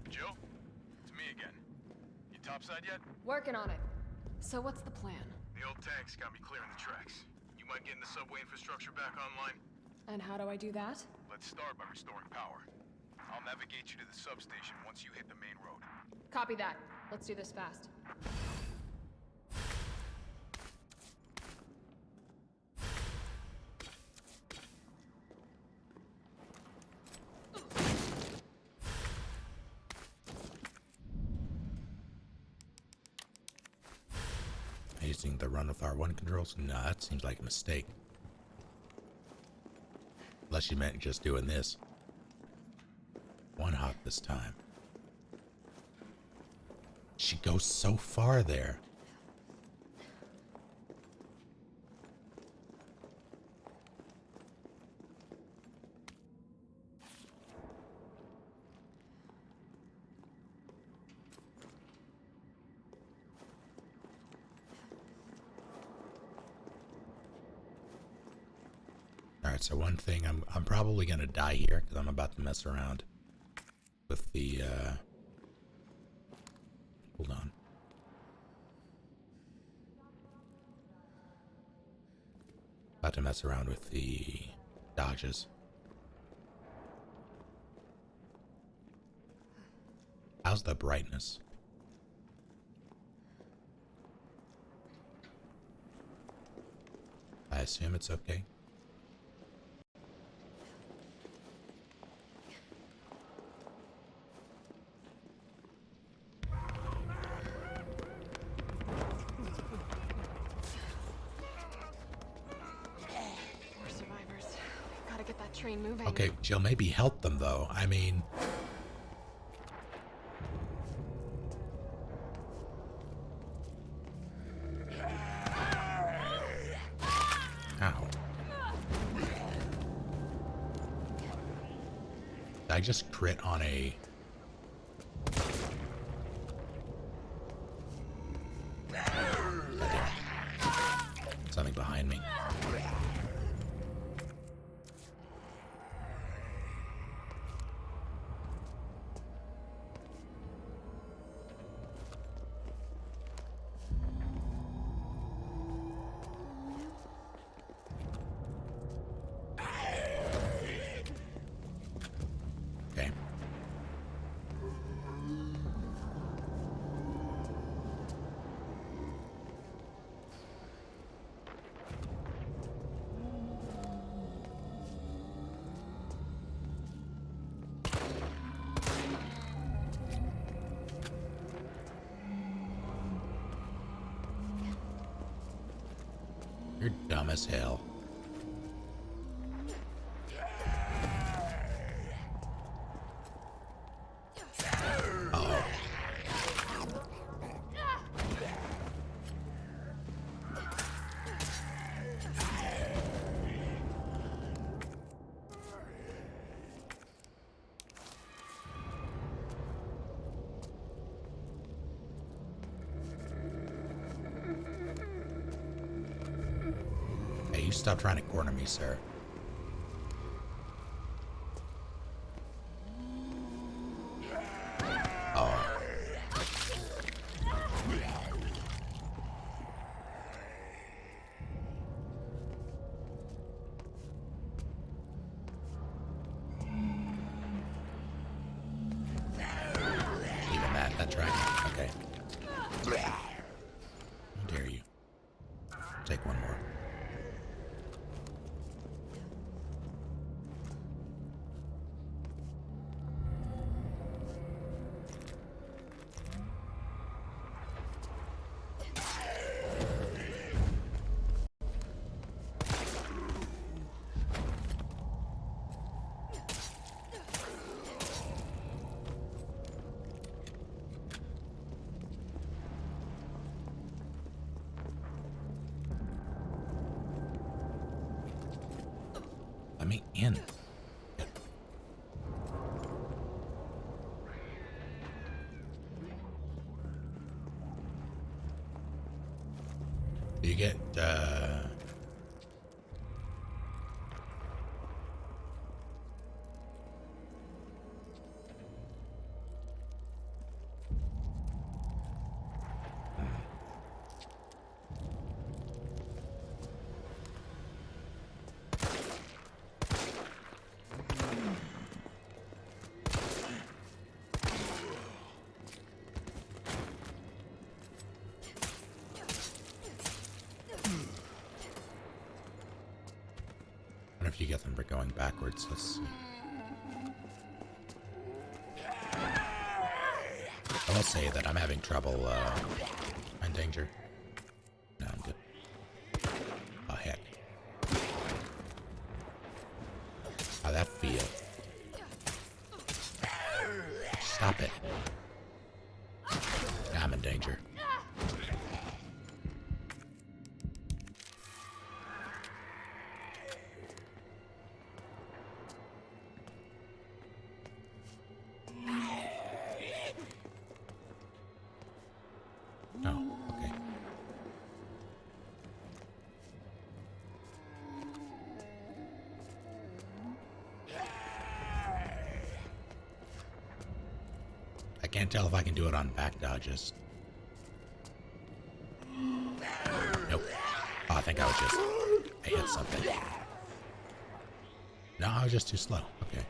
Jill? It's me again. You topside yet? Working on it. So what's the plan? The old tanks got me clearing the tracks. You mind getting the subway infrastructure back online? And how do I do that? Let's start by restoring power. I'll navigate you to the substation once you hit the main road. Copy that. Let's do this fast. Using the run with R1 controls? No, that seems like a mistake. Unless you meant just doing this. One hop this time. She goes so far there. Alright, so one thing, I'm probably gonna die here because I'm about to mess around with the hold on. About to mess around with the dodges. How's the brightness? I assume it's okay. Train moving. Okay, Jill, maybe help them though. I mean, ow. Did I just crit on a... Something behind me. Okay. You're dumb as hell. Oh. you stop trying to corner me, sir? Oh. Even that tried. Okay. How dare you? Take one more. Let me in. You get, I wonder if you get them going backwards. Let's see. I will say that I'm having trouble, in danger. No, I'm good. Oh, heck. How'd that feel? Stop it. Now I'm in danger. Oh, okay. I can't tell if I can do it on back dodges. Nope. Oh, I think I was just... I hit something. No, I was just too slow. Okay.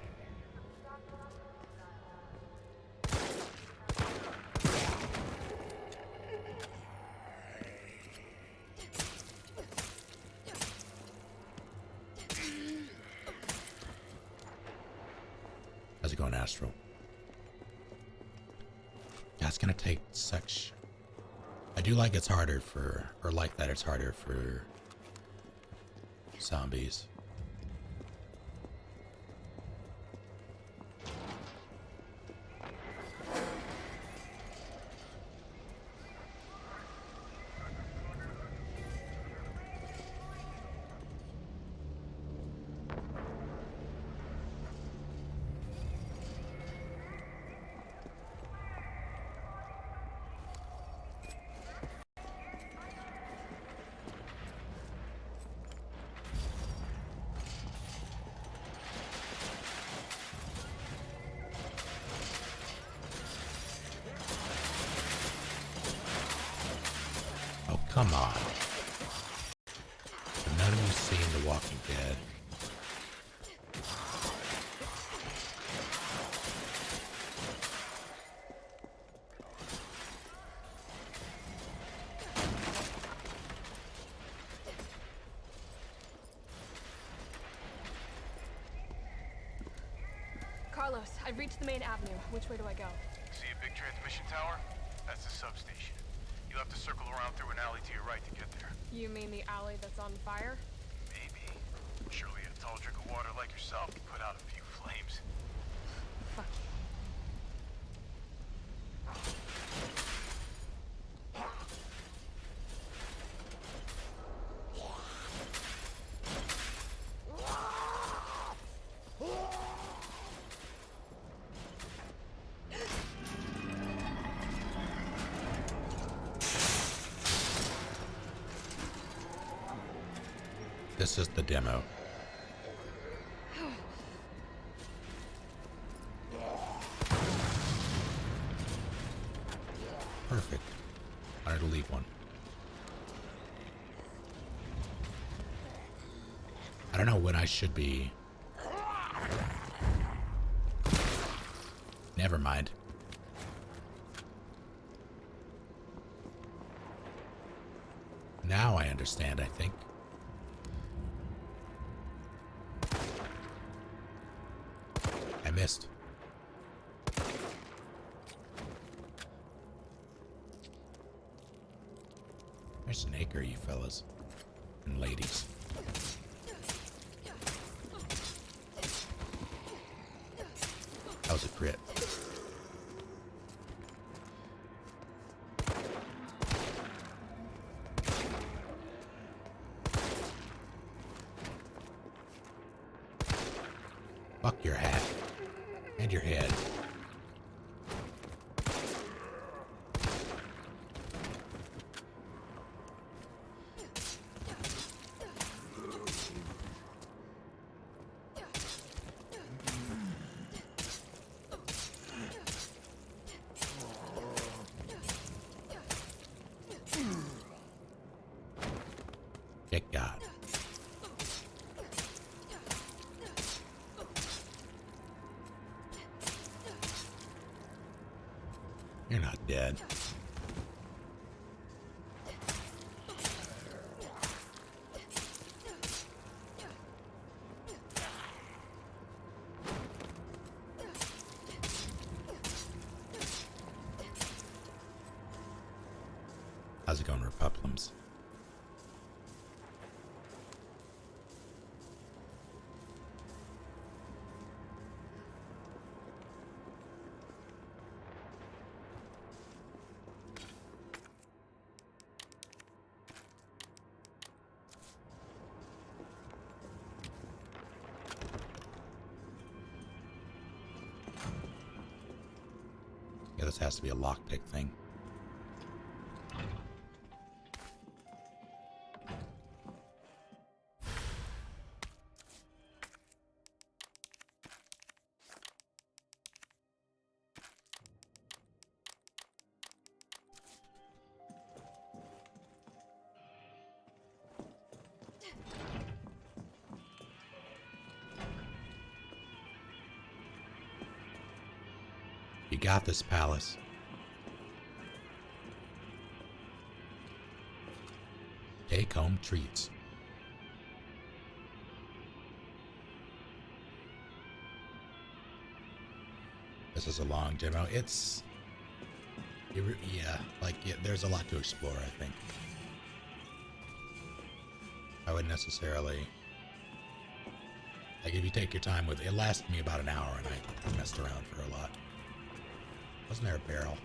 How's it going, Astral? Yeah, it's gonna take such... I do like it's harder for... Or like that it's harder for... zombies. Oh, come on. Have none of you seen The Walking Dead? Carlos, I've reached the main avenue. Which way do I go? See a big transmission tower? That's the substation. You'll have to circle around through an alley to your right to get there. You mean the alley that's on fire? Maybe. Surely a tall drink of water like yourself can put out a few flames. Fuck This is the demo. Perfect. Wanted to leave one. I don't know when I should be. Never mind. Now I understand, I think. I missed. There's an acre, you fellas and ladies. That was a crit. Fuck your hat. And your head. Get God. You're not dead. How's it going, Republicans? Yeah, this has to be a lockpick thing. You got this, Palace. Take home treats. This is a long demo. There's a lot to explore, I think. I would necessarily, like, if you take your time with it. It lasted me about an hour and I messed around for a lot. Wasn't there a barrel?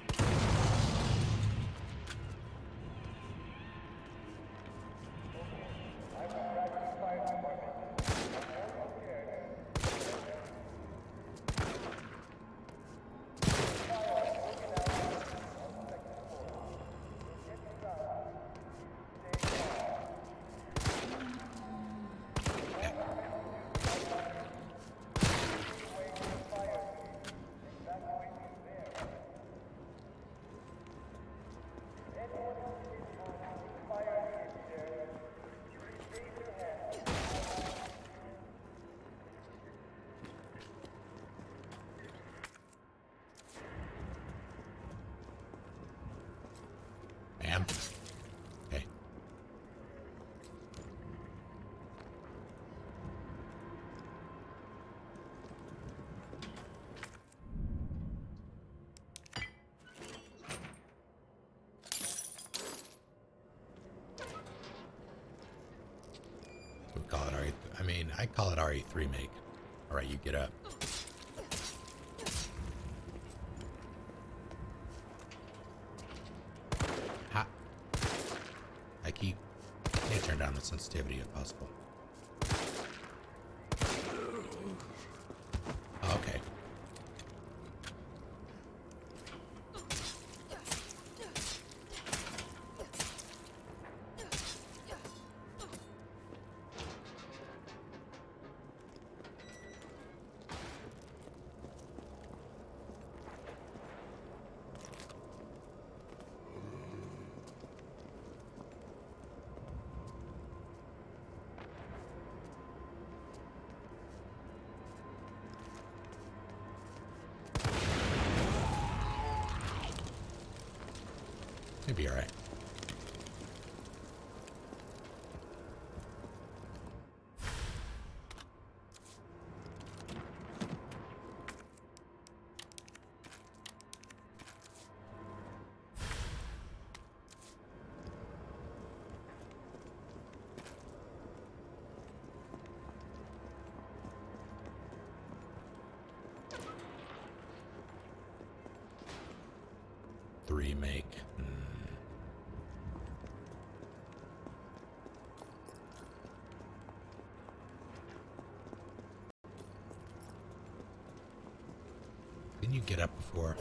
Ma'am? Okay. We call it RE. I mean, I call it RE3 Remake. All right, you get up. Ha. I need to turn down the sensitivity if possible. Oh, okay. the remake. Didn't you get up before?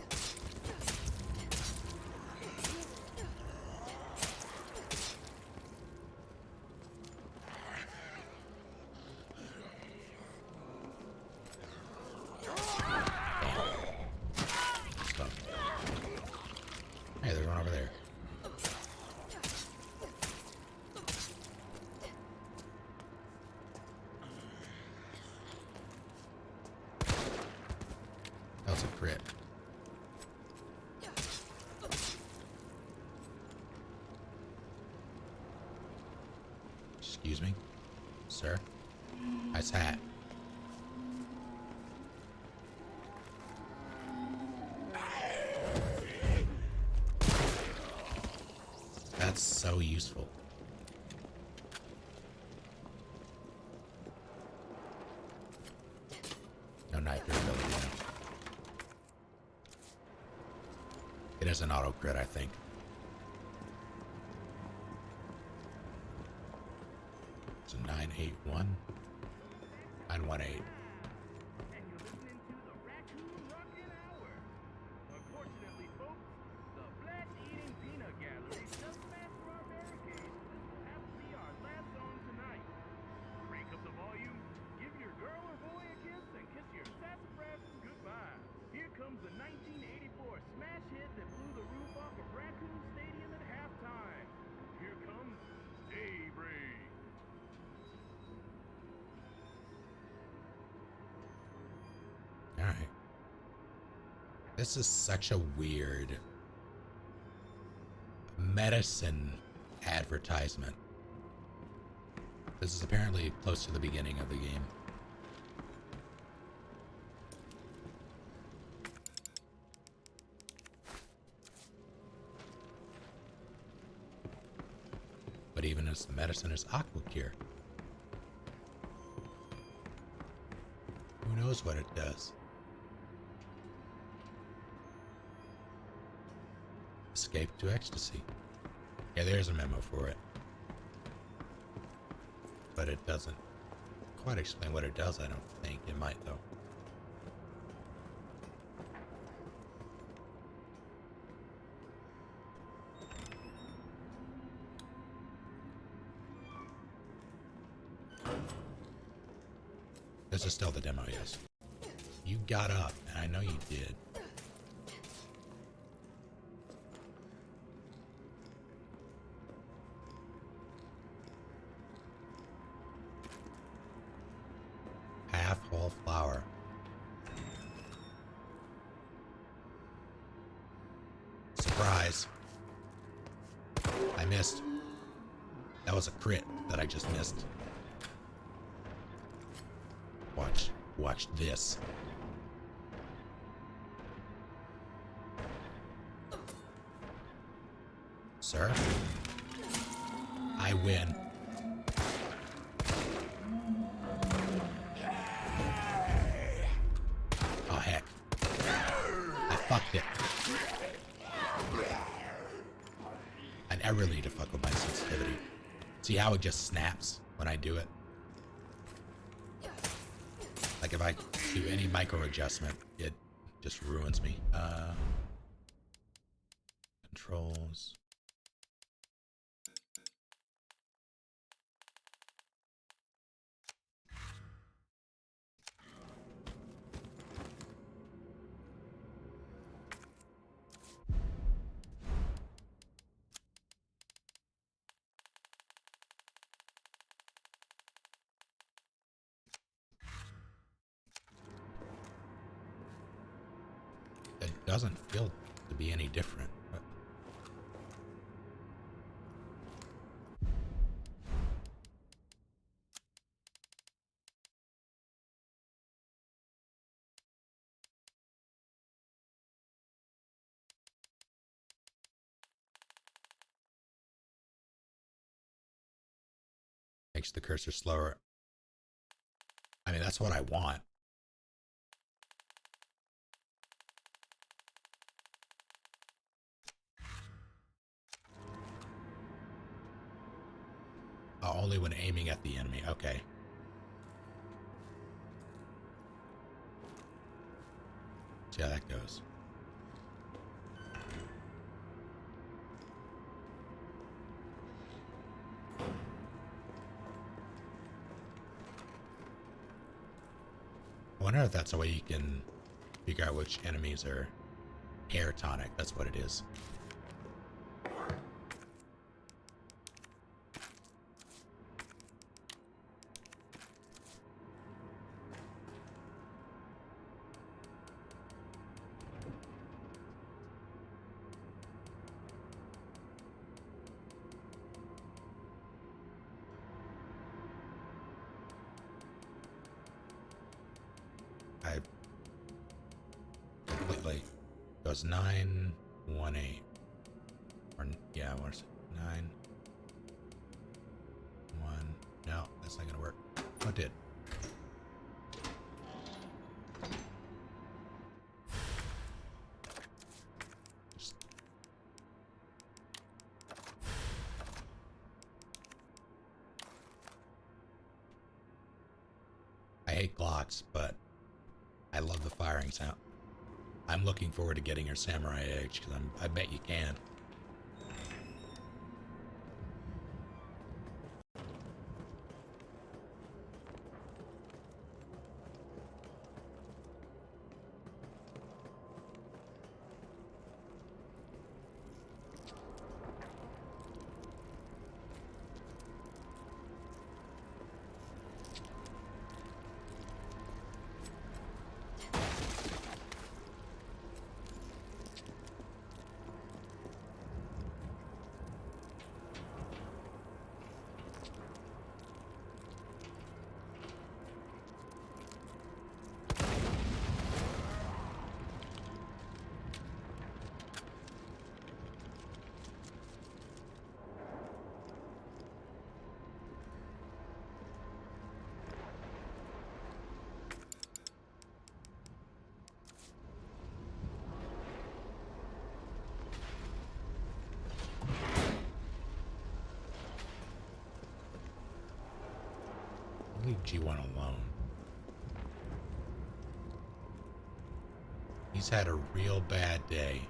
Hey, there's one over there. That was a crit. Excuse me, sir. Nice hat. That's so useful. No knife durability. No. It is an auto crit, I think. It's a 981. 918. And you're listening to the Raccoon Rockin' Hour. Unfortunately, folks, the flesh-eating peanut gallery just smashed through our barricades. This will have to be our last song tonight. Crank up the volume, give your girl or boy a kiss, and kiss your sassafras goodbye. Here comes the 1984 smash hit that blew the roof off of Raccoon Stadium at halftime. Here comes Daybreak. Alright. This is such a weird medicine advertisement. This is apparently close to the beginning of the game. But even as the medicine is aqua cure. Who knows what it does? Escape to ecstasy. Yeah, there's a memo for it. But it doesn't quite explain what it does, I don't think. It might, though. This is still the demo, yes. You got up, and I know you did. Half whole flower. Surprise. I missed. That was a crit that I just missed. Watch this. Sir? I win. Oh, heck. I fucked it. I really need to fuck with my sensitivity. See how it just snaps when I do it? Like if I do any micro adjustment, it just ruins me. Controls. It doesn't feel to be any different. But makes the cursor slower. I mean, that's what I want. Only when aiming at the enemy. Okay. See how that goes. I wonder if that's a way you can figure out which enemies are air tonic. That's what it is. I completely goes 918 or yeah, what is it? 9 1. No, that's not gonna work. Oh, it did. Just I hate Glocks, but I love the firing sound. I'm looking forward to getting your Samurai Edge because I bet you can. Leave G1 alone. He's had a real bad day.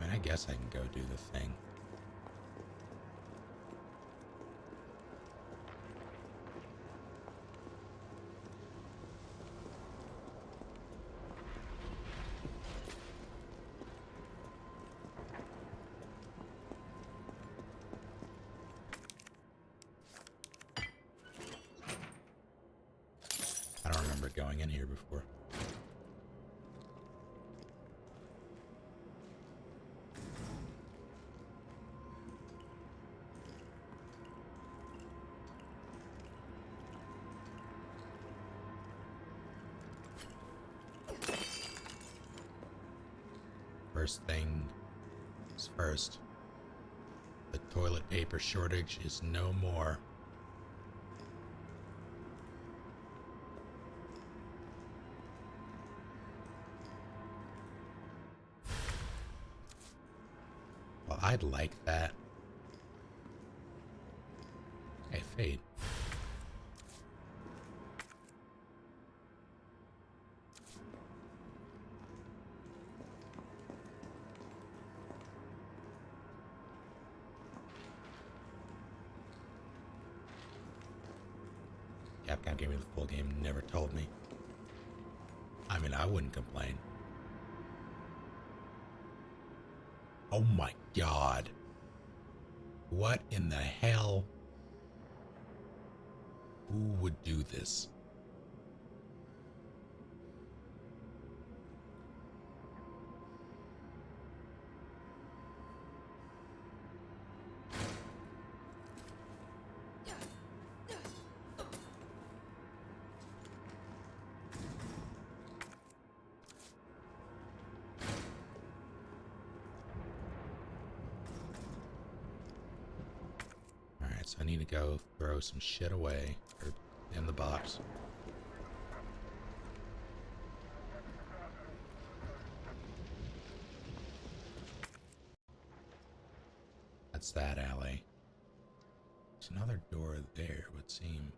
I mean, I guess I can go do the thing. I don't remember going in here before. First thing is first. The toilet paper shortage is no more. Well, I'd like that. Hey, Fade. Capcom gave me the full game, never told me. I mean, I wouldn't complain. Oh my god. What in the hell? Who would do this? I need to go throw some shit away or in the box. That's that alley. There's another door there, it would seem.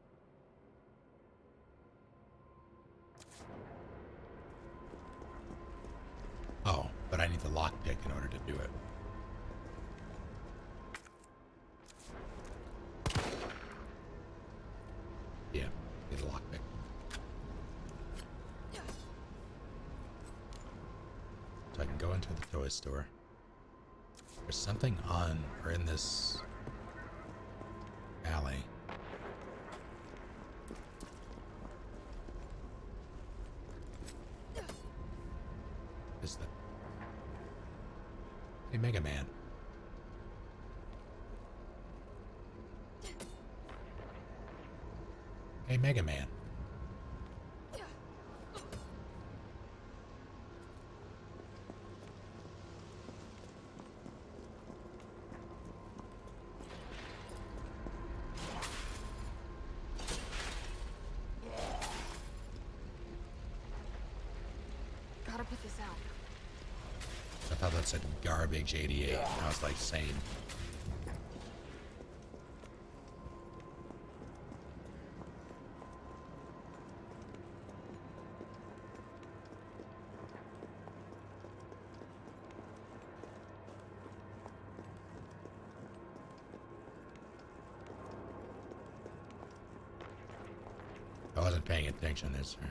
Oh, but I need the lockpick in order to do it. Yeah, need a lockpick. So I can go into the toy store. There's something on or in this alley. Is that? Hey, Mega Man. Hey, Mega Man. Gotta put this out. I thought that said garbage 88. I was like, same. I wasn't paying attention this year.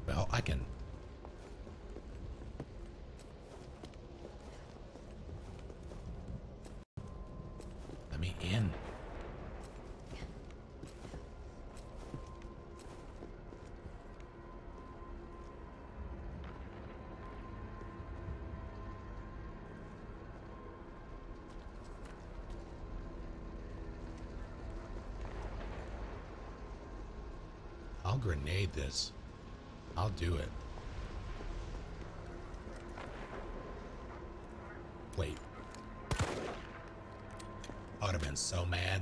Well, I can. Let me in. I'll grenade this. I'll do it. Wait. I would have been so mad.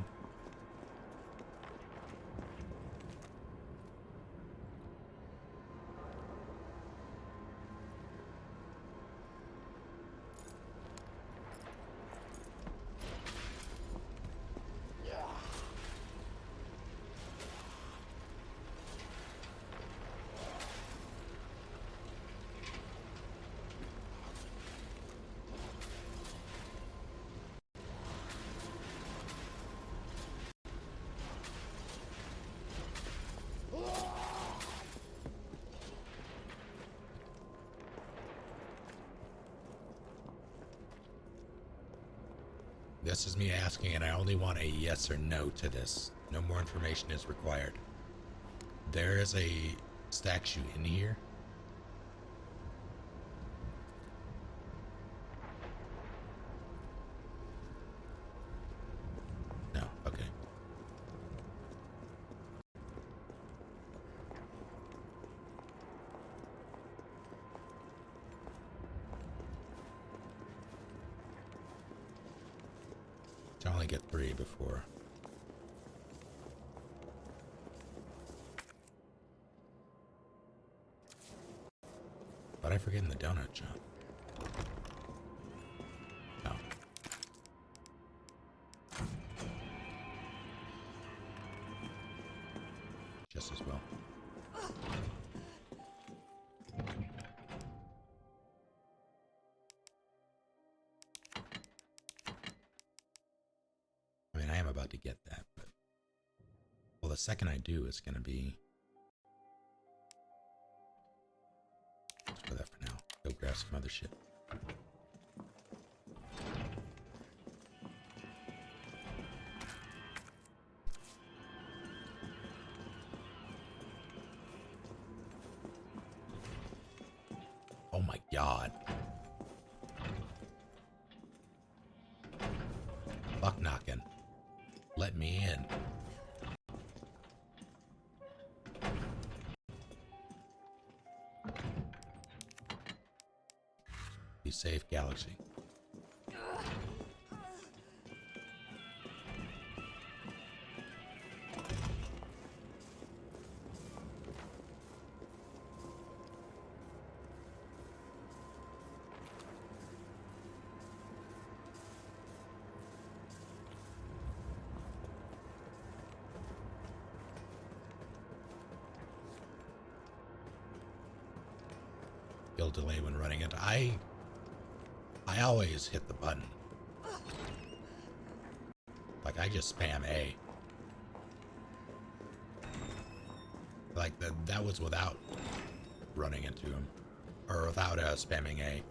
This is me asking, and I only want a yes or no to this. No more information is required. There is a stack chute in here. No, okay. To only get 3 before. But I forget in the donut shop. No. Just as well. I mean, I am about to get that, but well, the second I do, it's gonna be. Let's put that for now. Go grab some other shit. Oh my god. Fuck knocking. Let me in. Save Galaxy. You'll delay when running it. I always hit the button. Like I just spam A. Like that was without running into him, or without spamming A.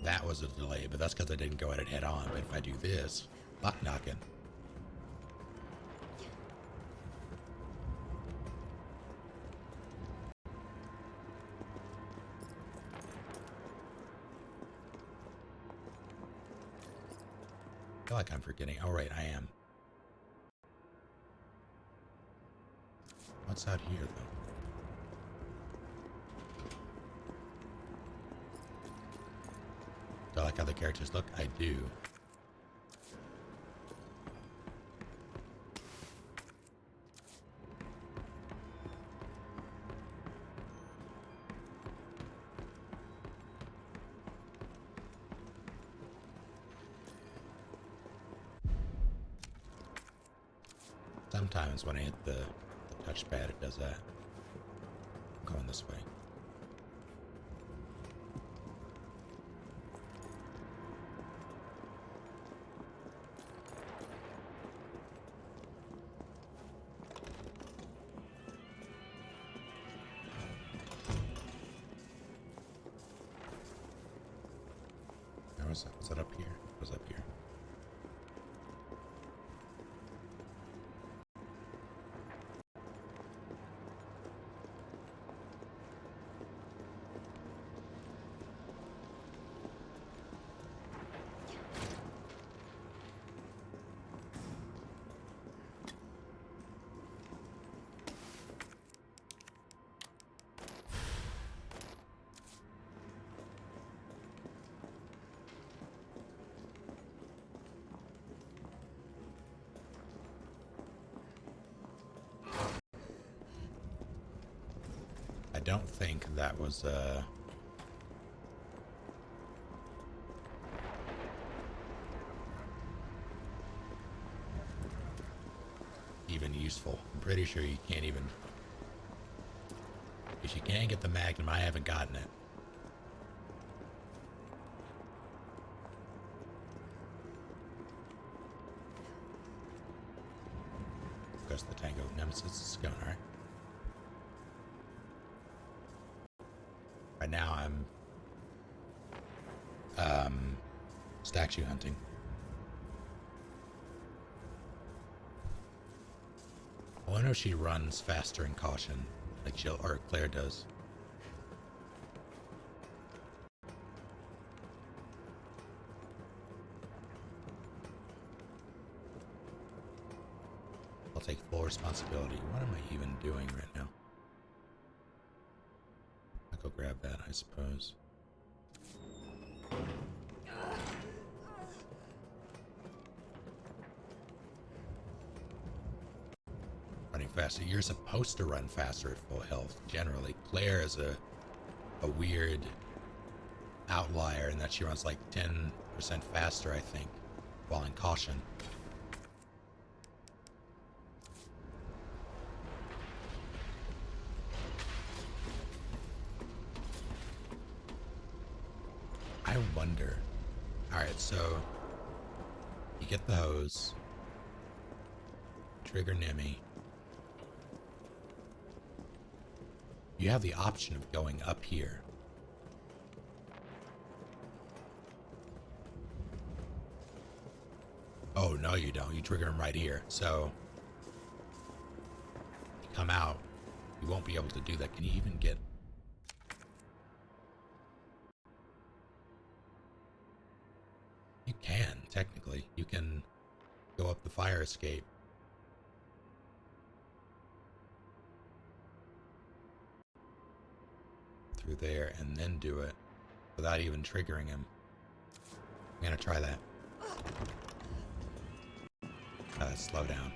That was a delay, but that's because I didn't go at it head on. But if I do this, lock knocking. I feel like I'm forgetting. Oh, right, I am. What's out here, though? Do I like how the characters look? I do. Sometimes when I hit the touchpad, it does that. I'm going this way. Was that up here? It was up here. I don't think that was even useful. I'm pretty sure you can't even. If you can't get the Magnum, I haven't gotten it. Of course, the Tango Nemesis is going alright. Right now I'm statue hunting. I wonder if she runs faster in caution, like Claire does. I'll take full responsibility. What am I even doing right now? I'll go grab that, I suppose. Running faster. You're supposed to run faster at full health, generally. Claire is a weird outlier in that she runs like 10% faster, I think, while in caution. I wonder. Alright, so you get the hose, trigger Nemi. You have the option of going up here. Oh, no, you don't. You trigger him right here. So, you come out, you won't be able to do that. Can you even get... You can, technically. You can go up the fire escape. through there and then do it without even triggering him. I'm gonna try that. Slow down.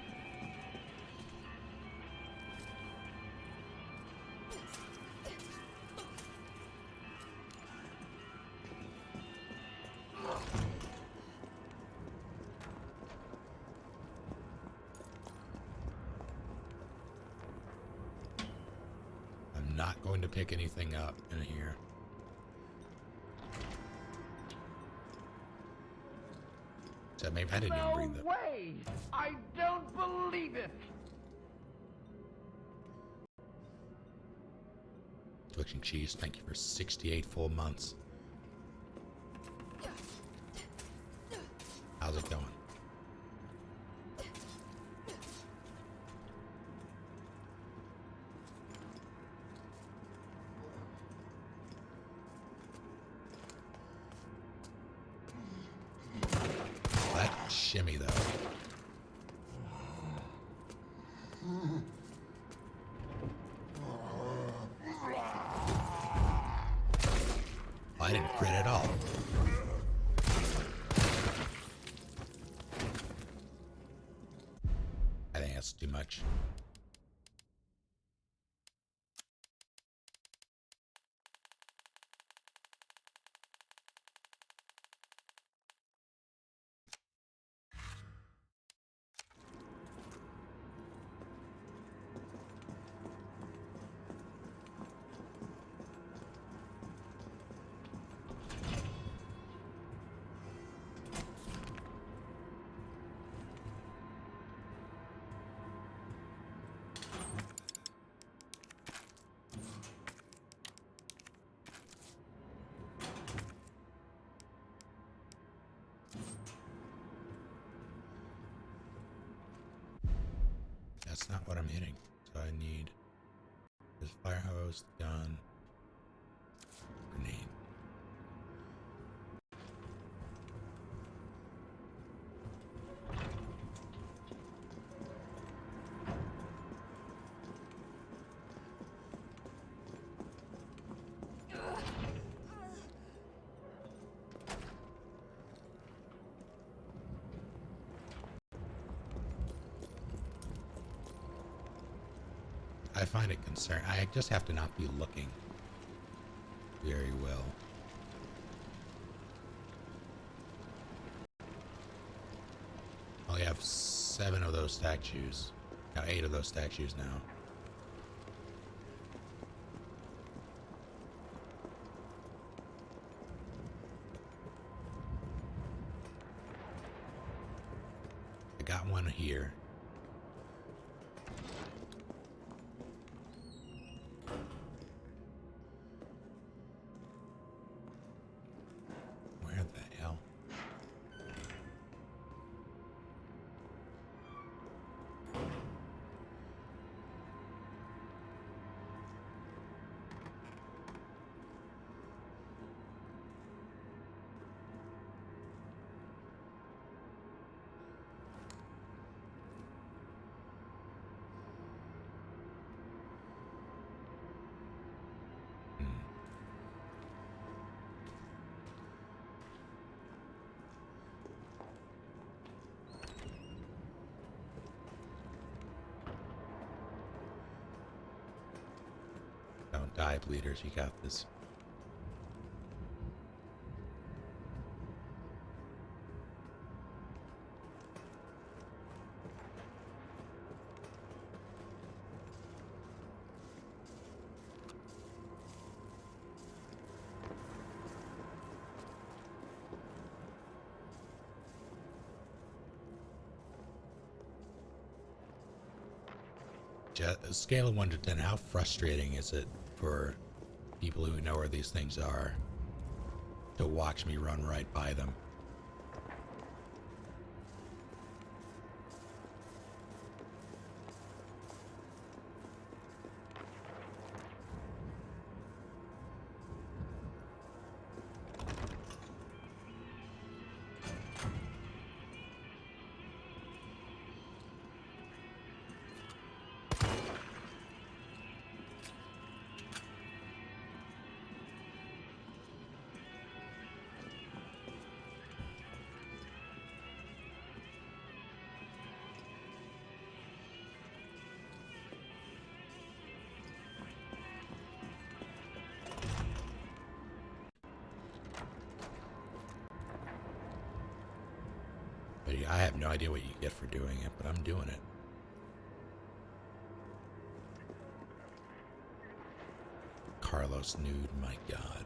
I'm not going to pick anything up in here. So maybe I didn't even read the... way! I don't believe it! Twitching Cheese, thank you for 68 full months. How's it going? That shimmy though. I didn't crit at all. I think that's too much. That's not what I'm hitting. So I need this fire hose, gun, grenade. I find it concerning. I just have to not be looking very well. I only have 7 of those statues. Now 8 of those statues now. I got one here. Where the hell? Don't die, bleeders. You got this. Scale of 1 to 10, how frustrating is it for people who know where these things are to watch me run right by them? I have no idea what you get for doing it, but I'm doing it. Carlos nude, my god.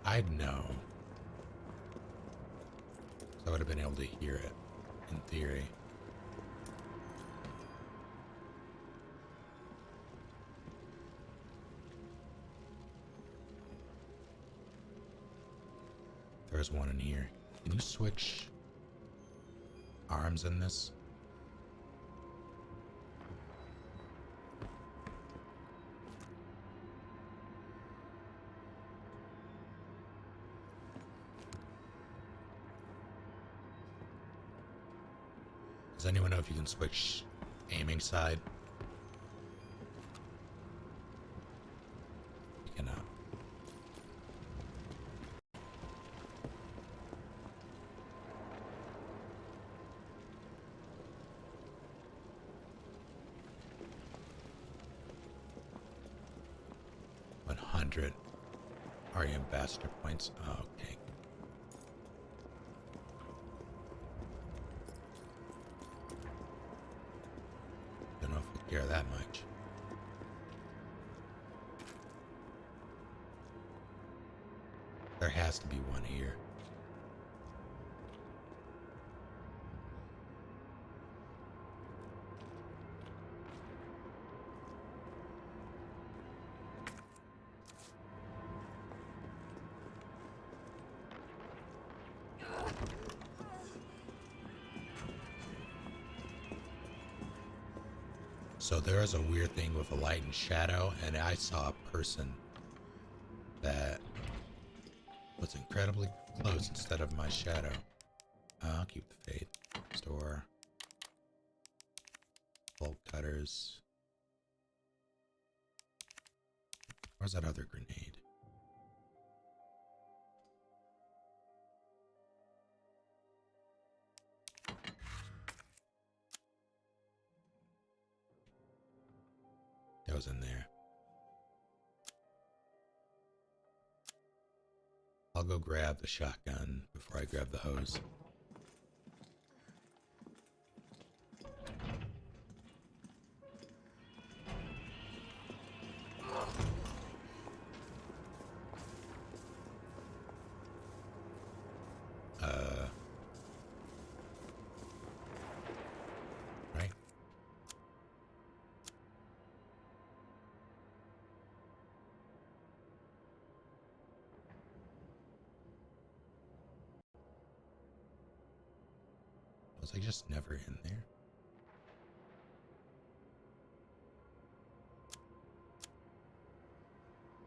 I'd know. So I would have been able to hear it, in theory. There's one in here. Can you switch arms in this? Does anyone know if you can switch aiming side? You cannot. $100 are ambassador points. Oh, okay. Don't know if we care that much. There has to be one here. So there is a weird thing with a light and shadow, and I saw a person that was incredibly close instead of my shadow. I'll keep the fade. Store. Bolt cutters. Where's that other grenade? That was in there. I'll go grab the shotgun before I grab the hose. Right? Was I just never in there?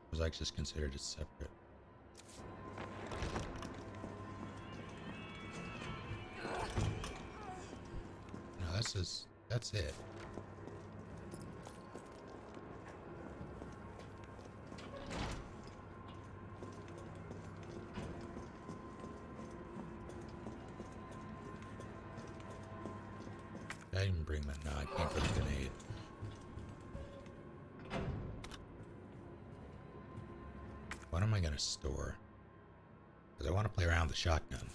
Was I just considered it separate? No, that's it. I didn't bring that. No, I came for the grenade. What am I gonna store? Because I want to play around with the shotgun.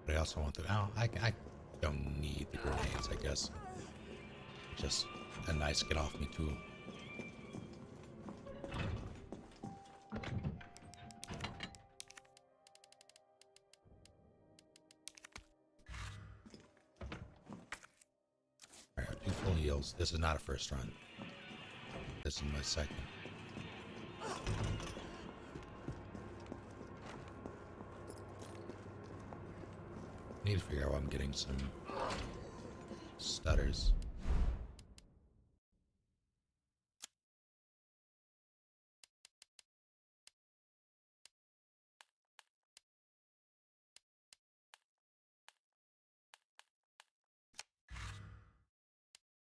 But I also want the... Oh, I don't need the grenades, I guess. Just a nice get-off-me tool. Alright, 2 full heals. This is not a first run. This is my second. I need to figure out why I'm getting some stutters.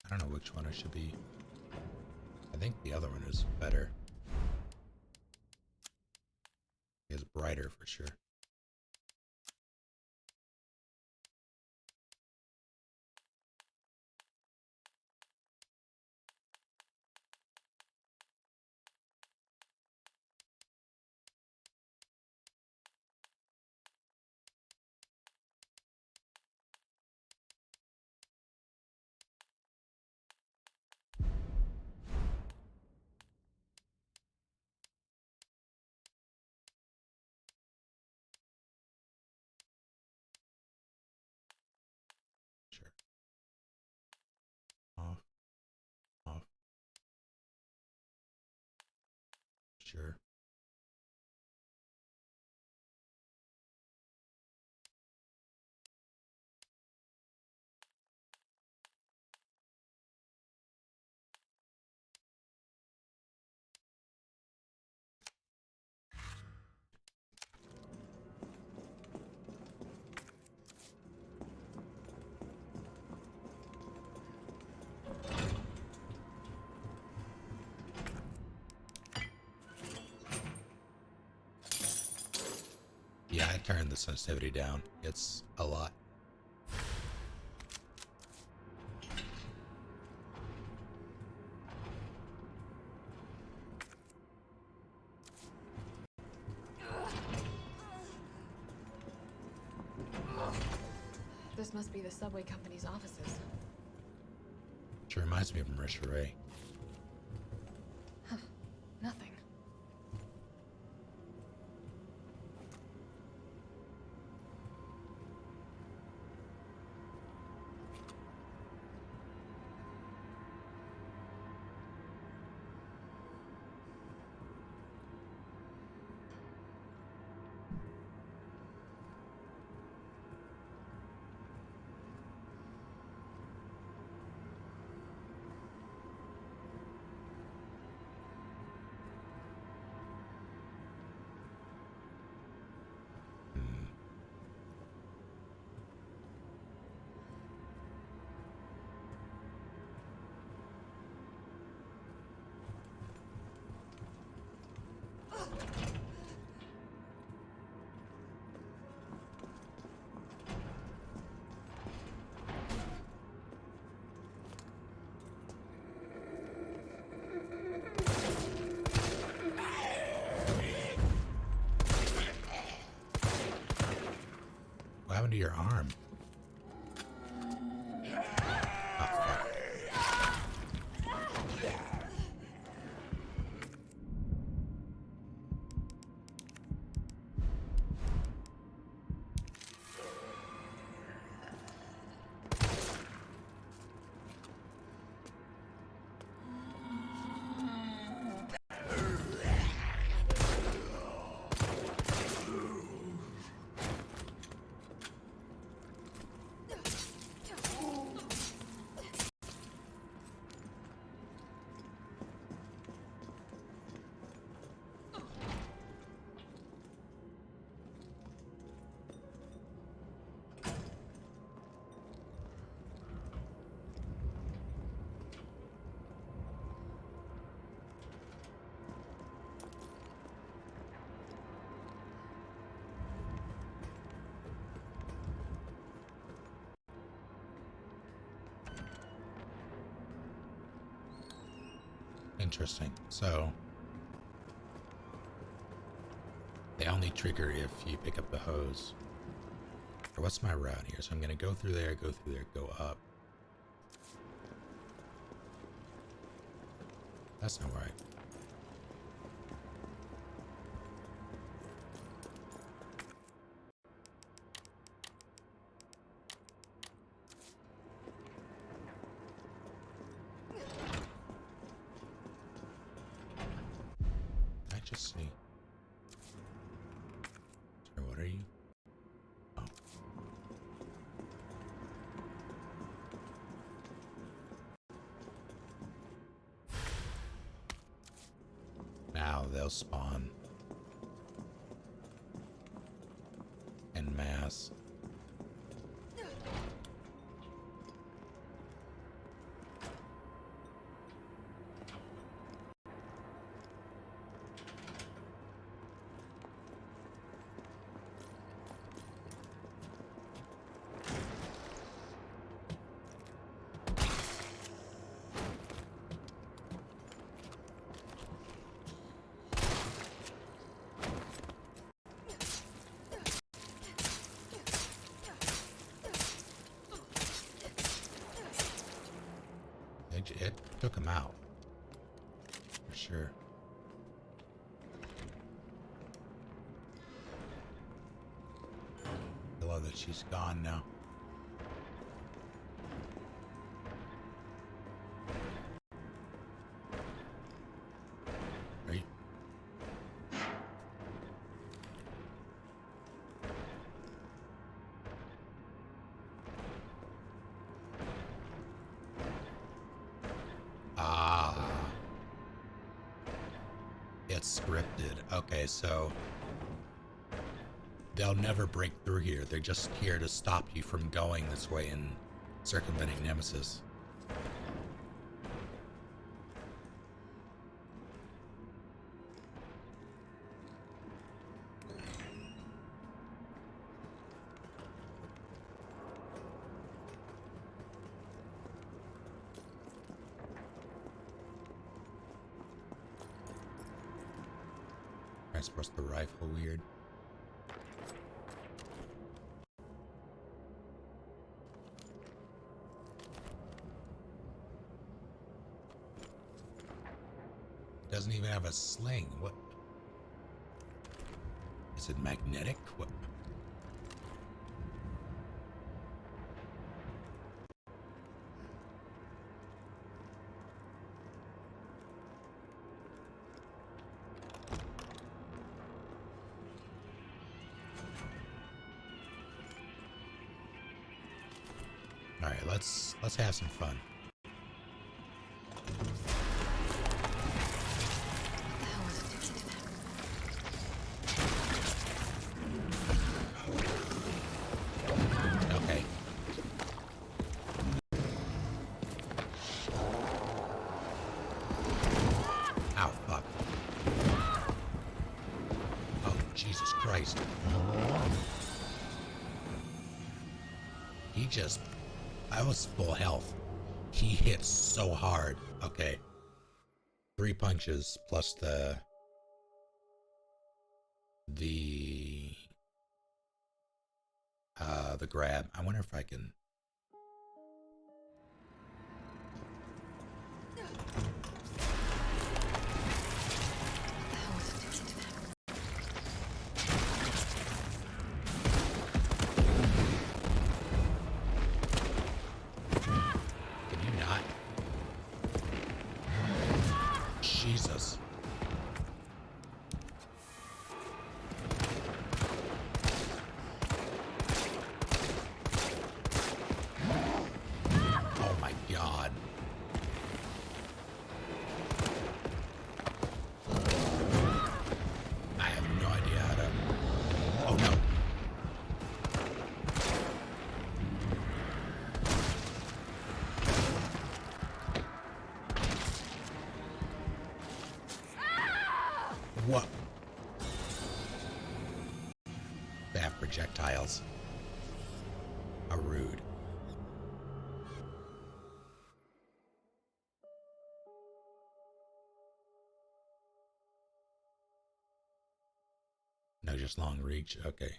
I don't know which one I should be. I think the other one is better. It's brighter for sure. Sure. Off. Off. Sure. Yeah, I turned the sensitivity down. It's a lot. This must be the subway company's offices. Sure reminds me of Marisha Ray. Huh. Nothing. What happened to your arm? Oh, fuck. Interesting. So they only trigger if you pick up the hose. Or what's my route here? So I'm gonna go through there, go up. That's not right. I just see. Sorry, what are you? Oh. they'll spawn en masse. It took him out. For sure. I love that she's gone now. Right? It's scripted. Okay, so they'll never break through here. They're just here to stop you from going this way and circumventing Nemesis. I suppose the rifle weird. Doesn't even have a sling. What? Is it magnetic? What? All right, let's have some fun. Okay. Ow, fuck. Oh, Jesus Christ. He just... I was full health. He hit so hard. Okay. 3 punches plus the grab. I wonder if I can... Can you not? Jesus. Oh my God. I have no idea how to... Oh no. What? They have projectiles. How rude. No, just long reach. Okay.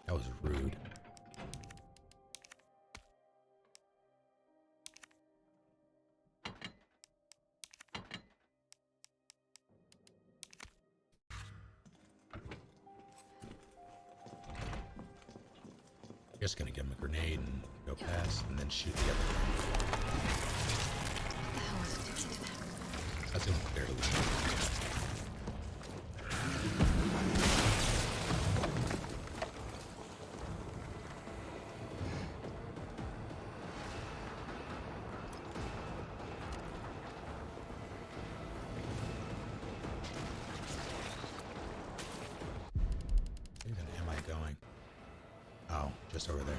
That was rude. Just gonna give him a grenade and go past and then shoot the other one. That's gonna clear the just over there.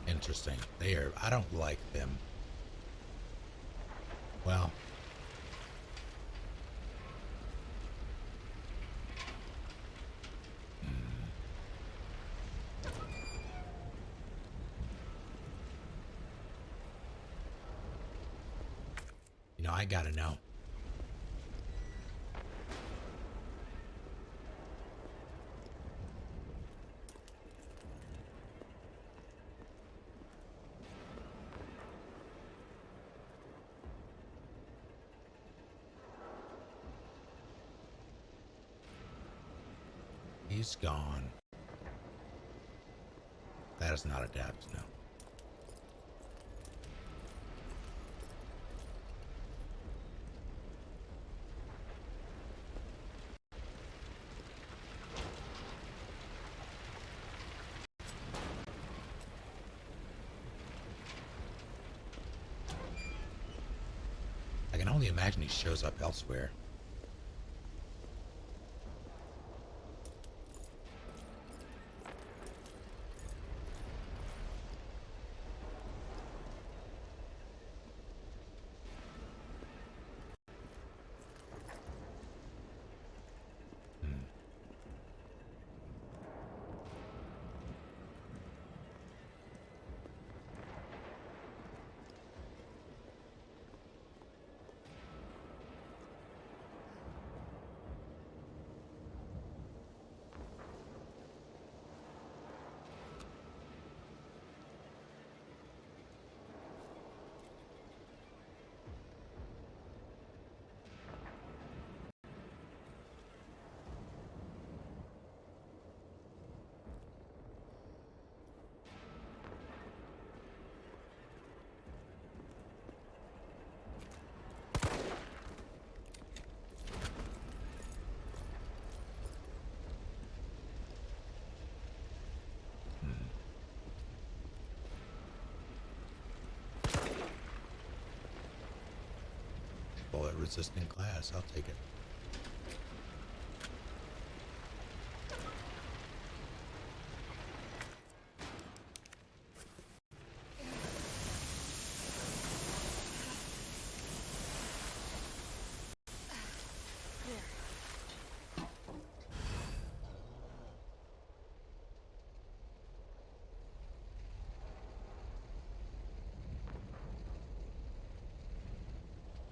Interesting. They are. I don't like them. Well. You know, I gotta know. He's gone. That is not adapt, no. I can only imagine he shows up elsewhere. Bullet resistant glass, I'll take it.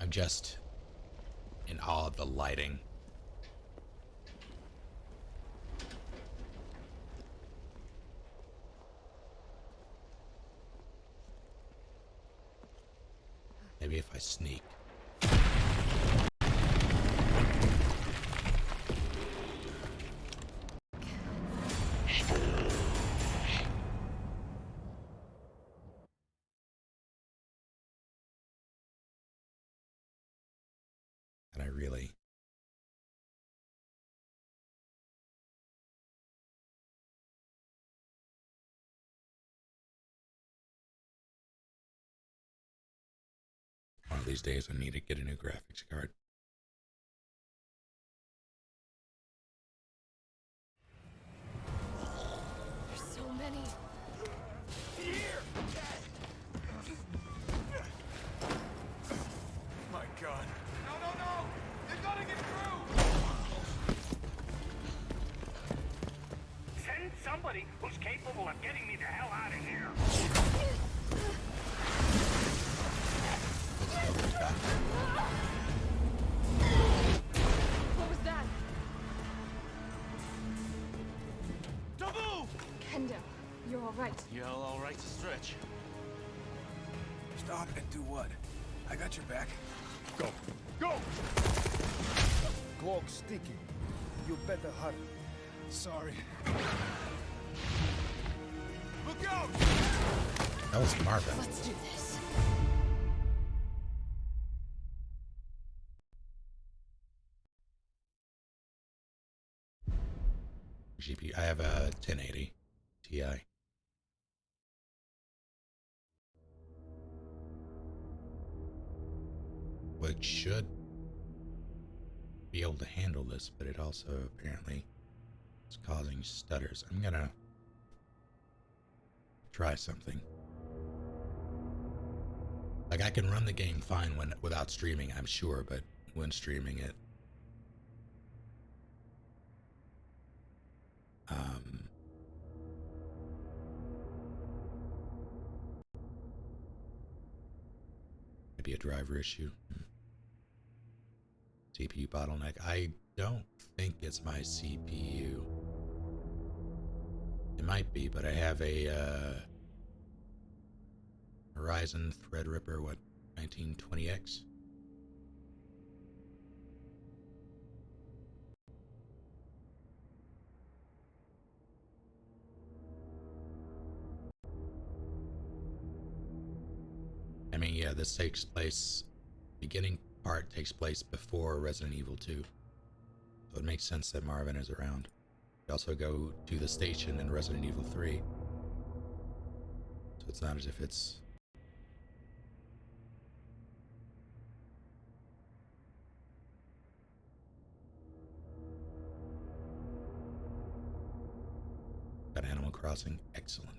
I'm just in awe of the lighting. Maybe if I sneak. And I really... One of these days I need to get a new graphics card. There's so many. My God. No, no, no! They're gonna get through! Send somebody who's capable of getting me the hell out of here. What was that? Taboo! Kendo, you're all right. Yeah, Hell, all right to stretch. Stop and do what? I got your back. Go! Go! Cloak sticky. You better hurry. Sorry. Look out! That was Marvin. Let's do this. GPU. I have a 1080 Ti. Which should be able to handle this, but it also apparently is causing stutters. I'm gonna try something. Like, I can run the game fine without streaming, I'm sure, but when streaming it, maybe a driver issue. CPU bottleneck. I don't think it's my CPU. It might be, but I have a Ryzen Threadripper, 1920X. I mean, yeah, this takes place, beginning part takes place before Resident Evil 2. So it makes sense that Marvin is around. We also go to the station in Resident Evil 3. So it's not as if it's... Got Animal Crossing. Excellent.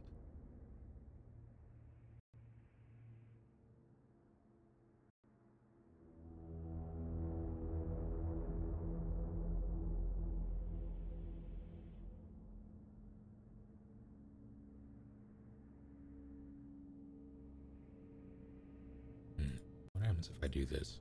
What happens if I do this?